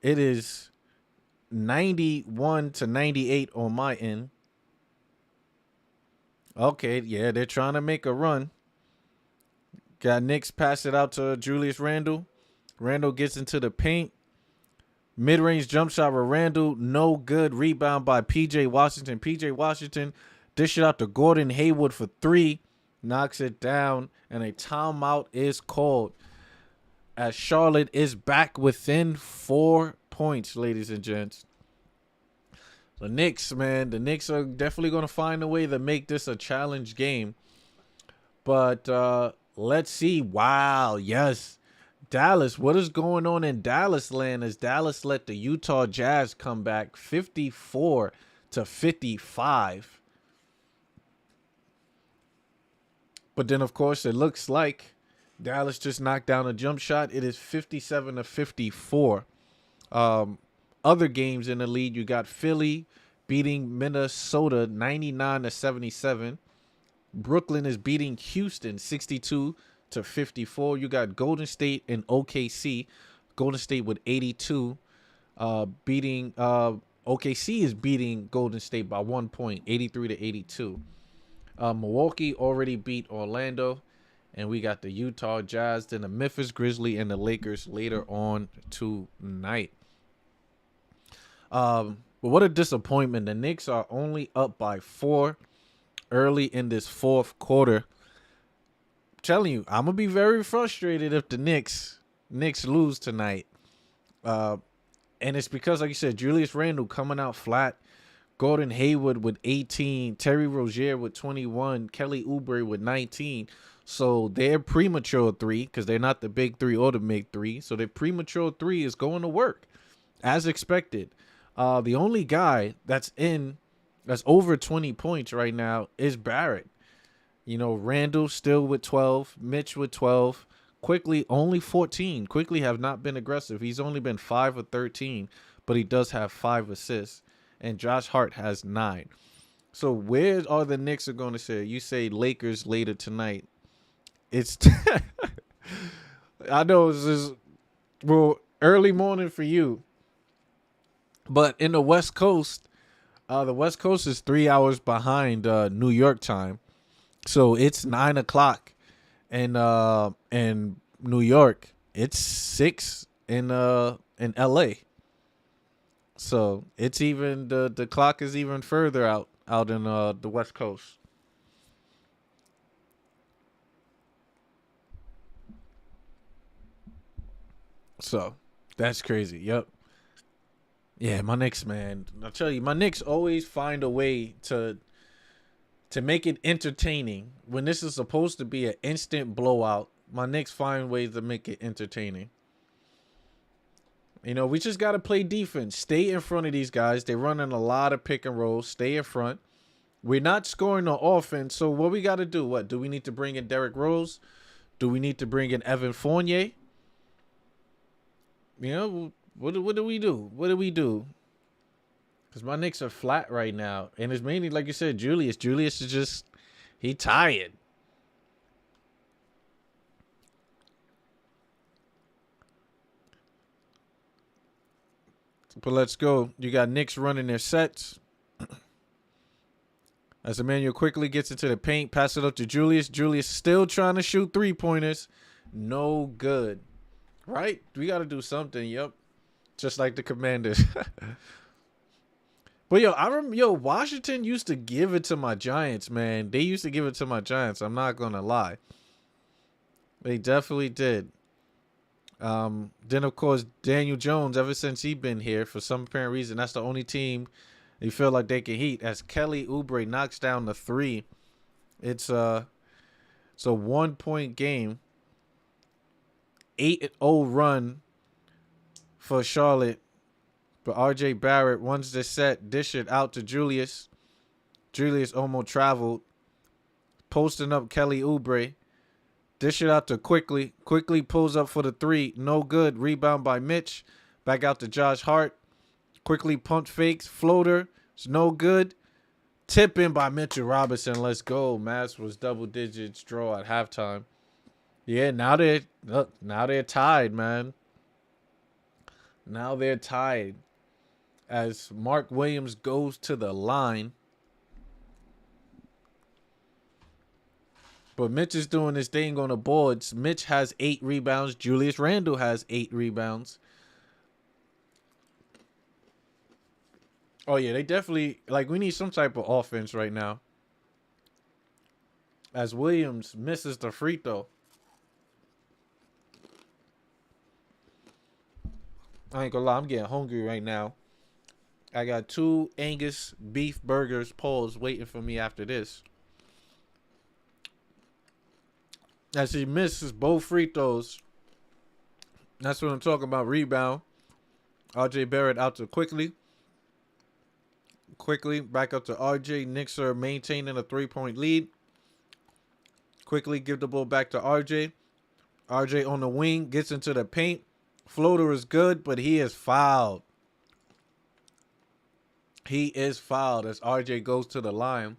It is 91-98 on my end. Okay, yeah, they're trying to make a run. Got Knicks pass it out to Julius Randle. Randle gets into the paint. Mid-range jump shot with Randle. No good. Rebound by P.J. Washington. P.J. Washington dish it out to Gordon Hayward for 3. Knocks it down. And a timeout is called. As Charlotte is back within 4 points, ladies and gents. The Knicks, man, the Knicks are definitely going to find a way to make this a challenge game. But let's see. Wow, yes. Dallas, what is going on in Dallas land as Dallas let the Utah Jazz come back 54-55. But then, of course, it looks like Dallas just knocked down a jump shot. It is 57-54. Other games in the league, you got Philly beating Minnesota 99-77. Brooklyn is beating Houston 62-54. You got Golden State and OKC. Golden State with 82. Beating OKC is beating Golden State by 1 point, 83-82. Milwaukee already beat Orlando. And we got the Utah Jazz, then the Memphis Grizzlies, and the Lakers later on tonight. But what a disappointment. The Knicks are only up by 4 early in this fourth quarter. I'm telling you, I'm going to be very frustrated if the Knicks lose tonight. And it's because, like you said, Julius Randle coming out flat. Gordon Hayward with 18. Terry Rozier with 21. Kelly Oubre with 19. So their premature three, because they're not the big three or the big three, so their premature three is going to work as expected. The only guy that's over 20 points right now is Barrett. You know, Randall still with 12, Mitch with 12, Quickly only 14. Quickly have not been aggressive. He's only been 5 of 13, but he does have 5 assists. And Josh Hart has 9. So where are the Knicks are going to say? You say Lakers later tonight. It's I know it's just, well, early morning for you. But in the West Coast is 3 hours behind New York time. So it's 9 o'clock in New York. It's 6 in LA. So it's even the clock is even further out in the West Coast. So that's crazy. Yep. Yeah, my Knicks, man. I'll tell you, my Knicks always find a way to make it entertaining. When this is supposed to be an instant blowout, my Knicks find ways to make it entertaining. You know, we just got to play defense. Stay in front of these guys. They're running a lot of pick and rolls. Stay in front. We're not scoring the offense. So what we got to do? What? Do we need to bring in Derrick Rose? Do we need to bring in Evan Fournier? You know, what do we do? What do we do? Because my Knicks are flat right now. And it's mainly, like you said, Julius. Julius is just, he tired. But let's go. You got Knicks running their sets. As Emmanuel quickly gets into the paint, pass it up to Julius. Julius still trying to shoot 3-pointers. No good. Right? We got to do something. Yep. Just like the Commanders. But Washington used to give it to my Giants, man. They used to give it to my Giants. I'm not going to lie. They definitely did. Then, of course, Daniel Jones, ever since he been here, for some apparent reason, that's the only team you feel like they can heat. As Kelly Oubre knocks down the 3, it's a 1-point game. 8-0 run for Charlotte. But R.J. Barrett runs the set, dish it out to Julius. Julius almost traveled. Posting up Kelly Oubre. Dish it out to Quickly. Quickly pulls up for the 3. No good. Rebound by Mitch. Back out to Josh Hart. Quickly pump fakes. Floater. It's no good. Tip in by Mitchell Robinson. Let's go. Mavs was double digits draw at halftime. Yeah, now they're tied, man. Now they're tied. As Mark Williams goes to the line. But Mitch is doing his thing on the boards. Mitch has 8 rebounds. Julius Randle has 8 rebounds. Oh, yeah, they definitely, we need some type of offense right now. As Williams misses the free throw. I ain't gonna lie, I'm getting hungry right now. I got 2 Angus beef burgers poles waiting for me after this. As he misses both free throws. That's what I'm talking about. Rebound. RJ Barrett out to quickly. Quickly back up to RJ. Knicks are maintaining a 3-point lead. Quickly give the ball back to RJ. RJ on the wing gets into the paint. Floater is good, but he is fouled. He is fouled as RJ goes to the line.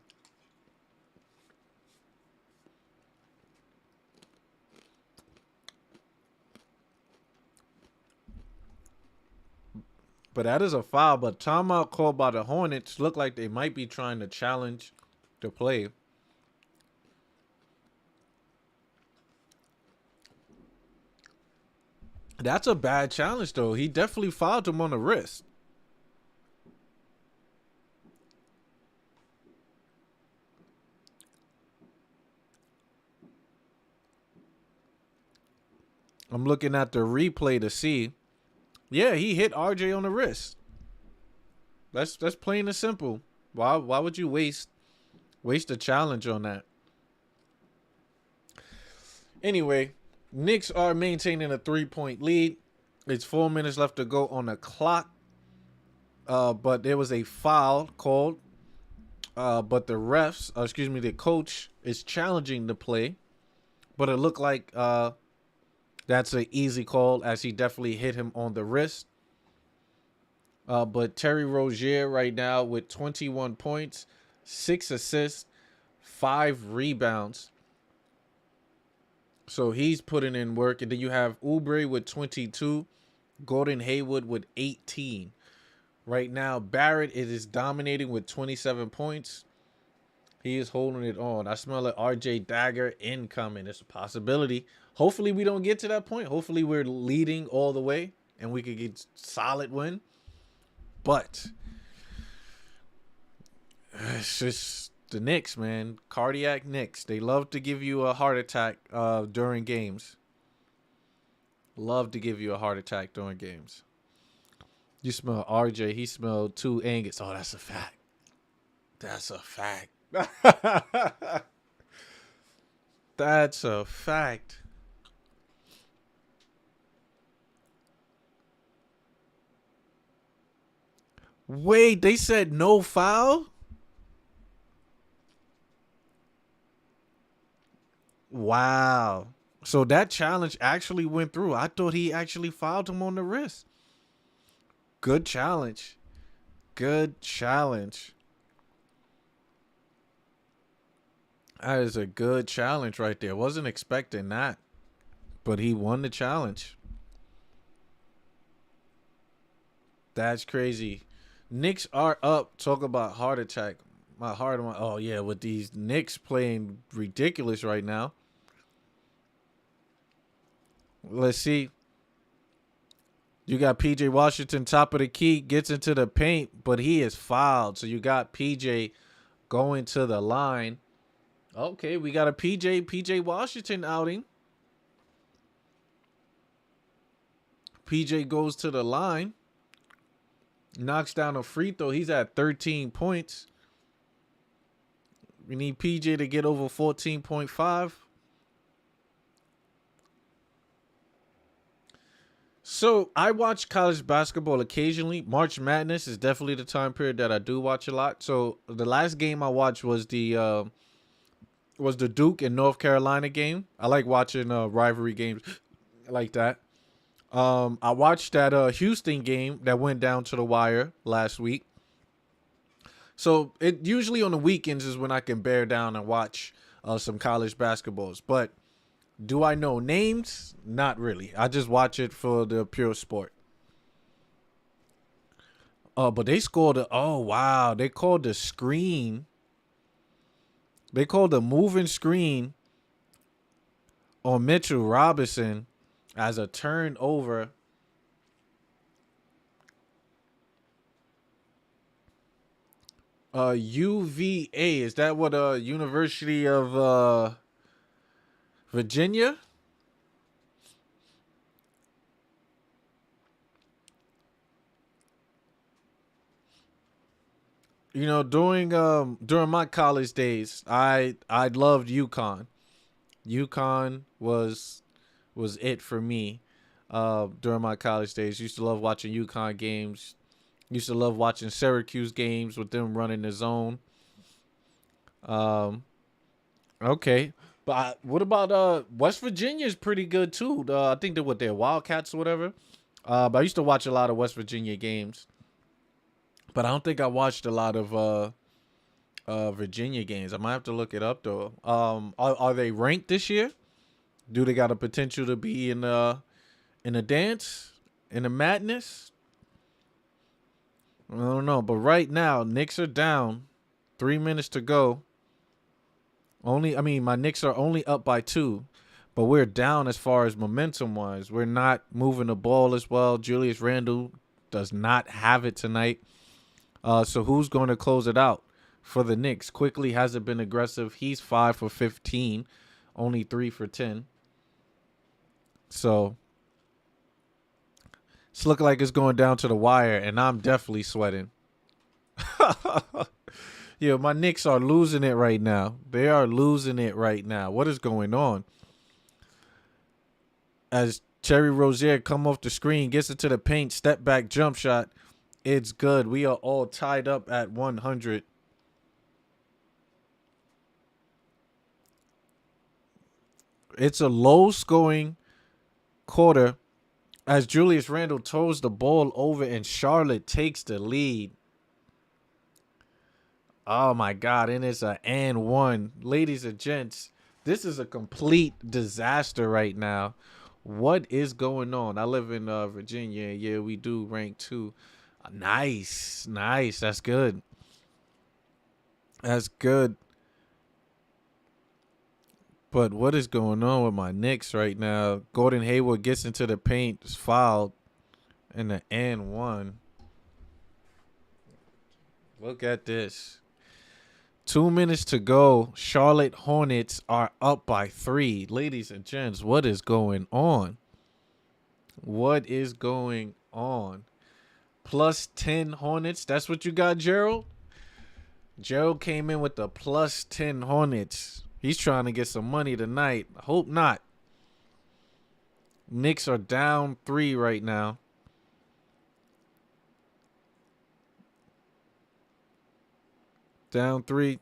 But that is a foul. But timeout called by the Hornets. Look like they might be trying to challenge the play. That's a bad challenge, though. He definitely fouled him on the wrist. I'm looking at the replay to see. Yeah, he hit RJ on the wrist. That's plain and simple. Why would you waste a challenge on that? Anyway, Knicks are maintaining a 3-point lead. It's 4 minutes left to go on the clock. But there was a foul called. But the coach is challenging the play. But it looked like that's an easy call as he definitely hit him on the wrist. But Terry Rozier right now with 21 points, 6 assists, 5 rebounds. So he's putting in work. And then you have Oubre with 22, Gordon Hayward with 18. Right now, Barrett is dominating with 27 points. He is holding it on. I smell an RJ dagger incoming. It's a possibility. Hopefully we don't get to that point. Hopefully we're leading all the way and we could get solid win. But it's just the Knicks, man. Cardiac Knicks. They love to give you a heart attack during games. Love to give you a heart attack during games. You smell RJ. He smelled 2 Angus. Oh, that's a fact. That's a fact. That's a fact. Wait, they said no foul? Wow. So that challenge actually went through. I thought he actually fouled him on the wrist. Good challenge. Good challenge. That is a good challenge right there. Wasn't expecting that. But he won the challenge. That's crazy. Knicks are up. Talk about heart attack. My heart. Oh, yeah. With these Knicks playing ridiculous right now. Let's see. You got PJ Washington, top of the key, gets into the paint, but he is fouled. So you got PJ going to the line. Okay, we got a PJ Washington outing. PJ goes to the line. Knocks down a free throw. He's at 13 points. We need PJ to get over 14.5. So I watch college basketball occasionally. March Madness is definitely the time period that I do watch a lot. So the last game I watched was the Duke and North Carolina game. I like watching rivalry games like that. I watched that Houston game that went down to the wire last week. So it usually on the weekends is when I can bear down and watch some college basketballs. But do I know names? Not really. I just watch it for the pure sport. But they scored oh wow. They called the screen. They called the moving screen on Mitchell Robinson as a turnover. UVA. Is that what University of Virginia? during my college days, I loved UConn. UConn was it for me. During my college days, used to love watching UConn games. Used to love watching Syracuse games with them running the zone. Um, okay, but what about West Virginia is pretty good too. I think they're Wildcats or whatever. But I used to watch a lot of West Virginia games, but I don't think I watched a lot of Virginia games. I might have to look it up though. Are they ranked this year? Do they got a potential to be in a dance, in a madness? I don't know, but right now Knicks are down. 3 minutes to go. My Knicks are only up by 2, but we're down as far as momentum wise. We're not moving the ball as well. Julius Randle does not have it tonight. So who's going to close it out for the Knicks? Quickly hasn't been aggressive. He's 5 for 15, only 3 for 10. So it's looking like it's going down to the wire, and I'm definitely sweating. Yeah, my Knicks are losing it right now. They are losing it right now. What is going on? As Terry Rozier come off the screen, gets into the paint, step back jump shot. It's good. We are all tied up at 100. It's a low-scoring quarter as Julius Randle throws the ball over and Charlotte takes the lead. Oh my God, and it's a and one. Ladies and gents, this is a complete disaster right now. What is going on? I live in Virginia. Yeah, we do rank 2. Nice. That's good. That's good. But what is going on with my Knicks right now? Gordon Hayward gets into the paint, is fouled, and the and one. Look at this. 2 minutes to go. Charlotte Hornets are up by 3. Ladies and gents, what is going on? What is going on? Plus 10 Hornets. That's what you got, Gerald? Gerald came in with the plus 10 Hornets. He's trying to get some money tonight. Hope not. Knicks are down 3 right now. Down 3.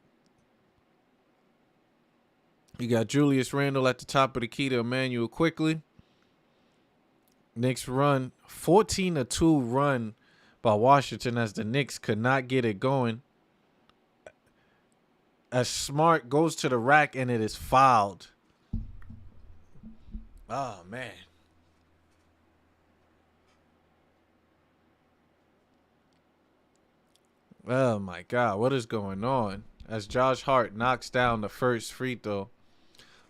You got Julius Randle at the top of the key to Emmanuel quickly. Knicks run 14-2 run by Washington as the Knicks could not get it going. As Smart goes to the rack and it is fouled. Oh, man. Oh, my God. What is going on? As Josh Hart knocks down the first free throw.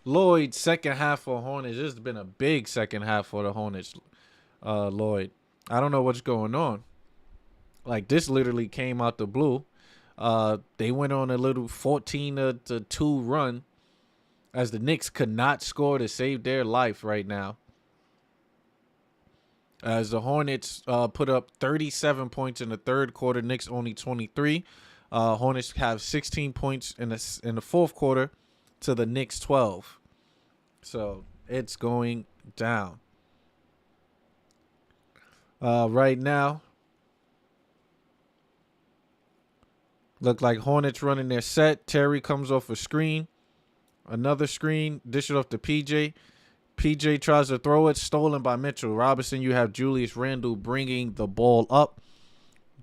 Lloyd, second half for Hornets. This has been a big second half for the Hornets, Lloyd. I don't know what's going on. Like, this literally came out the blue. They went on a little 14-2 run as the Knicks could not score to save their life right now. As the Hornets put up 37 points in the third quarter, Knicks only 23. Hornets have 16 points in the fourth quarter to the Knicks 12. So it's going down. Right now, look like Hornets running their set. Terry comes off a screen. Another screen. Dish it off to PJ. PJ tries to throw it. Stolen by Mitchell Robinson. You have Julius Randle bringing the ball up.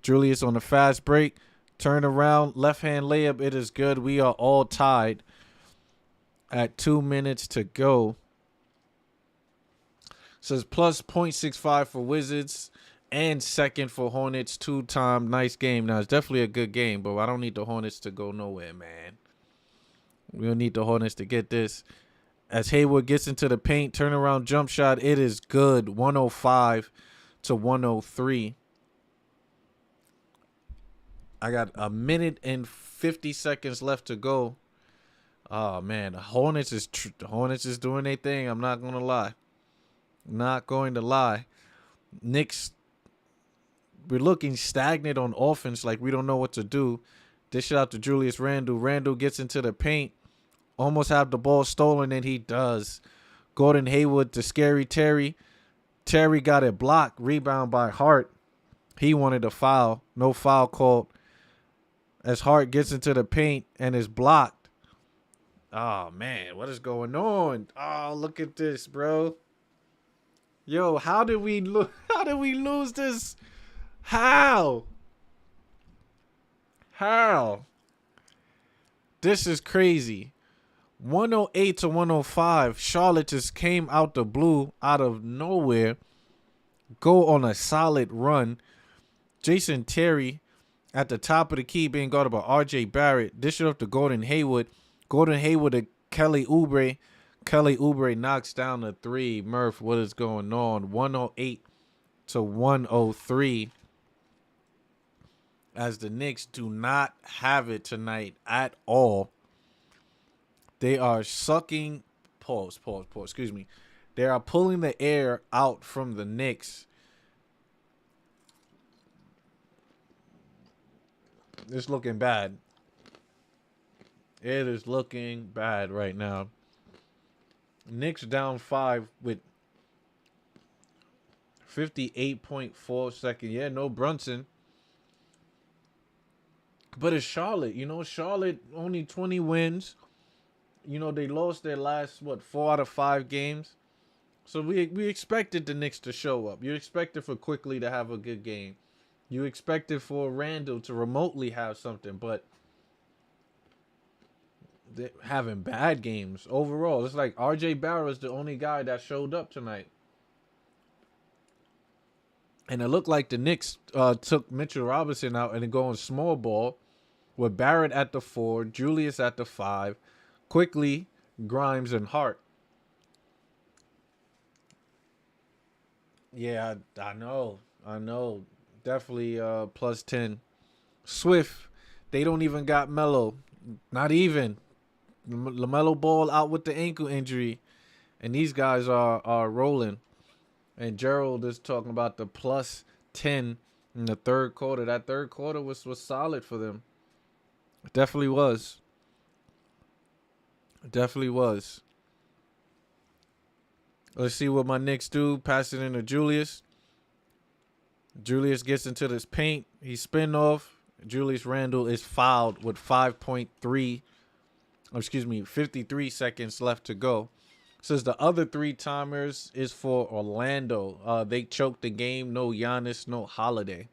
Julius on the fast break. Turn around. Left-hand layup. It is good. We are all tied at 2 minutes to go. Says plus 0.65 for Wizards and second for Hornets. 2-time. Nice game. Now, it's definitely a good game, but I don't need the Hornets to go nowhere, man. We don't need the Hornets to get this. As Hayward gets into the paint, turnaround jump shot. It is good. 105-103. I got a minute and 50 seconds left to go. Oh, man. The Hornets is doing their thing. I'm not going to lie. Not going to lie. Knicks, we're looking stagnant on offense, like we don't know what to do. Dish it out to Julius Randle. Randle gets into the paint. Almost have the ball stolen, and he does. Gordon Hayward to Scary Terry. Terry got it blocked. Rebound by Hart. He wanted a foul. No foul called. As Hart gets into the paint and is blocked. Oh, man. What is going on? Oh, look at this, bro. Yo, how did we lose this? How? This is crazy. 108 to 105. Charlotte just came out the blue, out of nowhere. Go on a solid run. Jason Terry at the top of the key being guarded by R.J. Barrett. Dish it up to Gordon Hayward. Gordon Hayward to Kelly Oubre. Kelly Oubre knocks down the three. Murph, what is going on? 108 to 103. As the Knicks do not have it tonight at all. They are sucking. Pause. Excuse me. They are pulling the air out from the Knicks. It's looking bad. It is looking bad right now. Knicks down 5 with 58.4 seconds. Yeah, no Brunson. But it's Charlotte. Charlotte only 20 wins. They lost their last, 4 out of 5 games. So we expected the Knicks to show up. You expected for Quickly to have a good game. You expected for Randall to remotely have something, but they're having bad games overall. It's like R.J. Barrett is the only guy that showed up tonight. And it looked like the Knicks took Mitchell Robinson out and then going small ball with Barrett at the 4, Julius at the 5, Quickly, Grimes, and Hart. Yeah, I know. Definitely plus 10. Swift, they don't even got Melo. Not even. LaMelo Ball out with the ankle injury. And these guys are rolling. And Gerald is talking about the plus 10 in the third quarter. That third quarter was solid for them. It definitely was. Let's see what my Knicks do. Pass it into Julius. Julius gets into this paint. He spin off. Julius Randle is fouled with 53 seconds left to go. Says the other 3 timers is for Orlando. They choked the game. No Giannis, no Holiday.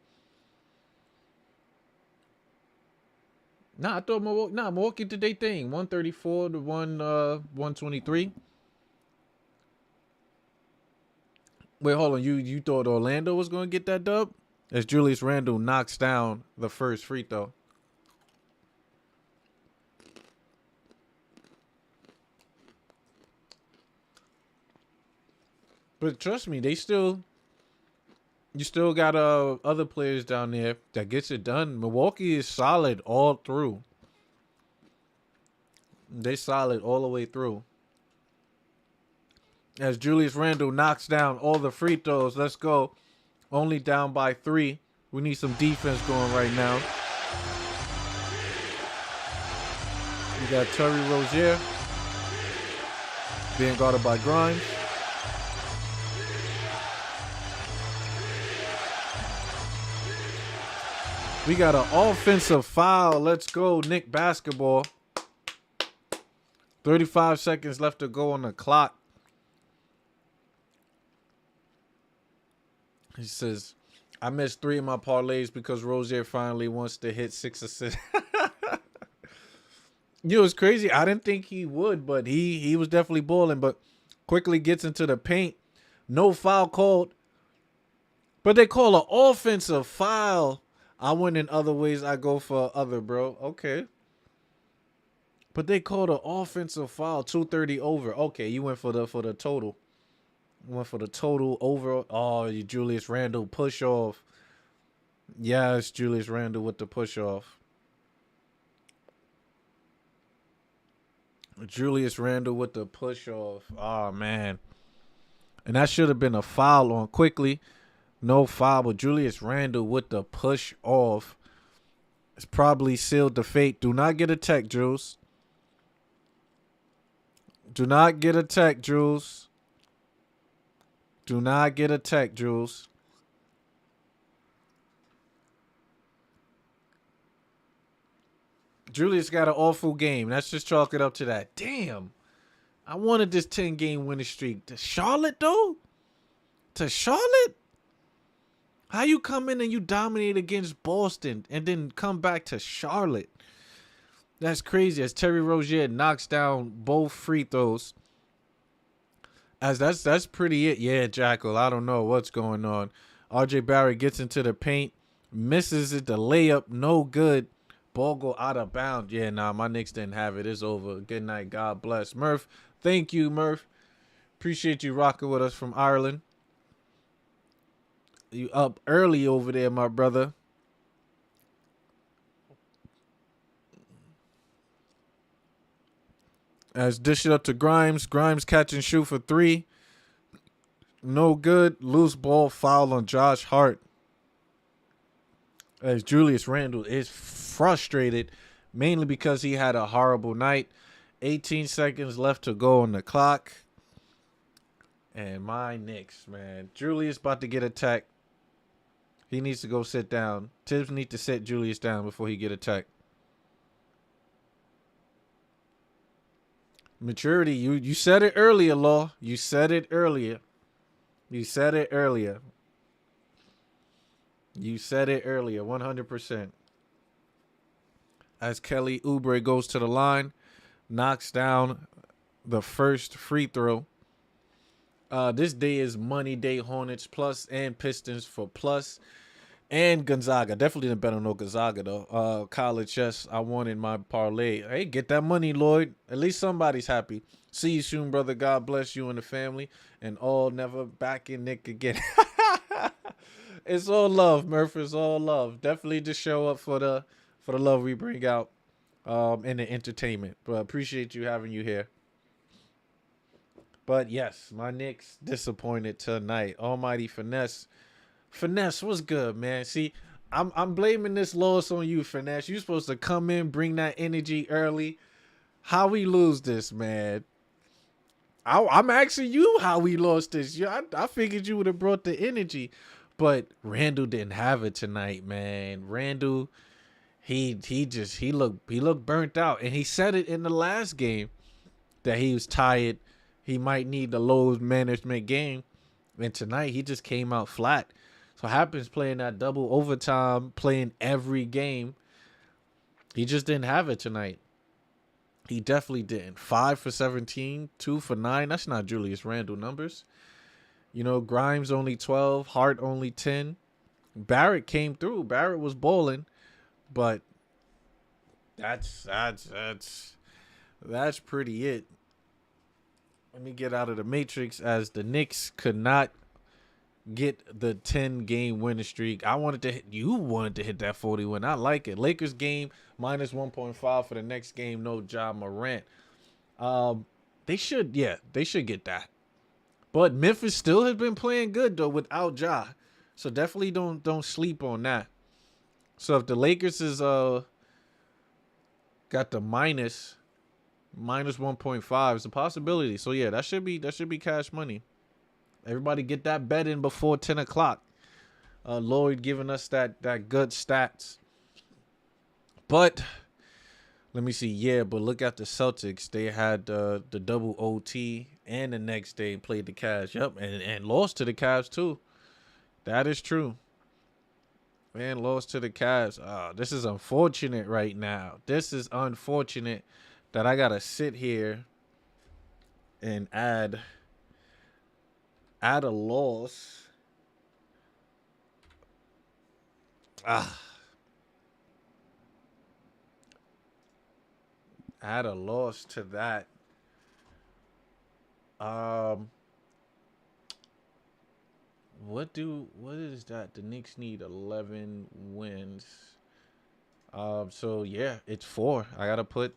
I thought Milwaukee did their thing. 134 to 123. Wait, hold on. You thought Orlando was going to get that dub? As Julius Randle knocks down the first free throw. But trust me, you still got other players down there that gets it done. Milwaukee is solid all through. They solid all the way through. As Julius Randle knocks down all the free throws. Let's go. Only down by 3. We need some defense going right now. We got Terry Rozier being guarded by Grimes. We got an offensive foul. Let's go, Knick basketball. 35 seconds left to go on the clock. He says, I missed 3 of my parlays because Rozier finally wants to hit 6 assists. It's crazy. I didn't think he would, but he was definitely balling, but quickly gets into the paint. No foul called. But they call an offensive foul. I went in other ways. I go for other, bro. Okay. But they called an offensive foul. 2:30 over. Okay, you went for the total. Went for the total over. Oh, you Julius Randle push off. Yes, Julius Randle with the push off. Julius Randle with the push off. Oh, man. And that should have been a foul on Quickly. No foul, but Julius Randle with the push off. It's probably sealed the fate. Do not get a tech, Jules. Do not get a tech, Jules. Do not get a tech, Jules. Julius got an awful game. Let's just chalk it up to that. Damn. I wanted this 10-game winning streak. To Charlotte, though? To Charlotte? How you come in and you dominate against Boston and then come back to Charlotte? That's crazy. As Terry Rozier knocks down both free throws. As that's pretty it. Yeah, Jackal. I don't know what's going on. RJ Barrett gets into the paint. Misses it. The layup. No good. Ball go out of bounds. Yeah, nah, my Knicks didn't have it. It's over. Good night. God bless. Murph, thank you, Murph. Appreciate you rocking with us from Ireland. You up early over there, my brother. As dish it up to Grimes. Grimes catch and shoot for 3. No good. Loose ball foul on Josh Hart. As Julius Randle is frustrated, mainly because he had a horrible night. 18 seconds left to go on the clock. And my Knicks, man. Julius about to get attacked. He needs to go sit down. Tibbs need to sit Julius down before he get attacked. Maturity, you said it earlier, Law. You said it earlier. You said it earlier. You said it earlier, 100%. As Kelly Oubre goes to the line, knocks down the first free throw. This day is money day. Hornets plus and Pistons for plus. And Gonzaga. Definitely didn't bet on no Gonzaga, though. College, yes, I wanted my parlay. Hey, get that money, Lloyd. At least somebody's happy. See you soon, brother. God bless you and the family. And all never back in Nick again. It's all love, Murph. It's all love. Definitely just show up for the love we bring out and the entertainment. But appreciate you having you here. But yes, my Knicks disappointed tonight. Almighty Finesse. Finesse, what's good, man? See, I'm blaming this loss on you, Finesse. You supposed to come in, bring that energy early. How we lose this, man? I'm asking you how we lost this. I figured you would have brought the energy, but Randall didn't have it tonight, man. Randall, he looked burnt out, and he said it in the last game that he was tired. He might need the load management game, and tonight he just came out flat. So happens playing that double overtime, playing every game. He just didn't have it tonight. He definitely didn't. 5 for 17, 2 for 9. That's not Julius Randle numbers. You know, Grimes only 12, Hart only 10. Barrett came through. Barrett was balling, but that's pretty it. Let me get out of the matrix as the Knicks could not get the 10-game winning streak. You wanted to hit that 40 win. I like it. Lakers game minus 1.5 for the next game. No Ja Morant. They should get that. But Memphis still has been playing good though without Ja. So definitely don't sleep on that. So if the Lakers is got the minus 1.5 is a possibility. So yeah, that should be cash money. Everybody get that bet in before 10 o'clock. Lloyd giving us that good stats. But let me see. Yeah, but look at the Celtics. They had the double OT and the next day played the Cavs. Yep, and lost to the Cavs too. That is true. And lost to the Cavs. This is unfortunate right now. This is unfortunate that I got to sit here and add a loss. Add a loss to that. What is that? The Knicks need 11 wins. So yeah, it's 4. I gotta put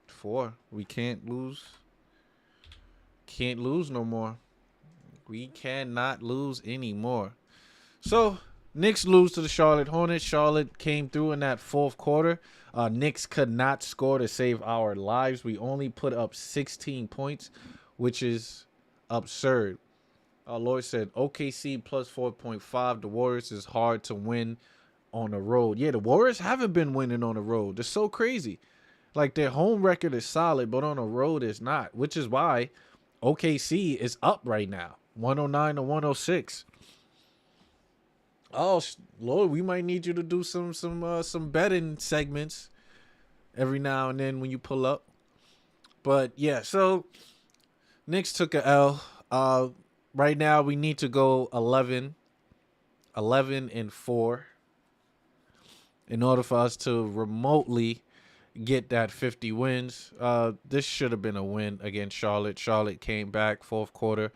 4. We can't lose. Can't lose no more. We cannot lose anymore. So Knicks lose to the Charlotte Hornets. Charlotte came through in that fourth quarter. Knicks could not score to save our lives. We only put up 16 points, which is absurd. Lloyd said OKC plus 4.5. The Warriors is hard to win on the road. Yeah, the Warriors haven't been winning on the road. They're so crazy. Like, their home record is solid, but on the road it's not, which is why OKC is up right now, 109 to 106. Oh, Lord, we might need you to do some betting segments every now and then when you pull up. But yeah, so Knicks took a L. Right now we need to go 11 and 4 in order for us to remotely get that 50 wins. This should have been a win against Charlotte. Charlotte came back fourth quarter.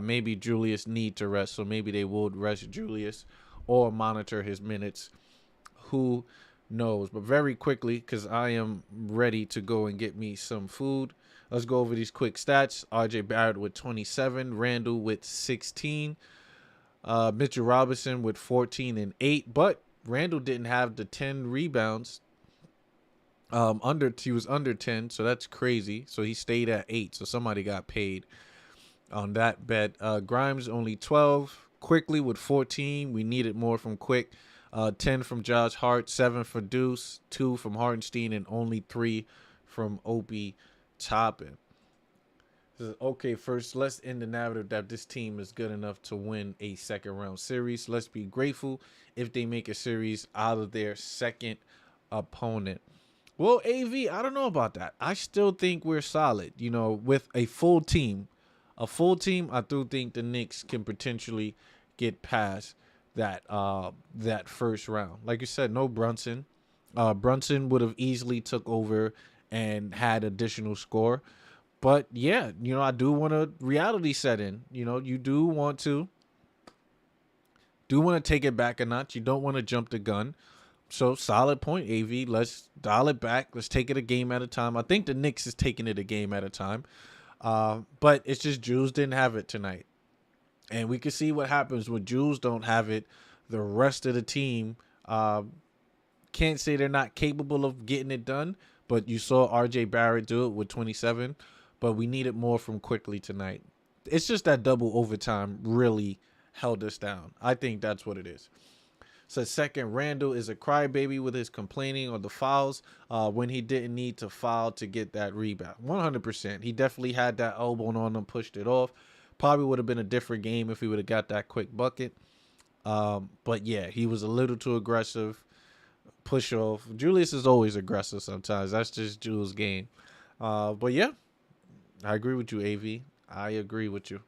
Maybe Julius need to rest, so maybe they would rest Julius or monitor his minutes. Who knows? But very quickly, because I am ready to go and get me some food. Let's go over these quick stats. RJ Barrett with 27, Randall with 16, Mitchell Robinson with 14 and 8. But Randall didn't have the 10 rebounds. He was under 10, so that's crazy. So he stayed at 8. So somebody got paid on that bet. Grimes only 12. Quickly with 14. We needed more from Quick. 10 from Josh Hart, 7 for Deuce, 2 from Hartenstein, and only 3 from Opie Toppin. Okay, first, let's end the narrative that this team is good enough to win a second round series. Let's be grateful if they make a series out of their second opponent. Well, AV, I don't know about that. I still think we're solid. You know, with a full team, I do think the Knicks can potentially get past that first round. Like you said, no Brunson. Brunson would have easily took over and had additional score. But yeah, you know, I do want a reality set in. You know, you do want to take it back a notch. You don't want to jump the gun. So solid point, AV. Let's dial it back. Let's take it a game at a time. I think the Knicks is taking it a game at a time. But it's just Jules didn't have it tonight. And we can see what happens when Jules don't have it. The rest of the team can't say they're not capable of getting it done. But you saw RJ Barrett do it with 27. But we needed more from Quickly tonight. It's just that double overtime really held us down. I think that's what it is. So second, Randall is a crybaby with his complaining on the fouls when he didn't need to foul to get that rebound. 100%. He definitely had that elbow on him, pushed it off. Probably would have been a different game if he would have got that quick bucket. But yeah, he was a little too aggressive. Push off. Julius is always aggressive sometimes. That's just Jules' game. But yeah, I agree with you, AV. I agree with you.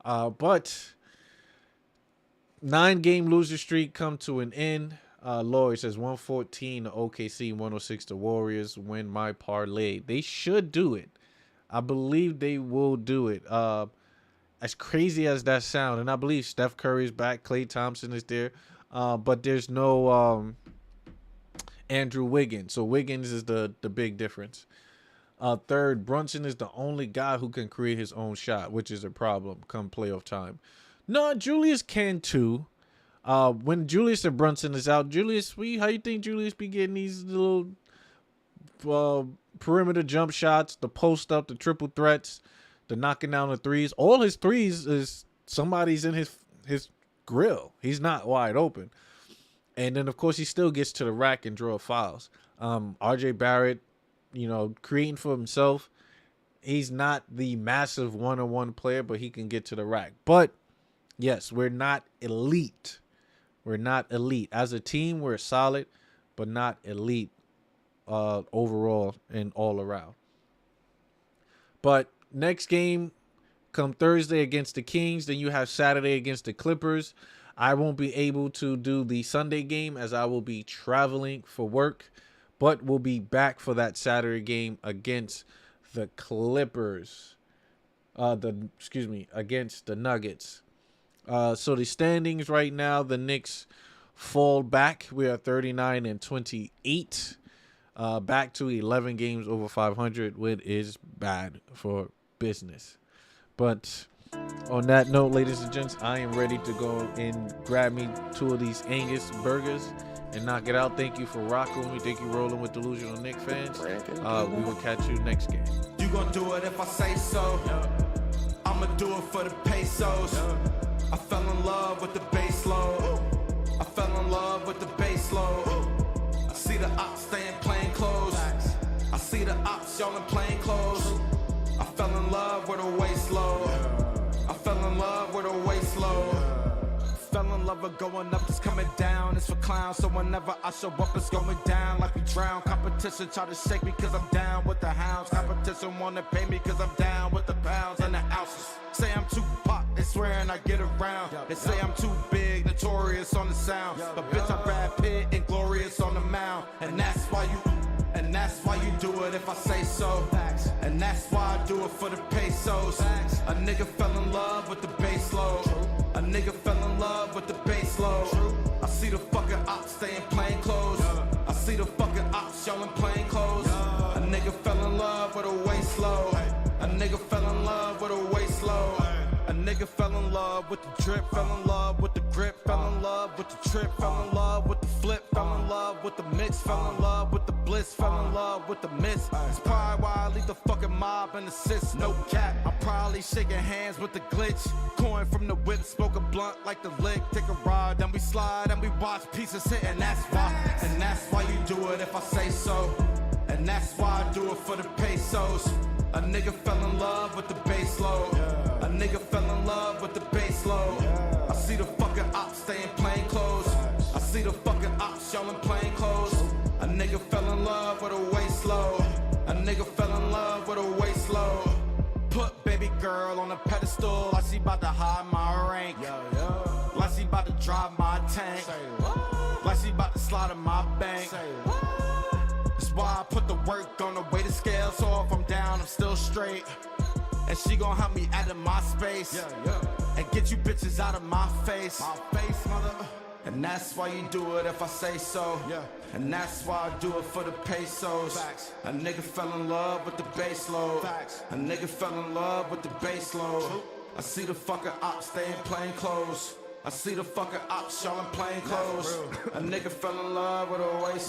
But 9-game loser streak come to an end. Lloyd says 114 to OKC, 106 to Warriors. Win my parlay. They should do it. I believe they will do it. As crazy as that sound, and I believe Steph Curry is back. Klay Thompson is there. But there's no Andrew Wiggins. So Wiggins is the big difference. Third, Brunson is the only guy who can create his own shot, which is a problem come playoff time. No, Julius can too. When Julius and Brunson is out, Julius, how you think Julius be getting these little perimeter jump shots, the post up, the triple threats, the knocking down the threes? All his threes is somebody's in his grill. He's not wide open. And then, of course, he still gets to the rack and draw fouls. RJ Barrett, you know, creating for himself. He's not the massive one-on-one player, but he can get to the rack. But yes, we're not elite. We're not elite. As a team, we're solid, but not elite overall and all around. But next game come Thursday against the Kings. Then you have Saturday against the Clippers. I won't be able to do the Sunday game as I will be traveling for work, but we'll be back for that Saturday game against the Clippers. Against the Nuggets. So the standings right now, the Knicks fall back. We are 39 and 28. Back to 11 games over 500, which is bad for business. But On that note, ladies and gents, I am ready to go and grab me 2 of these Angus burgers and knock it out. Thank you for rocking with me. Thank you rolling with Delusional Knicks fans. We will catch you next game. You gon' do it if I say so. I'ma do it for the pesos. I fell in love with the bass load. I fell in love with the bass load. I see the ops staying plain clothes. I see the ops y'all in plain clothes. I fell in love with a waist load. I fell in love with a waist load. Fell in love with going up, it's coming down. It's for clowns, so whenever I show up, it's going down like we drown. Competition try to shake me cause I'm down with the hounds. Competition wanna pay me cause I'm down with the pounds and the ounces. Say I'm too pop, they swearing I get around. They say I'm too big, notorious on the sound. But bitch, I'm Brad Pitt and glorious on the mound. And that's why you do it if I say so. And that's why I do it for the pesos. A nigga fell in love with the bass load. A nigga fell in love with the bass load. I see the fucking ops stay in plain clothes. I see the fucking ops y'all in plain clothes. A nigga fell in love with a waist load. A nigga fell in love with a waist load. A nigga fell in love with the drip, fell in love with the grip, fell in love with the trip, fell in love with the flip, fell in love with the mix, fell in love with the bliss, fell in love with the miss. It's probably why I leave the fucking mob and assist, no cap. I'm probably shaking hands with the glitch. Coin from the whip, smoke a blunt like the lick. Take a ride, then we slide and we watch pieces hit, and that's why you do it if I say so. And that's why I do it for the pesos. A nigga fell in love with the bass load. A nigga fell in love with the bass load. I see the fucking ops stay in plain clothes. I see the fucking ops y'all in plain clothes. A nigga fell in love with a waist load. A nigga fell in love with a waist load. Put baby girl on a pedestal like she bout to hide my rank. Like she bout to drive my tank. Like she bout to slide in my bank. That's why I put the work on the way to scale. So if I'm down, I'm still straight. And she gon' help me out of my space. And get you bitches out of my face. Mother. And that's why you do it if I say so. And that's why I do it for the pesos. A nigga fell in love with the bass load. A nigga fell in love with the bass load. I see the fucking ops stay in plain clothes. I see the fucking ops y'all in plain clothes. A nigga fell in love with a waist